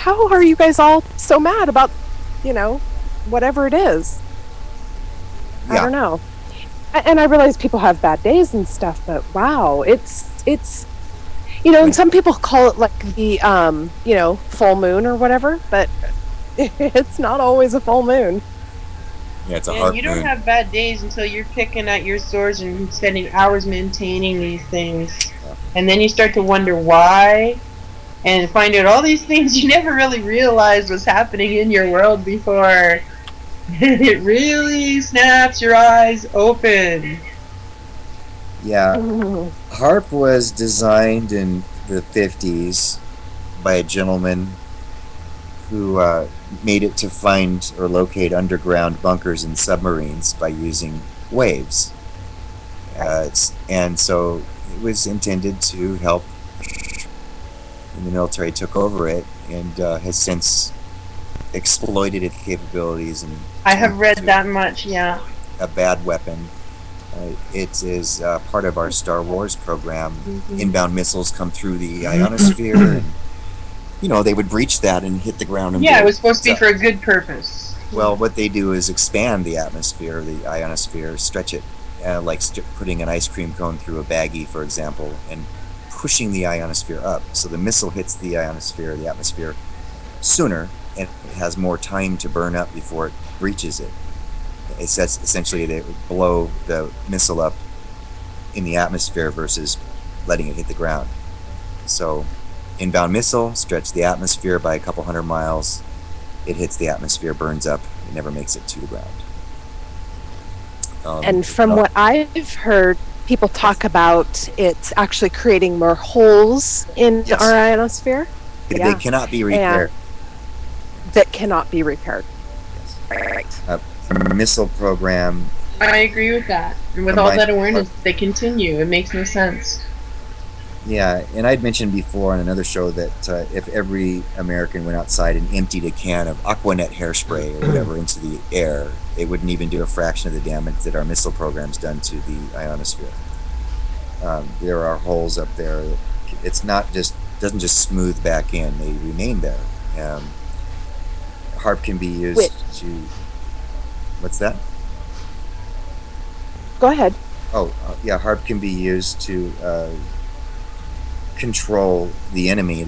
[SPEAKER 1] are you guys all so mad about, you know, whatever it is? Yeah. I don't know. And I realize people have bad days and stuff, but wow, it's you know, and some people call it like the you know, full moon or whatever, but it's not always a full moon.
[SPEAKER 3] Yeah, it's a hard
[SPEAKER 5] you don't
[SPEAKER 3] moon.
[SPEAKER 5] have bad days until you're picking at your swords and spending hours maintaining these things. Yeah. And then you start to wonder why, and find out all these things you never really realized was happening in your world before. It really snaps your eyes open.
[SPEAKER 3] Yeah. HARP was designed in the 50s by a gentleman who made it to find or locate underground bunkers and submarines by using waves. And so it was intended to help, and the military took over it and has since exploited its capabilities. And
[SPEAKER 5] I have read that much, yeah.
[SPEAKER 3] A bad weapon. It is part of our Star Wars program. Inbound missiles come through the ionosphere, and you know they would breach that and hit the ground. And
[SPEAKER 5] it was supposed to be for a good purpose.
[SPEAKER 3] Well, what they do is expand the atmosphere, the ionosphere, stretch it, like putting an ice cream cone through a baggie, for example, and pushing the ionosphere up. So the missile hits the ionosphere, the atmosphere, sooner, and it has more time to burn up before it breaches it. It's essentially they blow the missile up in the atmosphere versus letting it hit the ground. So, inbound missile, stretch the atmosphere by a couple hundred miles. It hits the atmosphere, burns up, it never makes it to the ground.
[SPEAKER 1] And from what I've heard, people talk about it's actually creating more holes in our ionosphere.
[SPEAKER 3] They cannot be repaired.
[SPEAKER 1] That cannot be repaired.
[SPEAKER 3] Yes. Right. Missile program.
[SPEAKER 5] I agree with that. And with all that awareness, they continue. It makes no sense.
[SPEAKER 3] Yeah, and I'd mentioned before on another show that if every American went outside and emptied a can of Aquanet hairspray or whatever into the air, it wouldn't even do a fraction of the damage that our missile program's done to the ionosphere. There are holes up there. It's not just doesn't just smooth back in; they remain there. HARP can be used to. What's that?
[SPEAKER 1] Go ahead.
[SPEAKER 3] Oh, yeah, HARP can be used to control the enemy.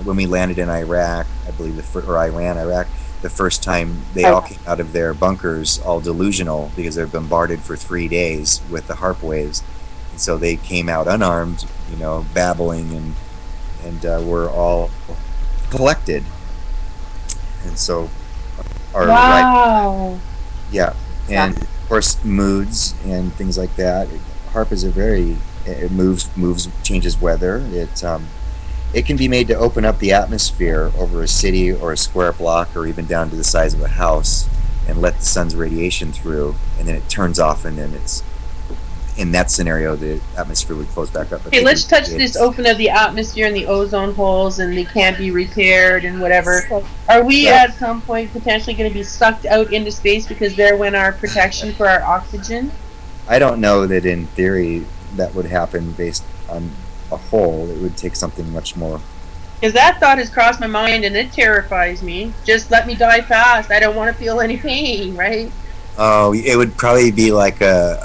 [SPEAKER 3] When we landed in Iraq, I believe, Iraq, the first time they all came out of their bunkers all delusional because they're bombarded for 3 days with the HARP waves. And so they came out unarmed, you know, babbling, and were all collected. And so
[SPEAKER 5] wow.
[SPEAKER 3] Yeah, and of course moods and things like that. HARP is it moves, changes weather. It can be made to open up the atmosphere over a city or a square block or even down to the size of a house and let the sun's radiation through, and then it turns off, and then it's in that scenario the atmosphere would close back up.
[SPEAKER 5] Okay, let's touch this open of the atmosphere and the ozone holes, and they can't be repaired and whatever. Are we at some point potentially going to be sucked out into space because there went our protection for our oxygen?
[SPEAKER 3] I don't know that in theory that would happen based on a hole. It would take something much more
[SPEAKER 5] Because that thought has crossed my mind and it terrifies me. Just let me die fast. I don't want to feel any pain, right?
[SPEAKER 3] Oh, it would probably be like an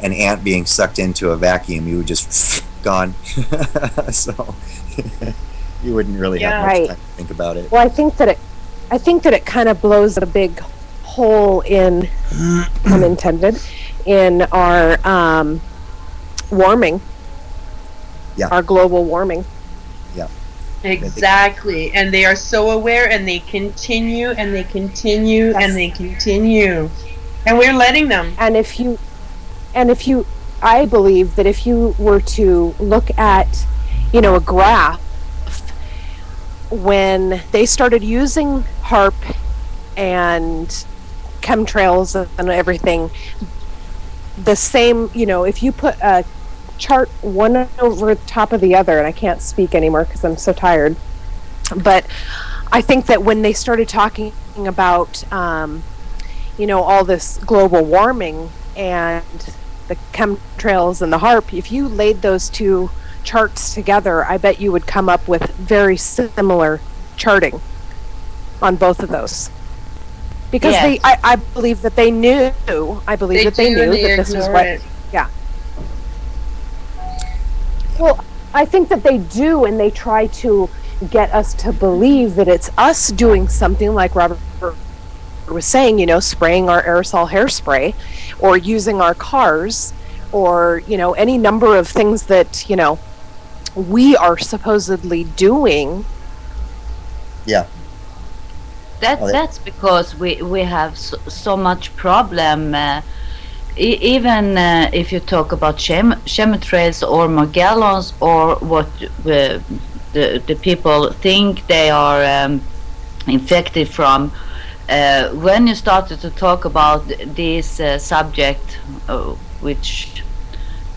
[SPEAKER 3] ant being sucked into a vacuum. You would just gone. So you wouldn't really have much time to think about it.
[SPEAKER 1] Well, I think that it kind of blows a big hole in, unintended, in our warming.
[SPEAKER 3] Yeah.
[SPEAKER 1] Our global warming.
[SPEAKER 3] Yeah.
[SPEAKER 5] Exactly. And they are so aware, and they continue and they continue and they continue. And we're letting them.
[SPEAKER 1] And if you, I believe that if you were to look at, a graph, when they started using HARP and chemtrails and everything, the same, if you put a chart one over the top of the other, and I can't speak anymore because I'm so tired, but I think that when they started talking about all this global warming and the chemtrails and the HARP, if you laid those two charts together, I bet you would come up with very similar charting on both of those. Because I believe that they knew. I believe that they knew that this was what. Yeah. Well, I think that they do, and they try to get us to believe that it's us doing something, like Robert was saying, spraying our aerosol hairspray, or using our cars, or any number of things that we are supposedly doing.
[SPEAKER 3] Yeah.
[SPEAKER 4] That's because we have so much problem. Even if you talk about chemtrails or Magellans, or what the people think they are infected from, when you started to talk about this subject, which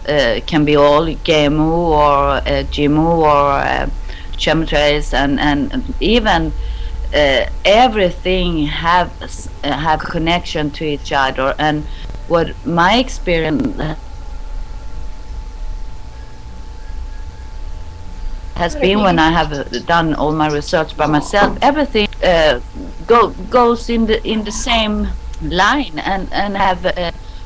[SPEAKER 4] can be all GMO or GMO or chemtrails, and even everything have connection to each other. And what my experience has been, when I have done all my research by myself, everything goes in the same line, and have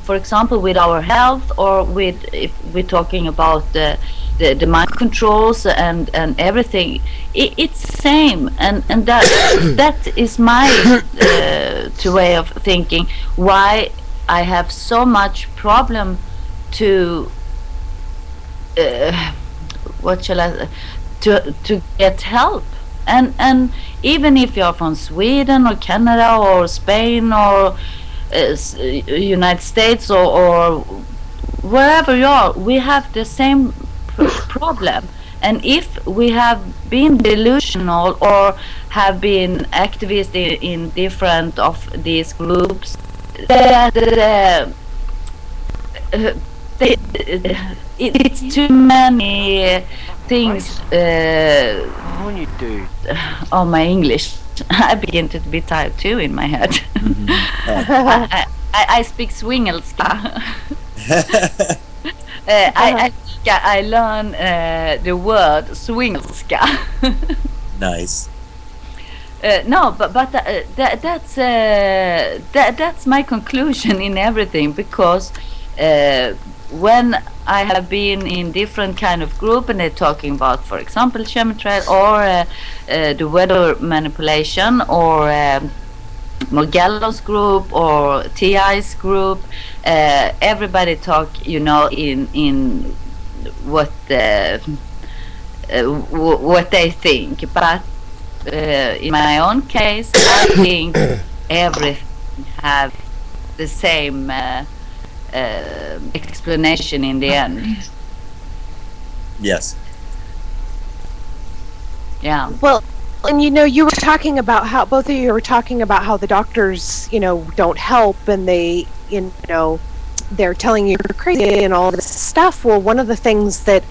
[SPEAKER 4] for example, with our health, or with, if we're talking about the mind controls and everything, it's same, and that is my way of thinking, why I have so much problem to to get help, and even if you're from Sweden or Canada or Spain or United States or wherever you are, we have the same problem. And if we have been delusional or have been activists in different of these groups, it's too many things.
[SPEAKER 2] When you do.
[SPEAKER 4] Oh, my English. I begin to be tired too in my head. I speak Swingelska. I learn the word Swingelska.
[SPEAKER 3] Nice.
[SPEAKER 4] No, but that's my conclusion in everything, because when I have been in different kind of group, and they're talking about, for example, chemtrail or the weather manipulation, or Magellans group or TI's group, everybody talk, in what they think. But in my own case, I think everything have the same explanation in the end.
[SPEAKER 3] Yes.
[SPEAKER 4] Yeah.
[SPEAKER 1] Well, and you were talking about how, both of you were talking about how the doctors, don't help, and they, they're telling you you're crazy and all this stuff. Well, one of the things that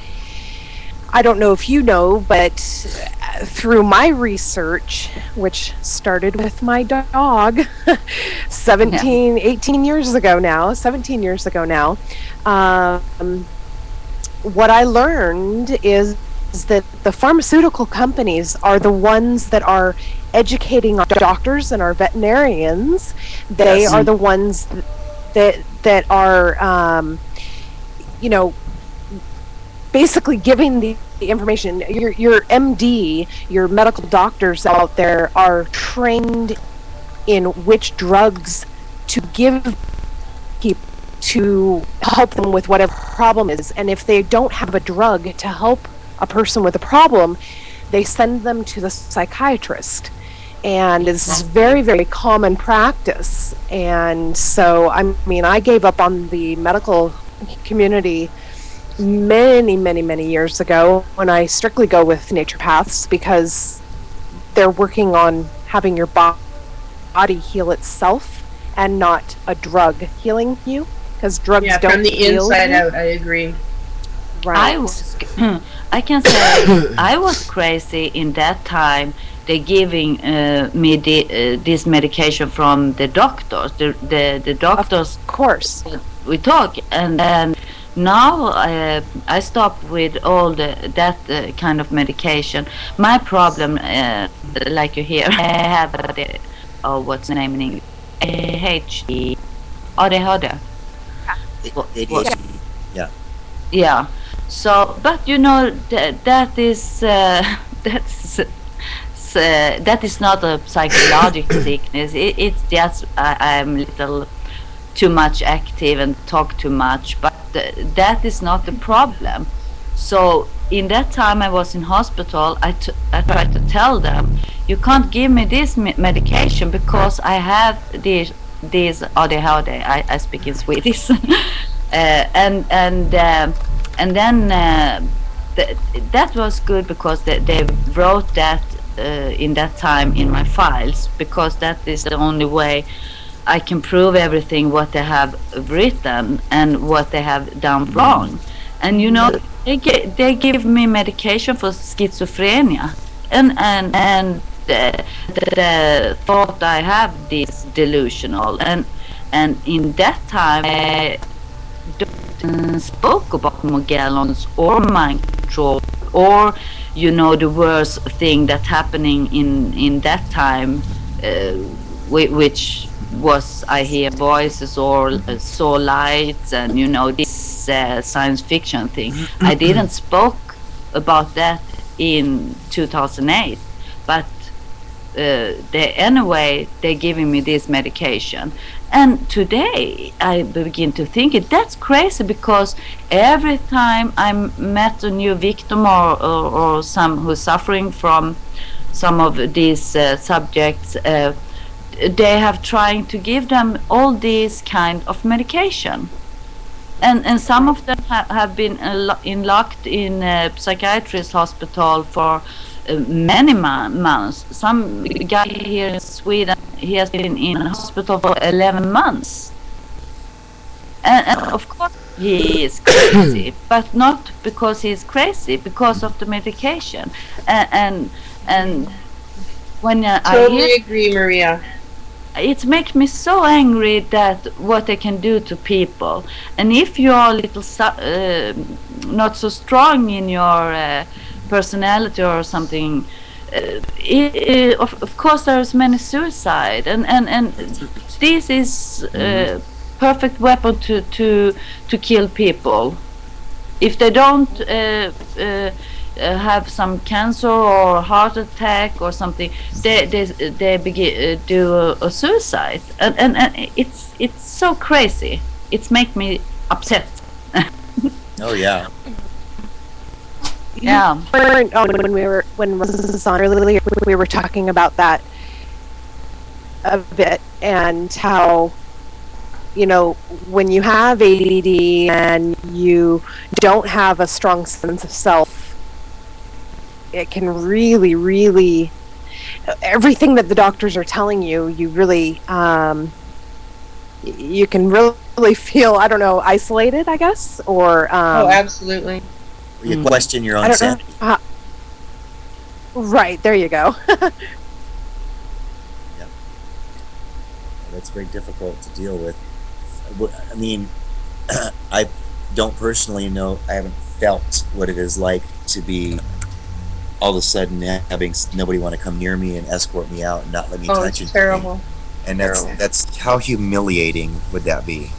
[SPEAKER 1] I don't know if you know, but through my research, which started with my dog 17 years ago now, what I learned is that the pharmaceutical companies are the ones that are educating our doctors and our veterinarians. They
[SPEAKER 3] Yes.
[SPEAKER 1] are the ones that are, you know, basically giving the information. Your MD, your medical doctors out there are trained in which drugs to give people to help them with whatever problem is. And if they don't have a drug to help a person with a problem, they send them to the psychiatrist. And this is very, very common practice. And so, I mean, I gave up on the medical community many, many, many years ago when I strictly go with naturopaths, because they're working on having your body heal itself and not a drug healing you, because drugs don't
[SPEAKER 5] from the
[SPEAKER 1] heal
[SPEAKER 5] inside
[SPEAKER 1] you.
[SPEAKER 5] out, I agree.
[SPEAKER 1] Right.
[SPEAKER 4] I can say I was crazy in that time. They're giving me this medication from the doctors. The doctors,
[SPEAKER 1] Of course.
[SPEAKER 4] we talk, and then now I stopped with all that kind of medication. My problem, like you hear, I have what's the name in English? ADHD. ADHD.
[SPEAKER 3] ADHD. Yeah.
[SPEAKER 4] Yeah. So, but you know that is that is not a psychological sickness. It's just I'm little too much active and talk too much, but that is not the problem. So in that time I was in hospital, I tried to tell them, you can't give me this medication because I have this ADHD. I speak in Swedish. And then that was good because they wrote that in that time in my files, because that is the only way I can prove everything what they have written and what they have done wrong. And you know, they give me medication for schizophrenia, and the thought I have this delusional, and in that time spoke about Morgellons or mind control, or you know, the worst thing that happening in that time, which was I hear voices or saw lights, and you know, this science fiction thing. I didn't spoke about that in 2008, but anyway they're giving me this medication. And today I begin to think that's crazy, because every time I met a new victim or some who's suffering from some of these subjects, they have trying to give them all these kind of medication. And some of them have been locked in a psychiatrist hospital for many months. Some guy here in Sweden, he has been in hospital for 11 months. And of course he is crazy, but not because he's crazy, because of the medication. And when I
[SPEAKER 5] Totally
[SPEAKER 4] hear,
[SPEAKER 5] agree, Maria.
[SPEAKER 4] it makes me so angry that what they can do to people. And if you are a little not so strong in your personality or something, of course there's many suicide, and this is perfect weapon to kill people. If they don't have some cancer or heart attack or something, they begin do a suicide, and it's so crazy. It's make me upset.
[SPEAKER 3] Oh yeah.
[SPEAKER 4] Yeah.
[SPEAKER 1] When Russ was on earlier, we were talking about that a bit, and how, you know, when you have ADD and you don't have a strong sense of self, it can really, really, everything that the doctors are telling you, you really, you can really feel, I don't know, isolated, I guess, or
[SPEAKER 5] Oh, absolutely.
[SPEAKER 3] You question your
[SPEAKER 1] I
[SPEAKER 3] own
[SPEAKER 1] don't
[SPEAKER 3] sanity.
[SPEAKER 1] know. Right, there you go.
[SPEAKER 3] That's very difficult to deal with. I mean, I don't personally know, I haven't felt what it is like to be all of a sudden having nobody want to come near me and escort me out and not let me touch
[SPEAKER 5] it's
[SPEAKER 3] anything.
[SPEAKER 5] terrible.
[SPEAKER 3] And that's how humiliating would that be?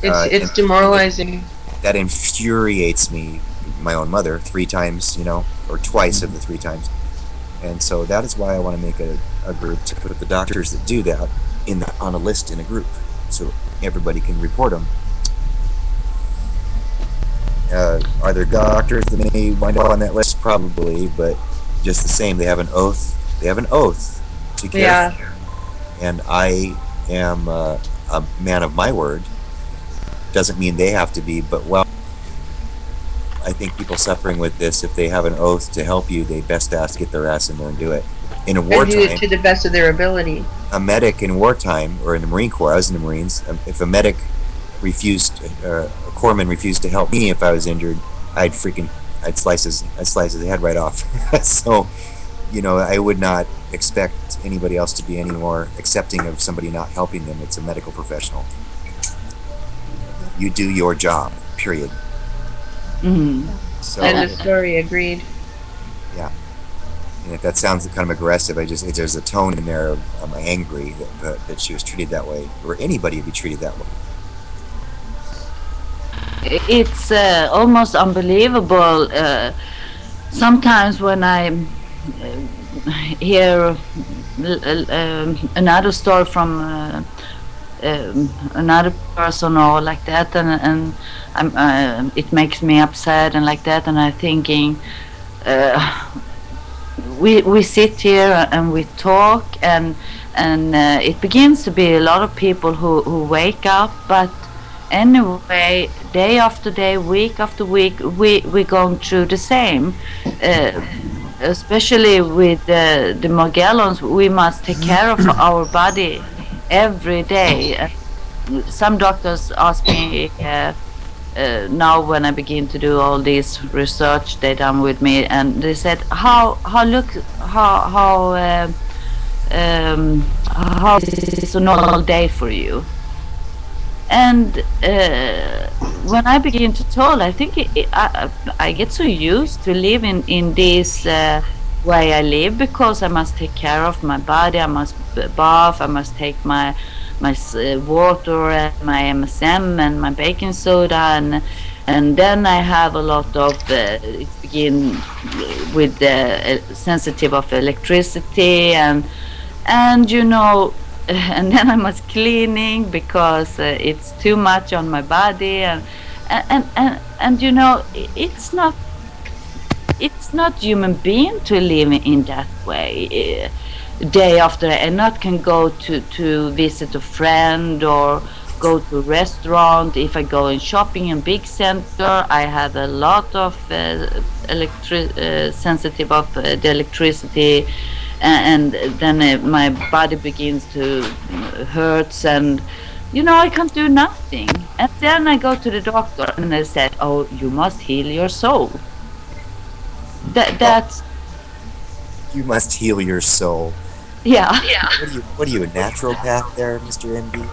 [SPEAKER 5] It's demoralizing.
[SPEAKER 3] That infuriates me. My own mother 3 times, or twice of the 3 times. And so that is why I want to make a group to put the doctors that do that on a list in a group, so everybody can report them. Are there doctors that may wind up on that list? Probably, but just the same, they have an oath. They have an oath to care for. And I am a man of my word. Doesn't mean they have to be, but I think people suffering with this, if they have an oath to help you, they best have to get their ass in there and do it. In a wartime,
[SPEAKER 5] do it to the best of their ability.
[SPEAKER 3] A medic in wartime, or in the Marine Corps, I was in the Marines, if a medic a corpsman refused to help me if I was injured, I'd slice his head right off. So, I would not expect anybody else to be any more accepting of somebody not helping them. It's a medical professional. You do your job, period. So,
[SPEAKER 5] end of story. Agreed.
[SPEAKER 3] Yeah. And if that sounds kind of aggressive, there's a tone in there of I'm angry that she was treated that way, or anybody would be treated that way.
[SPEAKER 4] It's almost unbelievable. Sometimes when I hear another story from another person or like that, and it makes me upset and like that, and I'm thinking we sit here and we talk, and it begins to be a lot of people who wake up, but anyway, day after day, week after week, we're going through the same. Especially with the Morgellons, we must take care of our body every day. Some doctors ask me now when I begin to do all this research they done with me, and they said, how is a normal day for you? And when I begin to tell, I think I get so used to living in this way I live, because I must take care of my body, I must bath, I must take my water and my MSM and my baking soda, and then I have a lot of it begin with sensitive of electricity, and and then I must cleaning because it's too much on my body, and it's not human being to live in that way day after day, and not can go to visit a friend or go to a restaurant. If I go in shopping in big center, I have a lot of sensitive of the electricity, and then my body begins to hurts, and I can't do nothing. And then I go to the doctor, and they said, "Oh, you must heal your soul." That's
[SPEAKER 3] you must heal your soul.
[SPEAKER 4] Yeah.
[SPEAKER 3] What are you, a naturopath there, Mr. MD?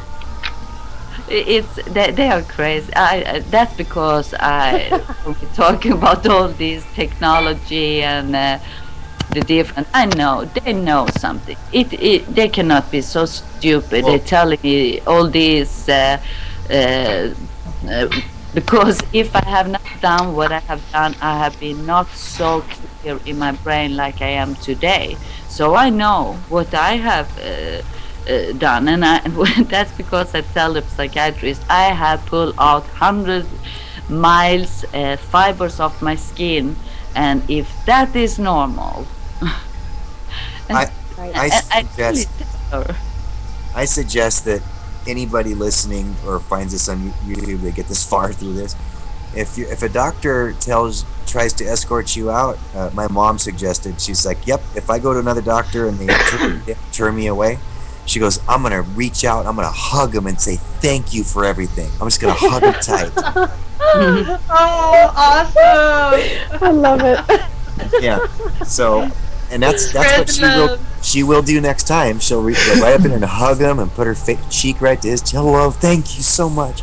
[SPEAKER 4] They are crazy. That's because we're talking about all this technology and the different. I know they know something. They cannot be so stupid. They're telling me all these because if I have not done what I have done, I have been not so clear in my brain like I am today. So I know what I have done, and that's because I tell the psychiatrist I have pulled out 100 miles fibers of my skin, and if that is normal,
[SPEAKER 3] I suggest that anybody listening or finds this on YouTube, they get this far through this. If a doctor tries to escort you out, my mom suggested, she's like, "Yep, if I go to another doctor and they turn me away," she goes, "I'm gonna reach out, I'm gonna hug them and say thank you for everything. I'm just gonna hug them tight."
[SPEAKER 5] Oh, awesome!
[SPEAKER 1] I love it.
[SPEAKER 3] Yeah. So, and that's what she will do next time. She'll go right up in and hug him and put her cheek right to his. Hello, thank you so much.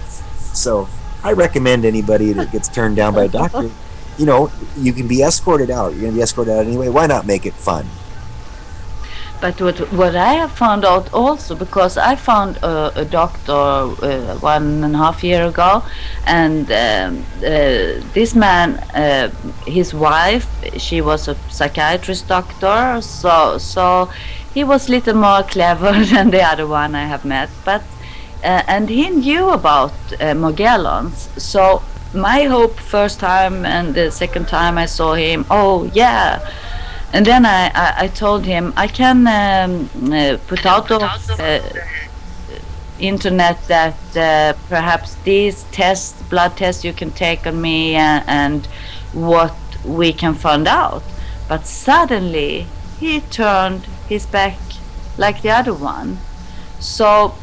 [SPEAKER 3] So I recommend anybody that gets turned down by a doctor, you know, you can be escorted out. You're going to be escorted out anyway. Why not make it fun?
[SPEAKER 4] But what I have found out also, because I found a doctor 1.5 years ago, and this man, his wife, she was a psychiatrist doctor, so he was a little more clever than the other one I have met, but and he knew about Morgellons. So my hope first time and the second time I saw him, oh yeah. And then I told him I can put out of internet that perhaps these tests, blood tests you can take on me and what we can find out. But suddenly he turned his back like the other one. So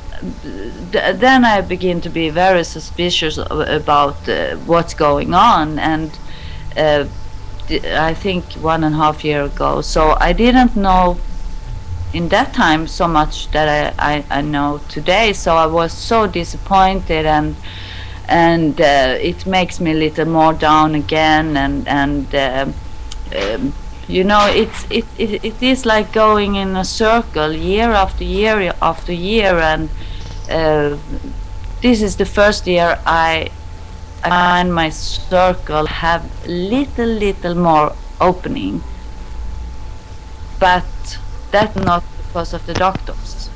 [SPEAKER 4] then I begin to be very suspicious about what's going on, and I think 1.5 years ago. So I didn't know in that time so much that I know today. So I was so disappointed, and it makes me a little more down again. And you know, it is like going in a circle year after year after year. And this is the first year I find my circle have little more opening, but that's not because of the doctors.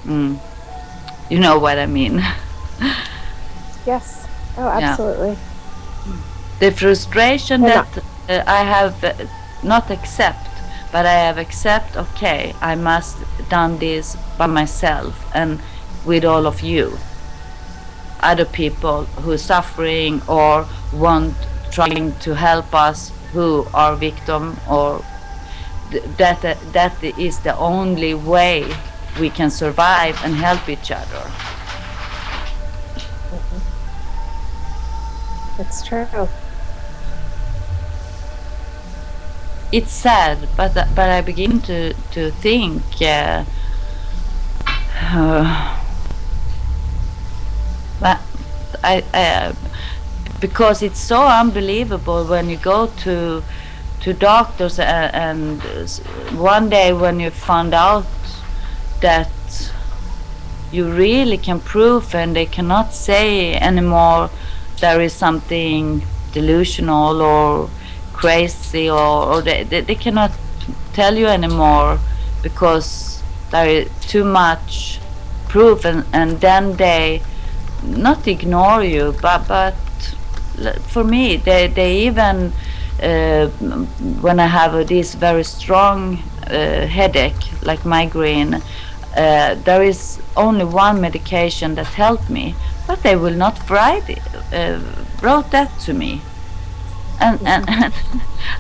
[SPEAKER 4] You know what I mean?
[SPEAKER 1] Yes. Oh, absolutely.
[SPEAKER 4] Yeah. The frustration that I have not accept, but I have accept, okay, I must done this by myself and with all of you. Other people who are suffering or trying to help us who are victim, or that is the only way we can survive and help each other.
[SPEAKER 1] It's true.
[SPEAKER 4] It's sad, but I begin to think but I because it's so unbelievable when you go to doctors and one day when you found out that you really can prove and they cannot say anymore there is something delusional or crazy, or they cannot tell you anymore because there is too much proof, and then they not ignore you, but for me they even when I have this very strong headache like migraine, there is only one medication that helped me, but they will not wrote that to me. And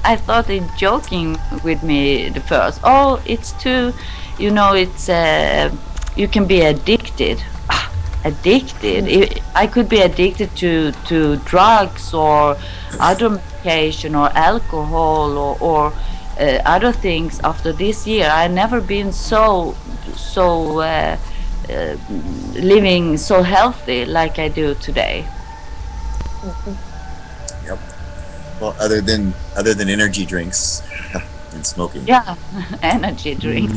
[SPEAKER 4] I thought it joking with me the first. Oh, it's too, you know, it's you can be addicted. Addicted. I could be addicted to drugs or other medication or alcohol or other things. After this year, I never been so living so healthy like I do today.
[SPEAKER 3] Yep. Well, other than energy drinks and smoking.
[SPEAKER 4] Yeah, energy drinks.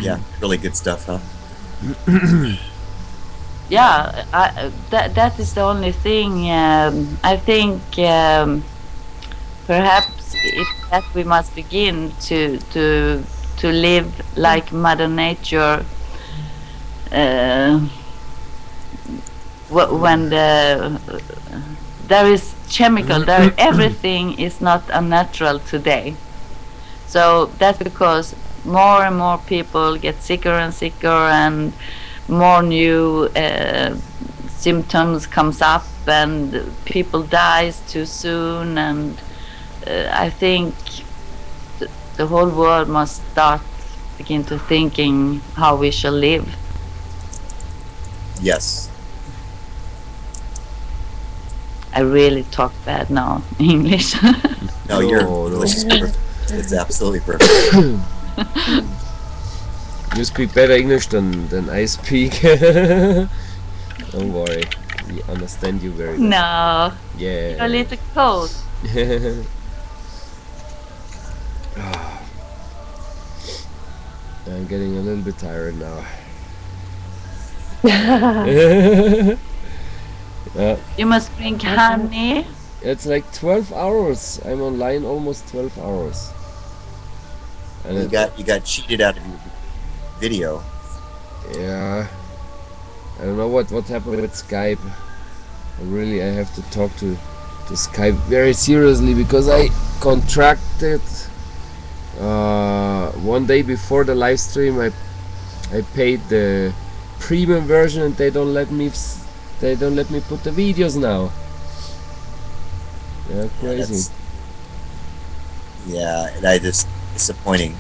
[SPEAKER 3] Yeah, really good stuff, huh?
[SPEAKER 4] Yeah, that is the only thing. I think perhaps it's that we must begin to live like Mother Nature. When there is chemical, everything is not unnatural today. So that's because more and more people get sicker and sicker, and more new symptoms comes up, and people dies too soon, and I think the whole world must begin to thinking how we shall live.
[SPEAKER 3] Yes.
[SPEAKER 4] I really talk bad now, English.
[SPEAKER 3] No, your English is perfect. It's absolutely perfect.
[SPEAKER 6] You speak better English than I speak. Don't worry. We understand you very well.
[SPEAKER 4] No,
[SPEAKER 6] Yeah.
[SPEAKER 4] you're a little cold.
[SPEAKER 6] I'm getting a little bit tired now.
[SPEAKER 4] You must drink honey.
[SPEAKER 6] It's like 12 hours. I'm online almost 12 hours. And
[SPEAKER 3] You got cheated out of your video.
[SPEAKER 6] yeah. I don't know what happened with Skype. I have to talk to Skype very seriously because I contracted one day before the live stream. I paid the premium version and they don't let me put the videos now. Yeah, crazy.
[SPEAKER 3] Yeah, that is disappointing.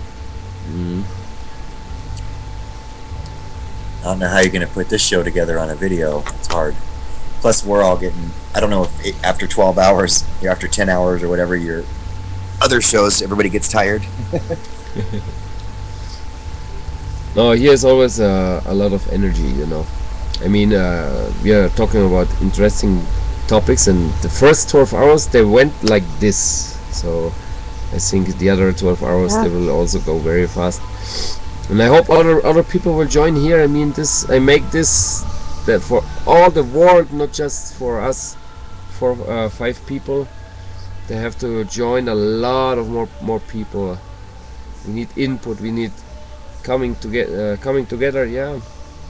[SPEAKER 3] I don't know how you're going to put this show together on a video. It's hard. Plus, we're all getting, I don't know if after 12 hours, or after 10 hours or whatever your other shows, everybody gets tired.
[SPEAKER 6] No, here's always a lot of energy, you know. I mean, we are talking about interesting topics, and the first 12 hours they went like this. So I think the other 12 hours they will also go very fast. And I hope other people will join here. I mean, I make this that for all the world, not just for us, for 5 people. They have to join a lot of more people. We need input. We need coming together. Yeah,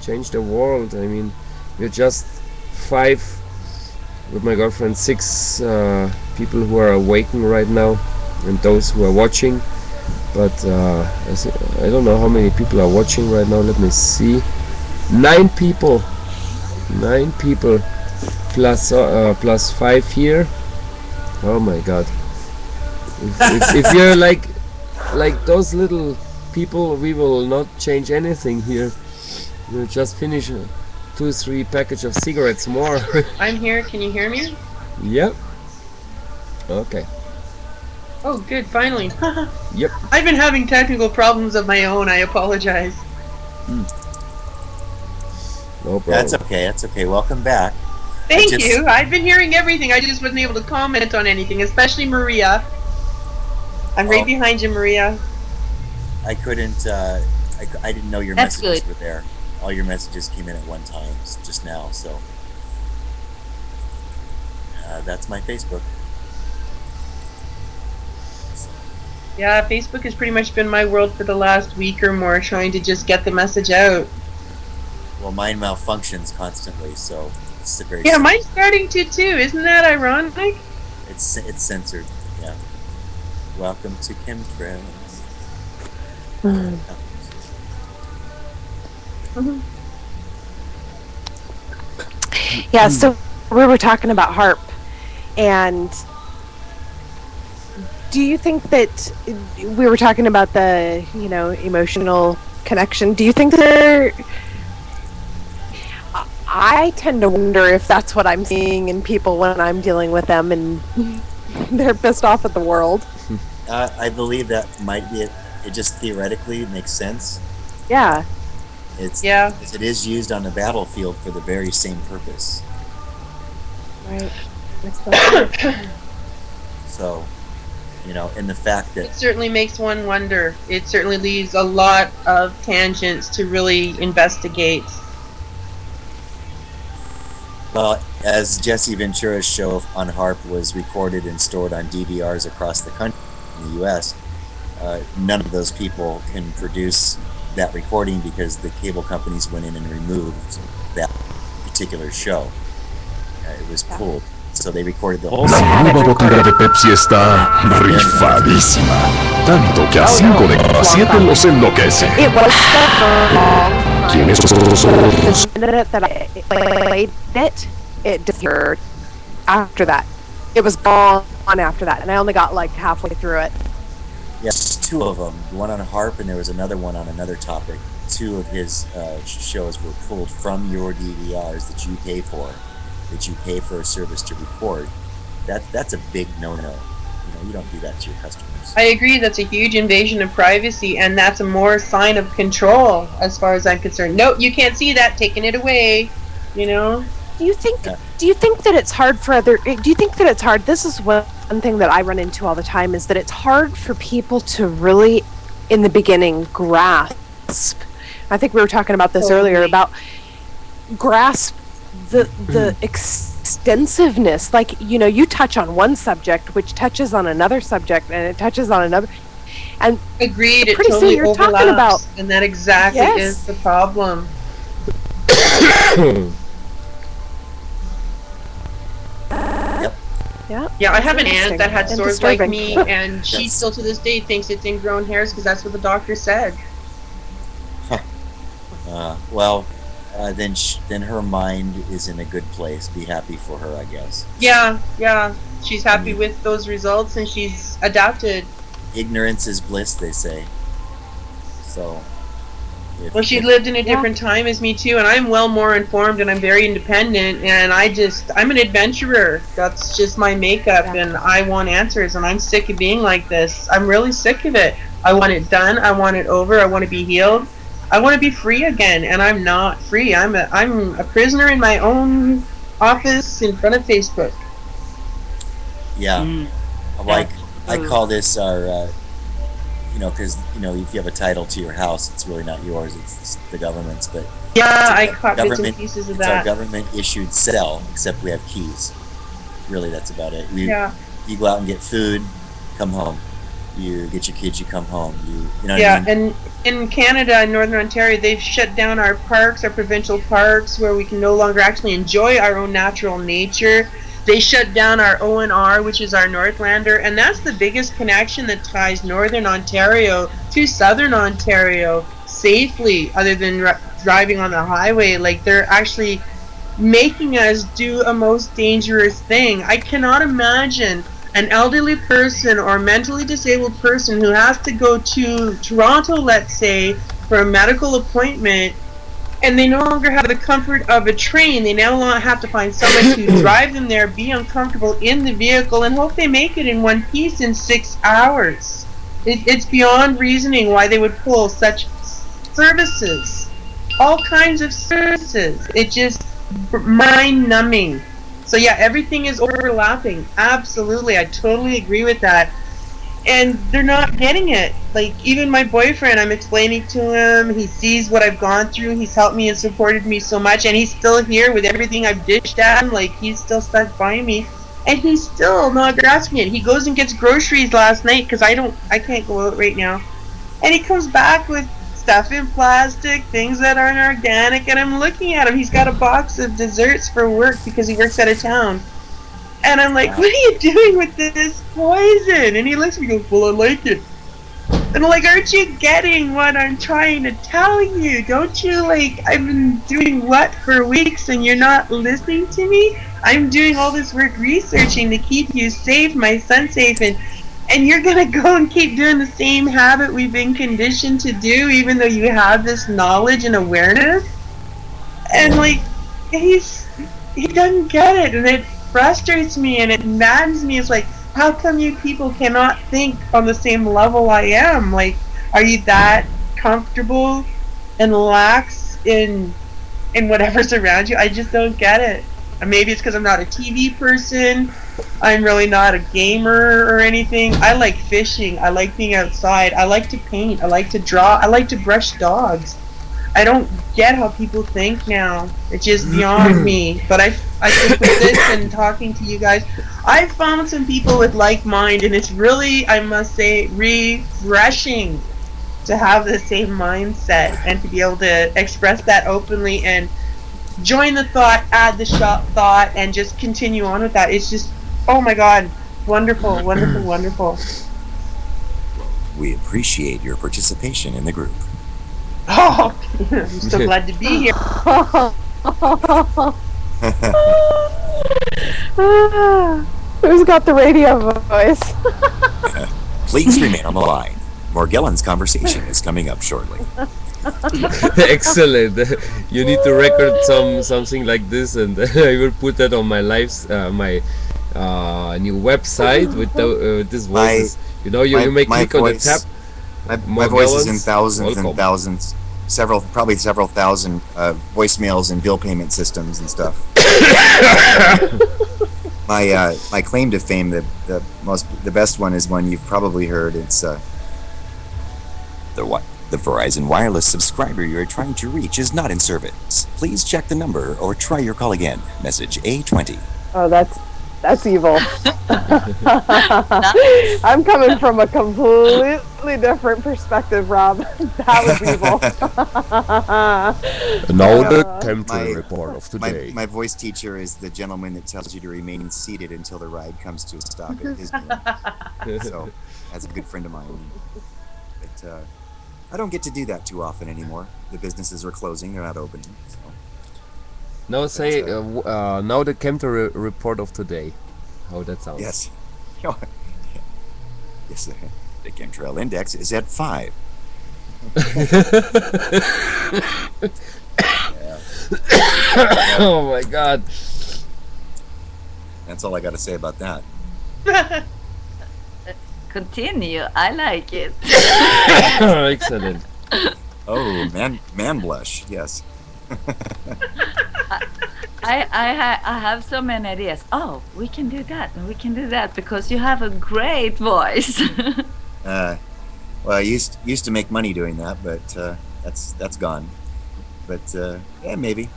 [SPEAKER 6] change the world. I mean, we're just 5 with my girlfriend, 6 people who are awakened right now, and those who are watching. But I don't know how many people are watching right now. Let me see. 9 people. 9 people plus 5 here. Oh my God! If you're like those little people, we will not change anything here. We'll just finish 2-3 package of cigarettes more.
[SPEAKER 5] I'm here. Can you hear me?
[SPEAKER 6] Yep. Okay.
[SPEAKER 5] Oh, good. Finally.
[SPEAKER 6] Yep.
[SPEAKER 5] I've been having technical problems of my own. I apologize.
[SPEAKER 6] No problem.
[SPEAKER 3] That's okay. That's okay. Welcome back.
[SPEAKER 5] Thank you. I've been hearing everything. I just wasn't able to comment on anything, especially Maria. I'm right behind you, Maria.
[SPEAKER 3] I couldn't. I didn't know your
[SPEAKER 4] That's
[SPEAKER 3] messages
[SPEAKER 4] good.
[SPEAKER 3] were there. All your messages came in at one time just now. So that's my Facebook.
[SPEAKER 5] Yeah, Facebook has pretty much been my world for the last week or more, trying to just get the message out.
[SPEAKER 3] Well, mine malfunctions constantly, so it's a very.
[SPEAKER 5] Yeah, mine's starting to too. Isn't that ironic?
[SPEAKER 3] It's censored. Yeah. Welcome to Chemtrails.
[SPEAKER 1] Yeah, so we were talking about HARP, and do you think that we were talking about the, emotional connection? Do you think I tend to wonder if that's what I'm seeing in people when I'm dealing with them and they're pissed off at the world.
[SPEAKER 3] I believe that might be it. It just theoretically makes sense.
[SPEAKER 1] Yeah.
[SPEAKER 3] It is used on the battlefield for the very same purpose.
[SPEAKER 1] Right.
[SPEAKER 3] So, and the fact that
[SPEAKER 5] It certainly makes one wonder. It certainly leaves a lot of tangents to really investigate.
[SPEAKER 3] well, as Jesse Ventura's show on HARP was recorded and stored on DVRs across the country in the U.S., none of those people can produce that recording because the cable companies went in and removed that particular show. It was pulled. So they recorded the whole
[SPEAKER 7] La nueva botella de Pepsi está rifadísima. Tanto que a 5 de cada 7 los enloquece.
[SPEAKER 1] It was for a long time.
[SPEAKER 7] ¿Quiénes son?
[SPEAKER 1] The minute that I played it disappeared after that. It was gone after that, and I only got like halfway through it.
[SPEAKER 3] Yes, 2 of them. One on HARP, and there was another one on another topic. 2 of his shows were pulled from your DVRs that you pay for, that you pay for a service to record. That's a big no-no. You don't do that to your customers.
[SPEAKER 5] I agree, that's a huge invasion of privacy, and that's a more sign of control as far as I'm concerned. No, you can't see that, taking it away. you know?
[SPEAKER 1] Do you think that it's hard for other? Do you think that it's hard? This is one thing that I run into all the time, is that it's hard for people to really, in the beginning, grasp. I think we were talking about this earlier, about grasp the extensiveness. Like, you know, you touch on one subject, which touches on another subject, and it touches on another. And
[SPEAKER 5] agreed, it
[SPEAKER 1] pretty
[SPEAKER 5] totally
[SPEAKER 1] soon you're
[SPEAKER 5] overlaps,
[SPEAKER 1] talking about,
[SPEAKER 5] and that exactly is the problem. Yeah, I have an aunt that had sores like me, and she still to this day thinks it's ingrown hairs because that's what the doctor said.
[SPEAKER 3] Well, then her mind is in a good place. Be happy for her, I guess.
[SPEAKER 5] Yeah, she's happy with those results, and she's adapted.
[SPEAKER 3] Ignorance is bliss, they say. So.
[SPEAKER 5] Well, she lived in a different time as me too, and I'm well more informed, and I'm very independent, and I'm an adventurer. That's just my makeup, and I want answers, and I'm sick of being like this. I'm really sick of it. I want it done. I want it over. I want to be healed. I want to be free again, and I'm not free. I'm a prisoner in my own office in front of Facebook.
[SPEAKER 3] Yeah, like I call this our. You know, because, you know, if you have a title to your house, it's really not yours, it's the government's. But
[SPEAKER 5] yeah, I caught bits and pieces of that.
[SPEAKER 3] It's our government-issued cell, except we have keys. Really, that's about it. You go out and get food, come home. You get your kids, you come home. You know what I mean?
[SPEAKER 5] And in Canada and Northern Ontario, they've shut down our parks, our provincial parks, where we can no longer actually enjoy our own natural nature. They shut down our ONR, which is our Northlander, and that's the biggest connection that ties Northern Ontario to Southern Ontario safely, other than driving on the highway. Like, they're actually making us do a most dangerous thing. I cannot imagine an elderly person or mentally disabled person who has to go to Toronto, let's say, for a medical appointment, and they no longer have the comfort of a train. They now have to find someone to drive them there, be uncomfortable in the vehicle, and hope they make it in one piece in 6 hours. It's beyond reasoning why they would pull such services. All kinds of services. It's just mind-numbing. So yeah, everything is overlapping. Absolutely, I totally agree with that. And they're not getting it. Like, even my boyfriend, I'm explaining to him, he sees what I've gone through, he's helped me and supported me so much, and he's still here with everything I've dished at him, like, he's still stuck by me, and he's still not grasping it. He goes and gets groceries last night, because I can't go out right now, and he comes back with stuff in plastic, things that aren't organic, and I'm looking at him, he's got a box of desserts for work, because he works out of town. And I'm like, what are you doing with this poison? And he looks at me and goes, well, I like it. And I'm like, aren't you getting what I'm trying to tell you? Don't you, like, I've been doing what for weeks and you're not listening to me? I'm doing all this work researching to keep you safe, my son safe, and you're going to go and keep doing the same habit we've been conditioned to do, even though you have this knowledge and awareness? And, like, he doesn't get it, and it frustrates me and it maddens me. It's like, how come you people cannot think on the same level I am? Like, are you that comfortable and lax in whatever's around you? I just don't get it. And maybe it's because I'm not a TV person. I'm really not a gamer or anything. I like fishing. I like being outside. I like to paint. I like to draw. I like to brush dogs. I don't get how people think now. It's just beyond me. But I think with this and talking to you guys, I found some people with like mind, and it's really, I must say, refreshing to have the same mindset and to be able to express that openly and join the thought, add the thought, and just continue on with that. It's just, oh my God, wonderful, wonderful, wonderful.
[SPEAKER 3] We appreciate your participation in the group.
[SPEAKER 5] Oh, I'm so glad to be here.
[SPEAKER 1] Who's got the radio voice?
[SPEAKER 3] Please remain on the line. Morgellan's conversation is coming up shortly.
[SPEAKER 6] Excellent. You need to record something like this, and I will put that on my my new website with this voice. You know, you may click on the tab.
[SPEAKER 3] My voice is in thousands and thousands. probably several thousand voicemails and bill payment systems and stuff. My claim to fame, the best one is one you've probably heard. It's the Verizon wireless subscriber you're trying to reach is not in service. Please check the number or try your call again. Message A20.
[SPEAKER 1] Oh, that's evil. I'm coming from a completely different perspective, Rob. That was evil.
[SPEAKER 6] Now the chemtrail report of today.
[SPEAKER 3] My voice teacher is the gentleman that tells you to remain seated until the ride comes to a stop at Disney. So that's a good friend of mine. But I don't get to do that too often anymore. The businesses are closing; they're not opening. So.
[SPEAKER 6] Now say now the chemtrail report of today. How that sounds?
[SPEAKER 3] Yes. Yes. The chemtrail index is at 5.
[SPEAKER 6] Oh my God.
[SPEAKER 3] That's all I got to say about that.
[SPEAKER 4] Continue. I like it.
[SPEAKER 6] Excellent.
[SPEAKER 3] Oh, man blush. Yes.
[SPEAKER 4] I have so many ideas. Oh, we can do that and we can do that because you have a great voice.
[SPEAKER 3] Well, I used to make money doing that, but that's gone. But yeah, maybe.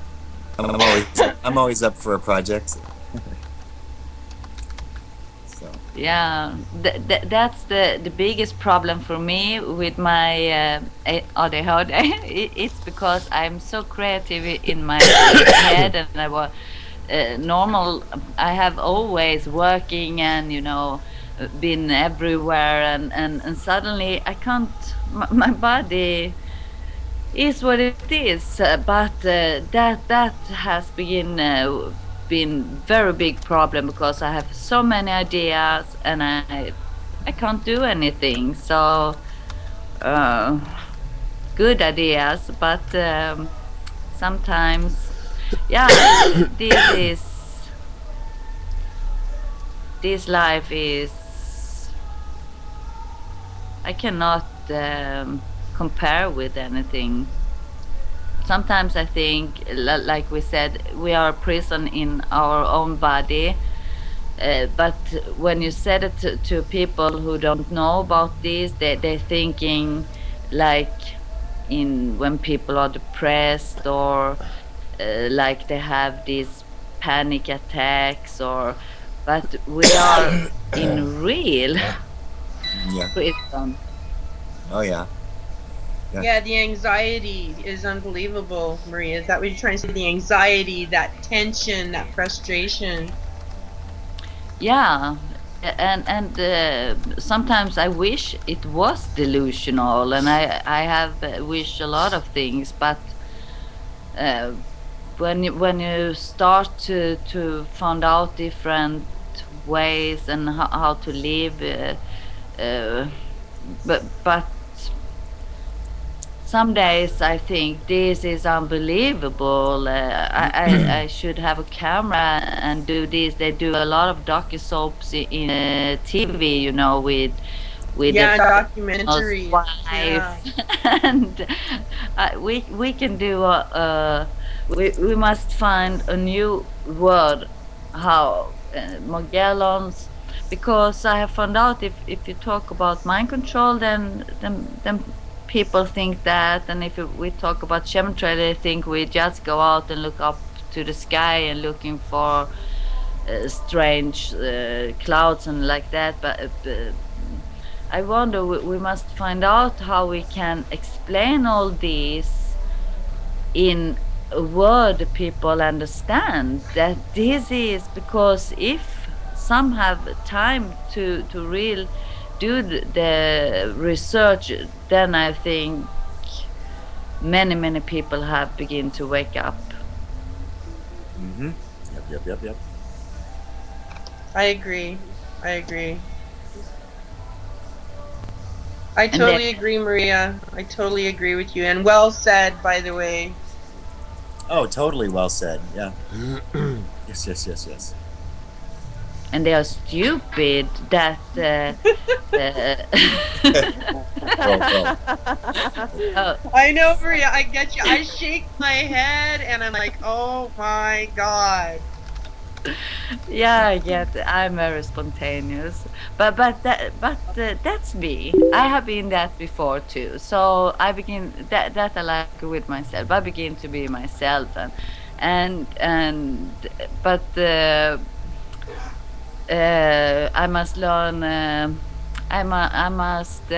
[SPEAKER 3] I'm always up for a project. So.
[SPEAKER 4] Yeah, that's the biggest problem for me with my ADHD. It's because I'm so creative in my head, and I was normal. I have always working and been everywhere, and suddenly I can't. My body is what it is, but that has been very big problem because I have so many ideas and I can't do anything. So good ideas, but sometimes, yeah, this life is, I cannot compare with anything. Sometimes I think, like we said, we are a prison in our own body. But when you said it to people who don't know about this, they're thinking like when people are depressed or like they have these panic attacks, but we are in real prison.
[SPEAKER 3] Oh yeah.
[SPEAKER 5] Yeah, the anxiety is unbelievable, Maria. Is that what you're trying to say? The anxiety, that tension, that frustration.
[SPEAKER 4] Yeah, and sometimes I wish it was delusional, and I have wished a lot of things, but when you start to find out different ways and how to live, but some days I think this is unbelievable. I should have a camera and do this. They do a lot of docu-soaps in TV, with
[SPEAKER 5] documentaries.
[SPEAKER 4] Wife. And we can do we must find a new word, how Magellans, because I have found out if you talk about mind control, then people think that, and if we talk about chemtrail, they think we just go out and look up to the sky and looking for strange clouds and like that. But I wonder, we must find out how we can explain all this in a word people understand. That this is because if some have time to real do the research, then I think many people have begin to wake up.
[SPEAKER 3] Mm-hmm. Yep.
[SPEAKER 5] I agree. I totally agree, Maria. I totally agree with you. And well said, by the way.
[SPEAKER 3] Oh, totally well said. Yeah. Yes.
[SPEAKER 4] and they are stupid that
[SPEAKER 5] I know, Maria. I get you. I shake my head and I'm like, oh my god.
[SPEAKER 4] yeah, I get. I'm very spontaneous, but that's me. I have been that before too. So I begin that I like with myself. I begin to be myself, and but I must learn. I must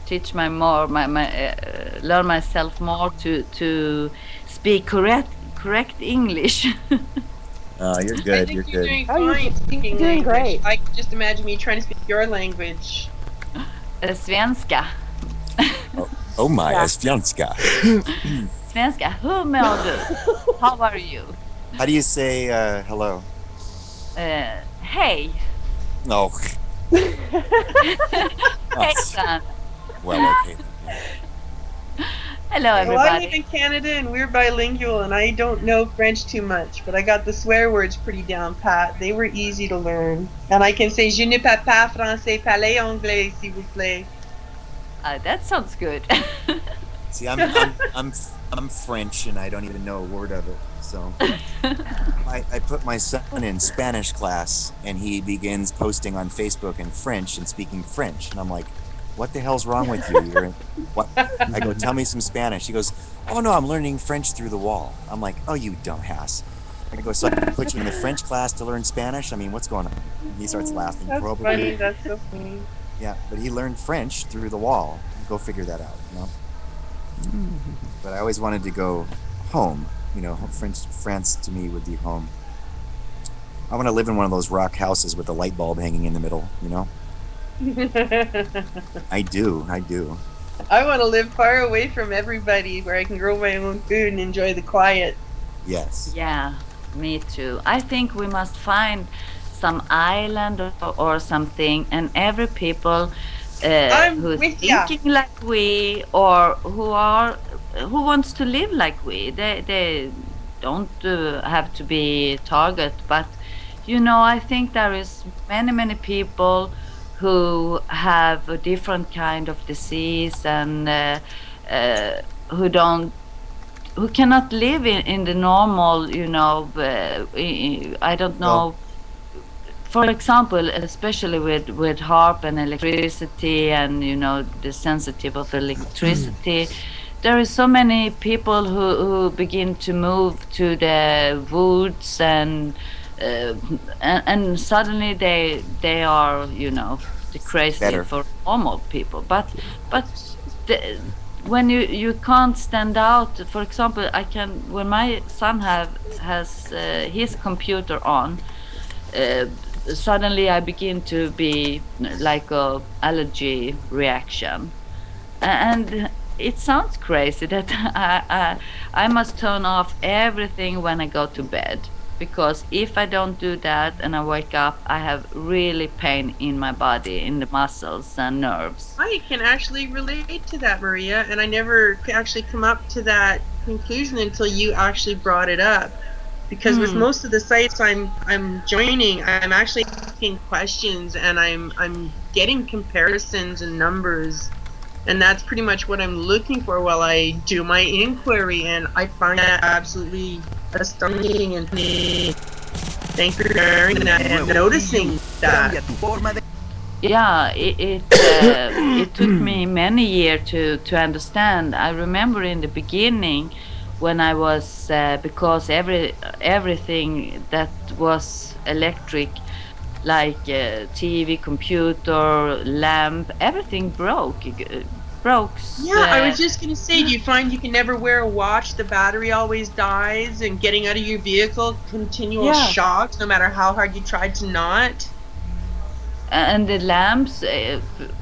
[SPEAKER 4] teach learn myself more to speak correct English.
[SPEAKER 3] You're
[SPEAKER 5] I
[SPEAKER 3] good.
[SPEAKER 5] think
[SPEAKER 3] You're
[SPEAKER 5] you're
[SPEAKER 3] good.
[SPEAKER 5] doing
[SPEAKER 1] Oh, you're
[SPEAKER 5] fine speaking
[SPEAKER 1] doing
[SPEAKER 5] language.
[SPEAKER 1] great.
[SPEAKER 5] I can just imagine me trying to speak your language.
[SPEAKER 4] Svenska.
[SPEAKER 3] Oh my,
[SPEAKER 1] Yeah.
[SPEAKER 3] Esfjanska.
[SPEAKER 4] Svenska. Hur mår du? How are you?
[SPEAKER 3] How do you say hello?
[SPEAKER 4] Hey.
[SPEAKER 3] No.
[SPEAKER 4] Hey, son.
[SPEAKER 3] Well, okay.
[SPEAKER 4] Hello,
[SPEAKER 5] Well, I live
[SPEAKER 4] everybody.
[SPEAKER 5] in Canada and we're bilingual and I don't know French too much, but I got the swear words pretty down pat. They were easy to learn. And I can say, je ne parle pas français, parlez anglais, s'il vous plaît.
[SPEAKER 4] That sounds good.
[SPEAKER 3] See, I'm French and I don't even know a word of it. So I put my son in Spanish class and he begins posting on Facebook in French and speaking French, and I'm like, what the hell's wrong with you? What? I go, tell me some Spanish. He goes, oh no, I'm learning French through the wall. I'm like, oh, you dumbass. I go, so I can put you in a French class to learn Spanish? I mean, what's going on? And he starts laughing.
[SPEAKER 5] That's
[SPEAKER 3] Probably.
[SPEAKER 5] funny, that's so funny.
[SPEAKER 3] Yeah, but he learned French through the wall. Go figure that out, you know? But I always wanted to go home. You know, France to me would be home. I want to live in one of those rock houses with a light bulb hanging in the middle, you know? I do.
[SPEAKER 5] I want to live far away from everybody where I can grow my own food and enjoy the quiet.
[SPEAKER 3] Yes.
[SPEAKER 4] Yeah, me too. I think we must find some island or something, and every people
[SPEAKER 5] I'm
[SPEAKER 4] who's
[SPEAKER 5] with ya.
[SPEAKER 4] thinking like we, or who wants to live like we. They don't have to be target, but you know, I think there is many people who have a different kind of disease and who cannot live in the normal, you know, I don't know. For example, especially with harp and electricity and, you know, the sensitive of electricity, there is so many people who begin to move to the woods and suddenly they are, you know, the crazy
[SPEAKER 3] Better.
[SPEAKER 4] for normal people. But when you can't stand out, for example, when my son has his computer on, suddenly I begin to be like a allergy reaction, and it sounds crazy that I must turn off everything when I go to bed, because if I don't do that and I wake up, I have really pain in my body, in the muscles and nerves.
[SPEAKER 5] I can actually relate to that, Maria, and I never could actually come up to that conclusion until you actually brought it up. Because with most of the sites I'm joining, I'm actually asking questions and I'm getting comparisons and numbers, and that's pretty much what I'm looking for while I do my inquiry, and I find that absolutely astounding. And thanks for sharing that and noticing that.
[SPEAKER 4] Yeah, it took me many years to understand. I remember in the beginning when I was because everything that was electric, like TV, computer, lamp, everything broke.
[SPEAKER 5] Yeah, I was just gonna say, do you find you can never wear a watch? The battery always dies, and getting out of your vehicle, continual shocks, no matter how hard you tried to not.
[SPEAKER 4] And the lamps,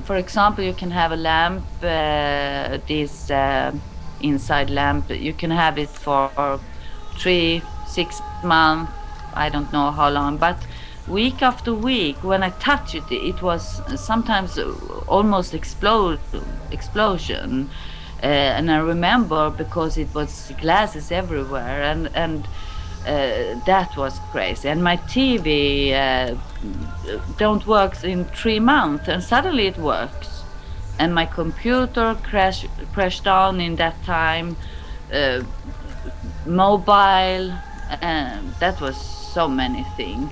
[SPEAKER 4] for example, you can have a lamp, this inside lamp, you can have it for 3-6 months, I don't know how long, but week after week when I touch it, it was sometimes almost explosion, and I remember because it was glasses everywhere, and that was crazy. And my TV don't work in 3 months, and suddenly it works. And my computer crashed down in that time. Mobile, and that was so many things.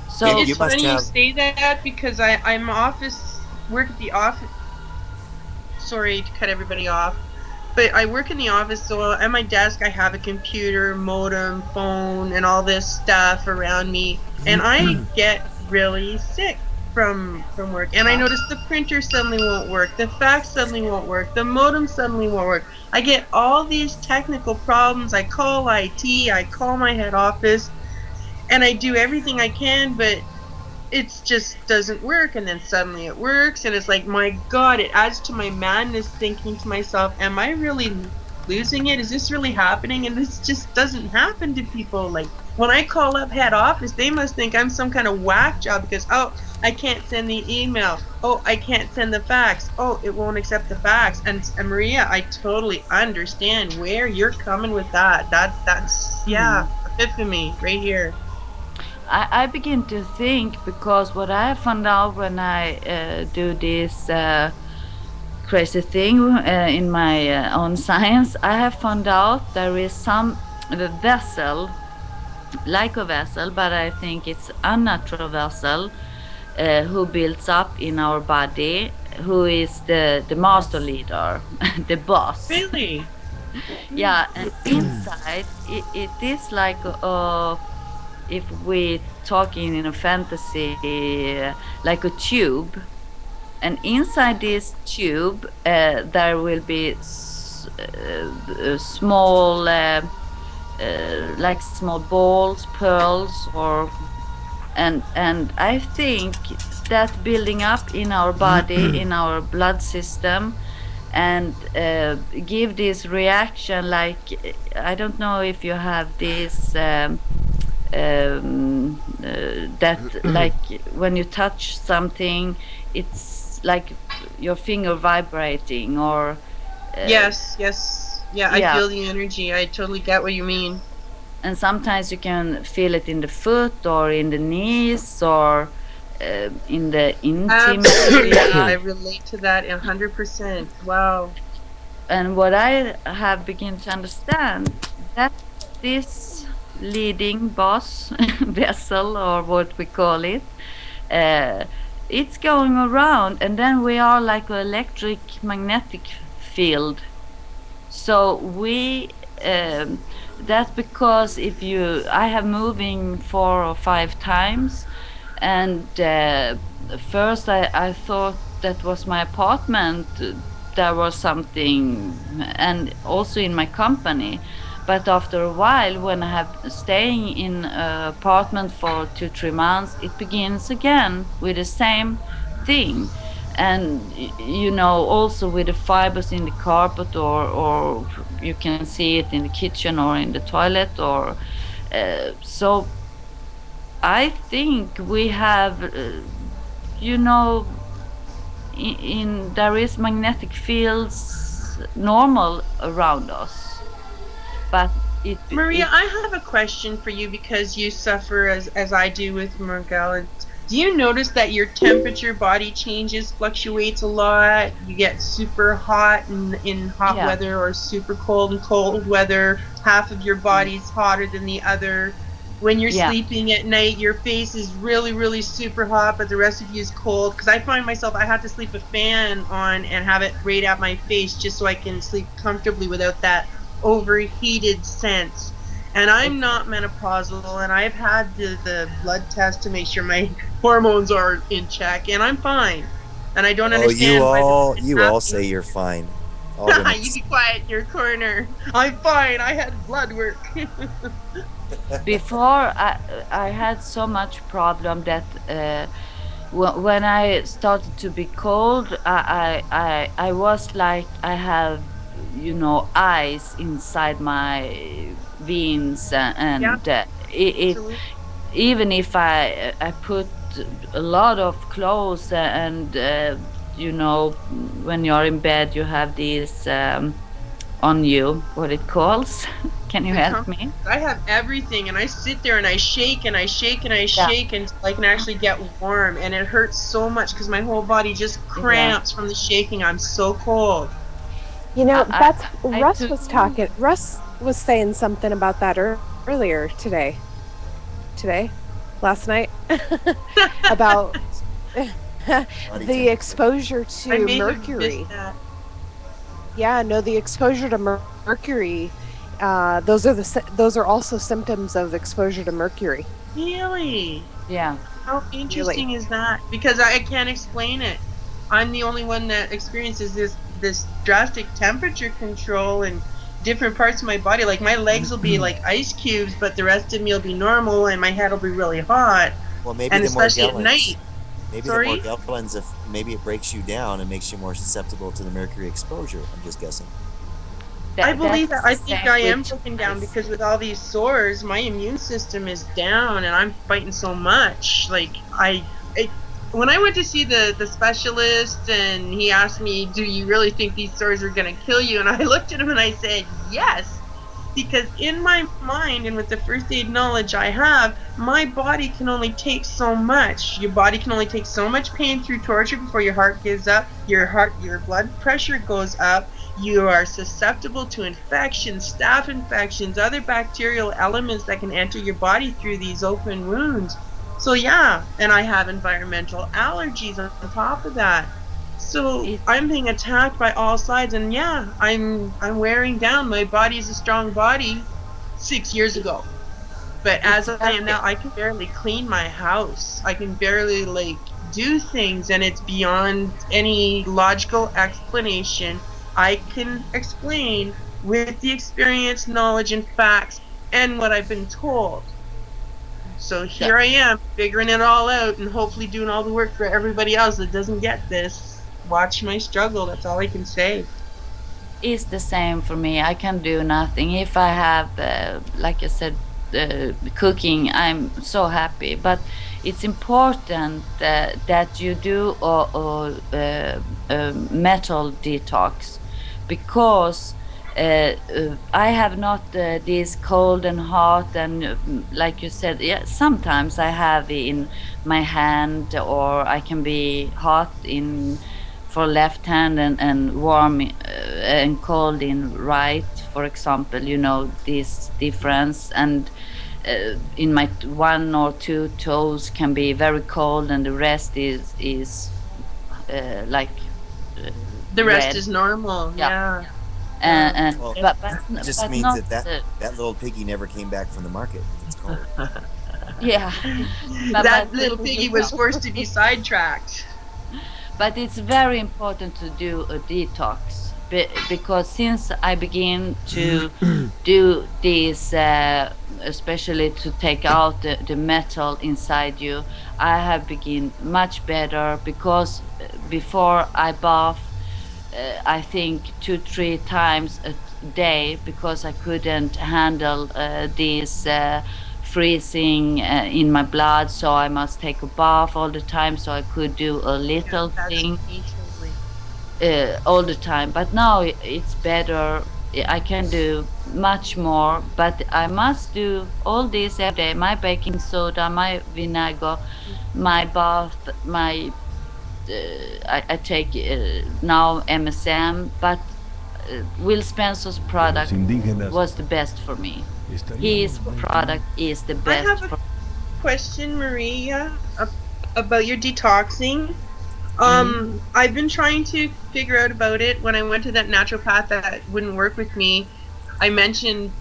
[SPEAKER 4] So
[SPEAKER 5] it's funny you say that, because I'm work at the office. Sorry to cut everybody off, but I work in the office, so at my desk I have a computer, modem, phone, and all this stuff around me, and I get really sick from work. And I notice the printer suddenly won't work, the fax suddenly won't work, the modem suddenly won't work. I get all these technical problems. I call IT, I call my head office, and I do everything I can, but it just doesn't work. And then suddenly it works, and it's like, my God, it adds to my madness, thinking to myself, am I really losing it? Is this really happening? And this just doesn't happen to people. Like, when I call up head office, they must think I'm some kind of whack job, because, oh, I can't send the email. Oh, I can't send the fax. Oh, it won't accept the fax. And Maria, I totally understand where you're coming with that. That's yeah, epiphany right here.
[SPEAKER 4] I begin to think, because what I found out when I do this crazy thing in my own science, I have found out there is some vessel, like a vessel, but I think it's unnatural vessel, who builds up in our body, who is the master leader, the boss.
[SPEAKER 5] Really?
[SPEAKER 4] Yeah, and inside it is like if we talking in a fantasy, like a tube, and inside this tube there will be small like small balls, pearls, or and I think that building up in our body, in our blood system, and give this reaction, like, I don't know if you have this that like when you touch something, it's like your finger vibrating, or
[SPEAKER 5] yes, yeah, I feel the energy. I totally get what you mean.
[SPEAKER 4] And sometimes you can feel it in the foot, or in the knees, or in the intimate.
[SPEAKER 5] Absolutely, I relate to that 100%. Wow.
[SPEAKER 4] And what I have begun to understand, that this leading boss vessel, or what we call it, it's going around, and then we are like an electric magnetic field. So we that's because if you, I have moving 4 or 5 times, and first I thought that was my apartment, there was something, and also in my company. But after a while, when I have staying in an apartment for 2-3 months, it begins again with the same thing. And you know, also with the fibers in the carpet, or you can see it in the kitchen or in the toilet, or so I think we have you know, in there is magnetic fields normal around us, but
[SPEAKER 5] Maria, I have a question for you, because you suffer as I do with Morgella. Do you notice that your temperature, body changes, fluctuates a lot? You get super hot in hot weather, or super cold in cold weather. Half of your body's hotter than the other. When you're sleeping at night, your face is really, really super hot, but the rest of you is cold. Because I find myself, I have to sleep a fan on and have it right at my face, just so I can sleep comfortably without that overheated sense. And I'm not menopausal, and I've had the blood test to make sure my hormones are in check, and I'm fine. And I don't understand why
[SPEAKER 3] you all say you're fine.
[SPEAKER 5] You be quiet in your corner. I'm fine. I had blood work.
[SPEAKER 4] Before I had so much problem that when I started to be cold, I was like, I have, you know, ice inside my veins, and even if I put a lot of clothes, and you know, when you're in bed you have these on you, what it calls Can you help me?
[SPEAKER 5] I have everything, and I sit there and I shake and I shake and I shake until I can actually get warm, and it hurts so much because my whole body just cramps from the shaking. I'm so cold.
[SPEAKER 1] You know, that's Russ was talking. Russ was saying something about that earlier today, last night, about the exposure to mercury. Yeah, no, the exposure to mercury. Those are also symptoms of exposure to mercury.
[SPEAKER 5] Really?
[SPEAKER 4] Yeah.
[SPEAKER 5] How interesting is that? Because I can't explain it. I'm the only one that experiences this drastic temperature control in different parts of my body. Like my legs will be like ice cubes, but the rest of me will be normal, and my head will be really hot.
[SPEAKER 3] Well, maybe
[SPEAKER 5] and
[SPEAKER 3] the more
[SPEAKER 5] especially
[SPEAKER 3] gallons.
[SPEAKER 5] At night.
[SPEAKER 3] Maybe the more gallons, if maybe it breaks you down and makes you more susceptible to the mercury exposure. I'm just guessing.
[SPEAKER 5] I believe that. I think I am broken down because with all these sores, my immune system is down, and I'm fighting so much. Like when I went to see the specialist, and he asked me, "Do you really think these sores are going to kill you?" And I looked at him and I said, "Yes." Because in my mind and with the first aid knowledge I have, my body can only take so much. Your body can only take so much pain through torture before your heart gives up. Your blood pressure goes up. You are susceptible to infections, staph infections, other bacterial elements that can enter your body through these open wounds. So yeah, and I have environmental allergies on top of that. So I'm being attacked by all sides, and yeah, I'm wearing down. My body is a strong body 6 years ago, but as I am now, I can barely clean my house. I can barely do things, and it's beyond any logical explanation I can explain with the experience, knowledge, and facts, and what I've been told. So here I am, figuring it all out, and hopefully doing all the work for everybody else that doesn't get this. Watch my struggle, that's all I can say.
[SPEAKER 4] It's the same for me. I can do nothing. If I have, like I said, cooking, I'm so happy. But it's important that you do a metal detox, because I have not this cold and hot, and like you said, yeah, sometimes I have in my hand, or I can be hot for left hand and warm and cold in right, for example, this difference. And in my 1 or 2 toes can be very cold, and the rest is
[SPEAKER 5] the rest red. Is normal. Yeah.
[SPEAKER 3] Well, but it just means that little piggy never came back from the market. It's cold.
[SPEAKER 4] Yeah.
[SPEAKER 5] That little piggy was forced to be sidetracked.
[SPEAKER 4] But it's very important to do a detox, because since I begin to do this, especially to take out the metal inside you, I have begin much better, because before I bath, I think 2-3 times a day, because I couldn't handle this freezing in my blood, so I must take a bath all the time, so I could do a little thing all the time. But now it's better. I can do much more, but I must do all this every day. My baking soda, my vinegar, my bath, my I take now MSM, but Will Spencer's product was the best for me. His product is the best.
[SPEAKER 5] I have a question, Maria, about your detoxing. I've been trying to figure out about it. When I went to that naturopath that wouldn't work with me, I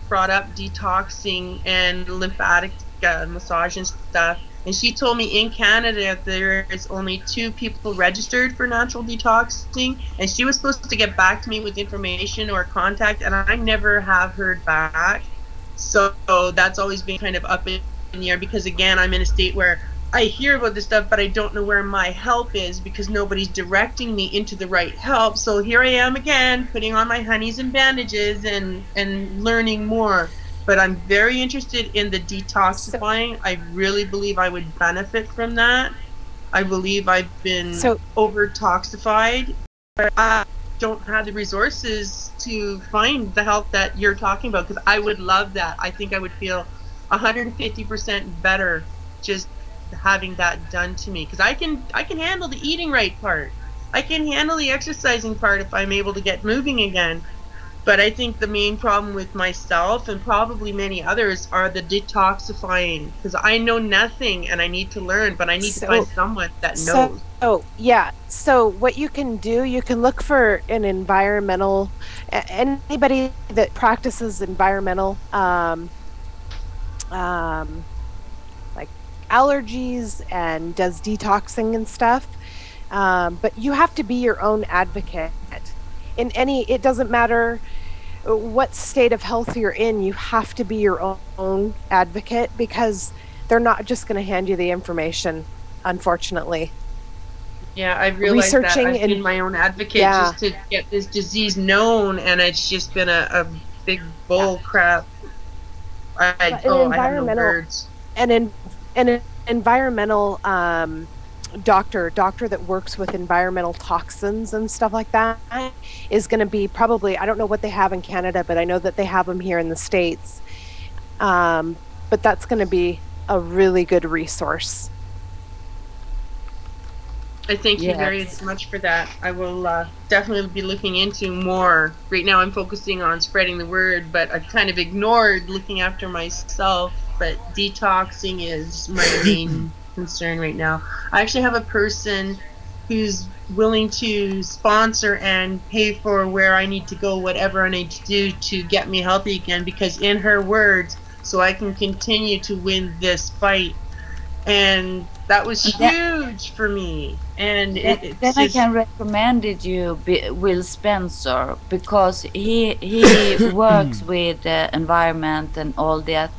[SPEAKER 5] brought up detoxing and lymphatic massage and stuff. And she told me in Canada there is only 2 people registered for natural detoxing, and she was supposed to get back to me with information or contact, and I never have heard back. So that's always been kind of up in the air, because again, I'm in a state where I hear about this stuff, but I don't know where my help is, because nobody's directing me into the right help. So here I am again, putting on my honeys and bandages and learning more. But I'm very interested in the detoxifying. I really believe I would benefit from that. I believe I've been over-toxified. don't have the resources to find the help that you're talking about, because I would love that. I think I would feel 150% better just having that done to me, because I can handle the eating right part. I can handle the exercising part if I'm able to get moving again. But I think the main problem with myself and probably many others are the detoxifying, because I know nothing and I need to learn, but I need to find
[SPEAKER 1] So,
[SPEAKER 5] someone that knows.
[SPEAKER 1] yeah. So what you can do, you can look for an environmental, anybody that practices environmental, um, like allergies and does detoxing and stuff. But you have to be your own advocate. It doesn't matter what state of health you're in, you have to be your own advocate, because they're not just going to hand you the information, unfortunately.
[SPEAKER 5] Yeah, I've realized that
[SPEAKER 1] Researching
[SPEAKER 5] I've been
[SPEAKER 1] and
[SPEAKER 5] my own advocate
[SPEAKER 1] yeah,
[SPEAKER 5] just to get this disease known, and it's just been a big
[SPEAKER 1] yeah.
[SPEAKER 5] bull crap.
[SPEAKER 1] But an
[SPEAKER 5] I have no
[SPEAKER 1] environmental
[SPEAKER 5] words.
[SPEAKER 1] an environmental doctor that works with environmental toxins and stuff like that is going to be probably, I don't know what they have in Canada, but I know that they have them here in the States. But that's going to be a really good resource.
[SPEAKER 5] I thank you very
[SPEAKER 4] Yes.
[SPEAKER 5] much for that. I will definitely be looking into more. Right now I'm focusing on spreading the word, but I've kind of ignored looking after myself. But detoxing is my main concern right now. I actually have a person who's willing to sponsor and pay for where I need to go, whatever I need to do to get me healthy again, because in her words, so I can continue to win this fight. And that was huge for me. And
[SPEAKER 4] Then
[SPEAKER 5] it's
[SPEAKER 4] I
[SPEAKER 5] just
[SPEAKER 4] can recommend it you Will Spencer, because he works with the environment and all that.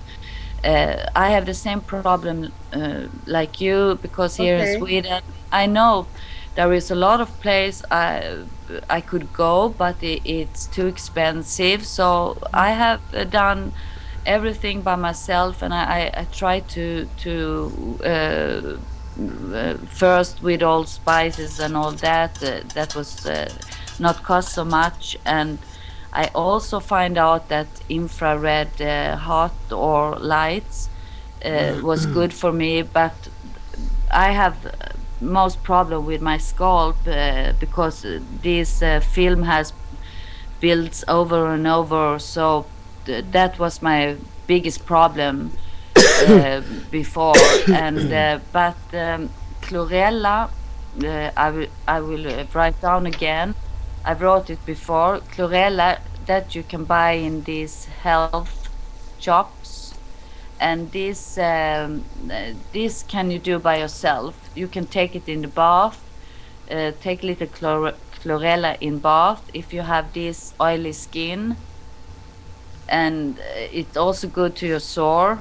[SPEAKER 4] I have the same problem like you, because here in
[SPEAKER 5] okay.
[SPEAKER 4] Sweden I know there is a lot of place I could go, but it's too expensive. So I have done everything by myself, and I try to first with all spices and all that. That was not cost so much, and I also find out that infrared hot or lights was good for me, but I have most problem with my scalp because this film has builds over and over. So that was my biggest problem before. And but chlorella, I will write down again. I wrote it before. Chlorella that you can buy in these health shops, and this can you do by yourself. You can take it in the bath. Take a little chlorella in bath if you have this oily skin, and it's also good to your sore.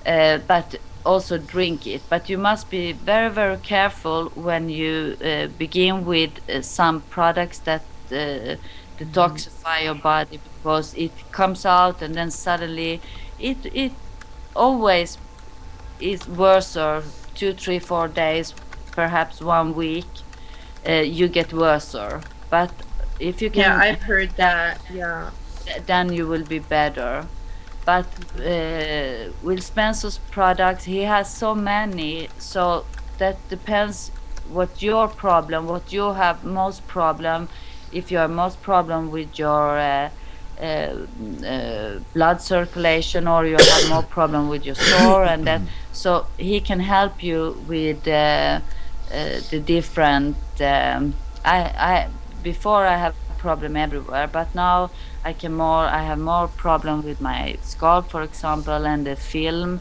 [SPEAKER 4] But also drink it. But you must be very, very careful when you begin with some products that detoxify your body, because it comes out and then suddenly it always is worse. Or 2, 3, 4 days, perhaps 1 week, you get worse. But if you
[SPEAKER 5] Yeah,
[SPEAKER 4] can,
[SPEAKER 5] I've heard that. Yeah.
[SPEAKER 4] then you will be better. But Will Spencer's products, he has so many, so that depends what your problem, what you have most problem. If you have most problem with your blood circulation, or you have more problem with your sore, and that, so he can help you with the different. I before I have problem everywhere, but now I have more problem with my scalp, for example, and the film,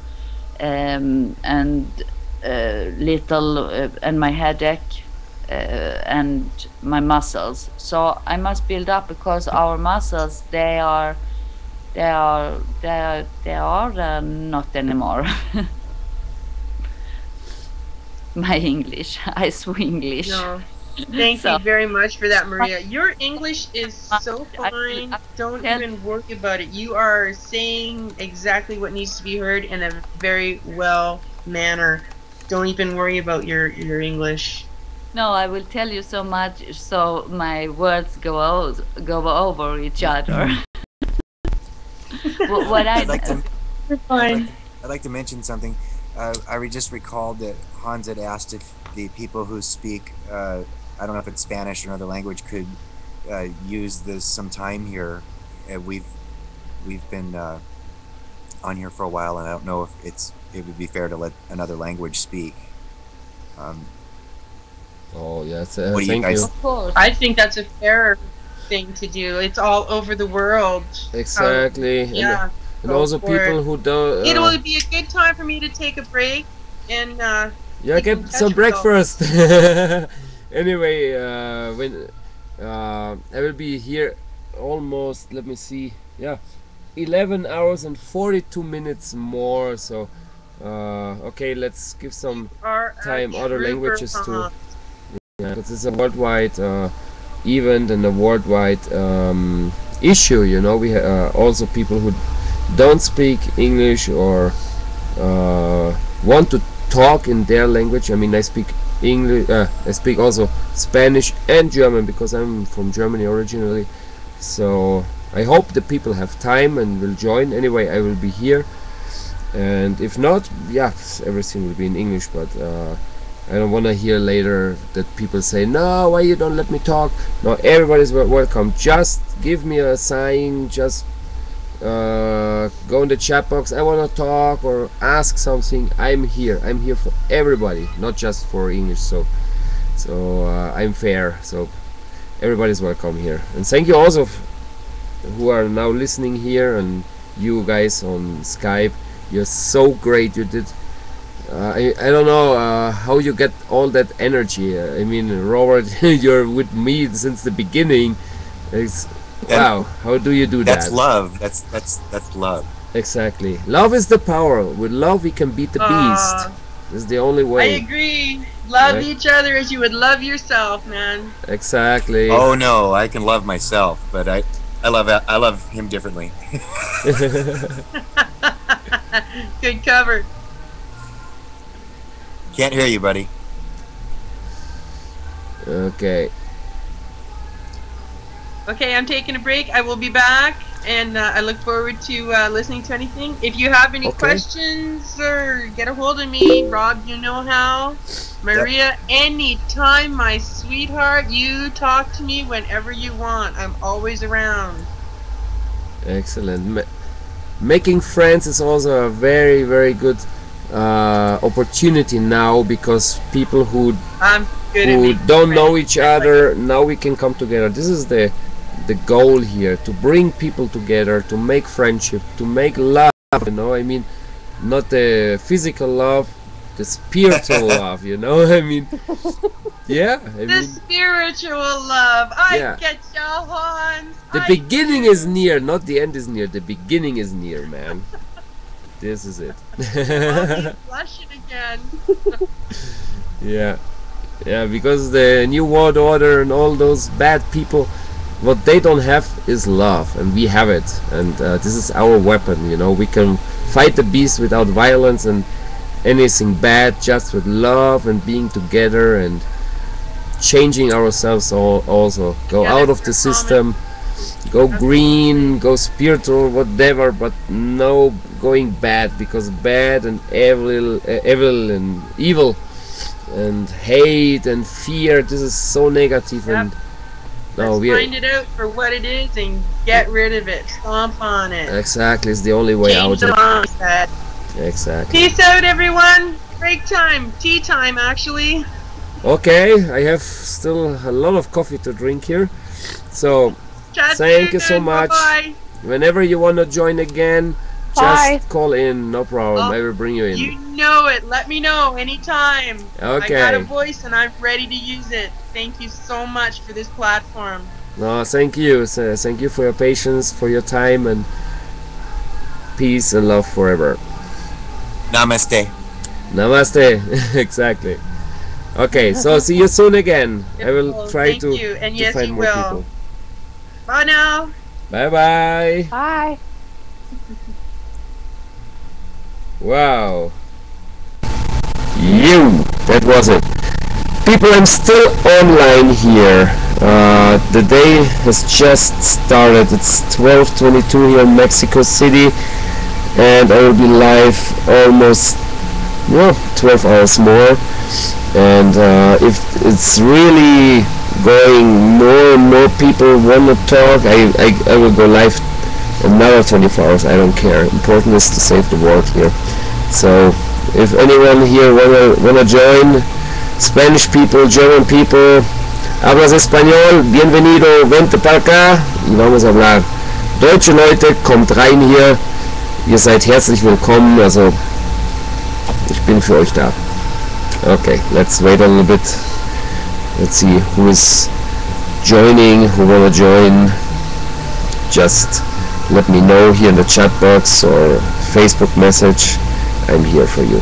[SPEAKER 4] and little and my headache, and my muscles. So I must build up, because our muscles, they are not anymore. My English, I Swinglish.
[SPEAKER 5] No. Thank
[SPEAKER 4] So
[SPEAKER 5] you very much for that, Maria. Your English is so
[SPEAKER 4] I
[SPEAKER 5] fine. Don't
[SPEAKER 4] tell
[SPEAKER 5] even worry about it. You are saying exactly what needs to be heard in a very well manner. Don't even worry about your English.
[SPEAKER 4] No, I will tell you so much so my words go over each other. What
[SPEAKER 3] I'd like to.
[SPEAKER 5] Fine.
[SPEAKER 3] I'd like to mention something. I just recalled that Hans had asked if the people who speak, I don't know if it's Spanish or another language, could use this some time here. We've been on here for a while, and I don't know if it would be fair to let another language speak.
[SPEAKER 6] Oh yes,
[SPEAKER 3] What do you
[SPEAKER 6] thank
[SPEAKER 3] guys-
[SPEAKER 6] you.
[SPEAKER 4] Of course.
[SPEAKER 5] I think that's a fair thing to do. It's all over the world.
[SPEAKER 6] Exactly.
[SPEAKER 5] Yeah.
[SPEAKER 6] And
[SPEAKER 5] go
[SPEAKER 6] also
[SPEAKER 5] for
[SPEAKER 6] people
[SPEAKER 5] it.
[SPEAKER 6] who don't.
[SPEAKER 5] It will be a good time for me to take a break and
[SPEAKER 6] Yeah,
[SPEAKER 5] keep
[SPEAKER 6] get
[SPEAKER 5] in touch
[SPEAKER 6] some
[SPEAKER 5] with
[SPEAKER 6] breakfast. Anyway, when I will be here almost. Let me see. Yeah, 11 hours and 42 minutes more. So, okay, let's give some
[SPEAKER 5] our
[SPEAKER 6] time other
[SPEAKER 5] trooper
[SPEAKER 6] languages to.
[SPEAKER 5] Hans.
[SPEAKER 6] Yeah, because it's a worldwide event and a worldwide issue. You know, we also people who don't speak English or want to talk in their language. I mean, I speak English. I speak also Spanish and German because I'm from Germany originally. So I hope the people have time and will join. Anyway, I will be here, and if not, yeah, everything will be in English. But I don't want to hear later that people say, no, why you don't let me talk? No, everybody's welcome. Just give me a sign. Just go in the chat box. I want to talk or ask something. I'm here. I'm here for everybody, not just for English. So I'm fair. So everybody's welcome here. And thank you also who are now listening here, and you guys on Skype. You're so great. You did. I don't know how you get all that energy. I mean, Robert, you're with me since the beginning. Wow, how do you do that?
[SPEAKER 3] That's love. That's love.
[SPEAKER 6] Exactly. Love is the power. With love, we can beat the beast. It's the only
[SPEAKER 5] I
[SPEAKER 6] way.
[SPEAKER 5] agree. Love
[SPEAKER 6] Right.
[SPEAKER 5] each other as you would love yourself, man.
[SPEAKER 6] Exactly.
[SPEAKER 3] Oh no, I can love myself, but I love him differently.
[SPEAKER 5] Good cover.
[SPEAKER 3] Can't hear you, buddy.
[SPEAKER 6] Okay.
[SPEAKER 5] Okay, I'm taking a break. I will be back, and I look forward to listening to anything. If you have any
[SPEAKER 6] Okay.
[SPEAKER 5] questions or get a hold of me, Rob, you know how. Maria, anytime, my sweetheart, you talk to me whenever you want. I'm always around.
[SPEAKER 6] Excellent. Making friends is also a very, very good opportunity now, because people who
[SPEAKER 5] I'm good at
[SPEAKER 6] who
[SPEAKER 5] making
[SPEAKER 6] don't
[SPEAKER 5] friends.
[SPEAKER 6] know each other, now we can come together. This is the goal here, to bring people together, to make friendship, to make love, you know. I mean, not the physical love, the spiritual love, you know. I mean, yeah, I
[SPEAKER 5] The
[SPEAKER 6] mean,
[SPEAKER 5] spiritual love. I
[SPEAKER 6] Yeah.
[SPEAKER 5] get ya, Hans.
[SPEAKER 6] the beginning is near, not the end is near. The beginning is near, man. This is it.
[SPEAKER 5] I'll be blushing again.
[SPEAKER 6] Yeah, because the New World Order and all those bad people, what they don't have is love, and we have it, and this is our weapon, you know. We can fight the beast without violence and anything bad, just with love and being together and changing ourselves also. Go
[SPEAKER 5] Yeah,
[SPEAKER 6] out
[SPEAKER 5] that's
[SPEAKER 6] of the
[SPEAKER 5] your
[SPEAKER 6] system, go green, go spiritual, whatever, but no going bad, because bad and evil and evil and hate and fear, this is so negative.
[SPEAKER 5] Yep.
[SPEAKER 6] And no,
[SPEAKER 5] Let's
[SPEAKER 6] we are
[SPEAKER 5] find it out for what it is and get rid of it. Stomp on it.
[SPEAKER 6] exactly, it's the only way
[SPEAKER 5] Change
[SPEAKER 6] out
[SPEAKER 5] the
[SPEAKER 6] of
[SPEAKER 5] mindset.
[SPEAKER 6] exactly.
[SPEAKER 5] Peace out, everyone. Break time. Tea time, actually.
[SPEAKER 6] Okay, I have still a lot of coffee to drink here, so
[SPEAKER 5] Chat
[SPEAKER 6] thank you so
[SPEAKER 5] soon.
[SPEAKER 6] much.
[SPEAKER 5] Bye-bye.
[SPEAKER 6] whenever you want to join again,
[SPEAKER 1] Bye.
[SPEAKER 6] just call in, no problem.
[SPEAKER 5] Oh,
[SPEAKER 6] I will bring you in.
[SPEAKER 5] You know it. Let me know anytime. I got a
[SPEAKER 6] Okay.
[SPEAKER 5] voice and I'm ready to use it. Thank you so much for this platform.
[SPEAKER 6] No, thank you. Thank you for your patience, for your time, and peace and love forever.
[SPEAKER 3] Namaste.
[SPEAKER 6] Namaste. Exactly. Okay, so see you soon again. I will
[SPEAKER 5] Beautiful.
[SPEAKER 6] try
[SPEAKER 5] Thank
[SPEAKER 6] to,
[SPEAKER 5] you. And
[SPEAKER 6] to
[SPEAKER 5] yes,
[SPEAKER 6] find
[SPEAKER 5] you
[SPEAKER 6] more
[SPEAKER 5] will.
[SPEAKER 6] people.
[SPEAKER 5] Bye now.
[SPEAKER 6] Bye bye.
[SPEAKER 1] Bye.
[SPEAKER 6] Wow. That was it. people, I'm still online here. The day has just started. It's 12:22 here in Mexico City, and I will be live almost 12 hours more. And if it's really going, more and more people want to talk, I will go live another 24 hours. I don't care. Important is to save the world here. So if anyone here wanna join, Spanish people, German people, hablas español, bienvenido, vente para acá y vamos a hablar. Deutsche Leute, kommt rein hier, ihr seid herzlich willkommen, also ich bin für euch da. Okay, let's wait a little bit. Let's see who is joining, who wanna join. Just let me know here in the chat box or Facebook message. I'm here for you.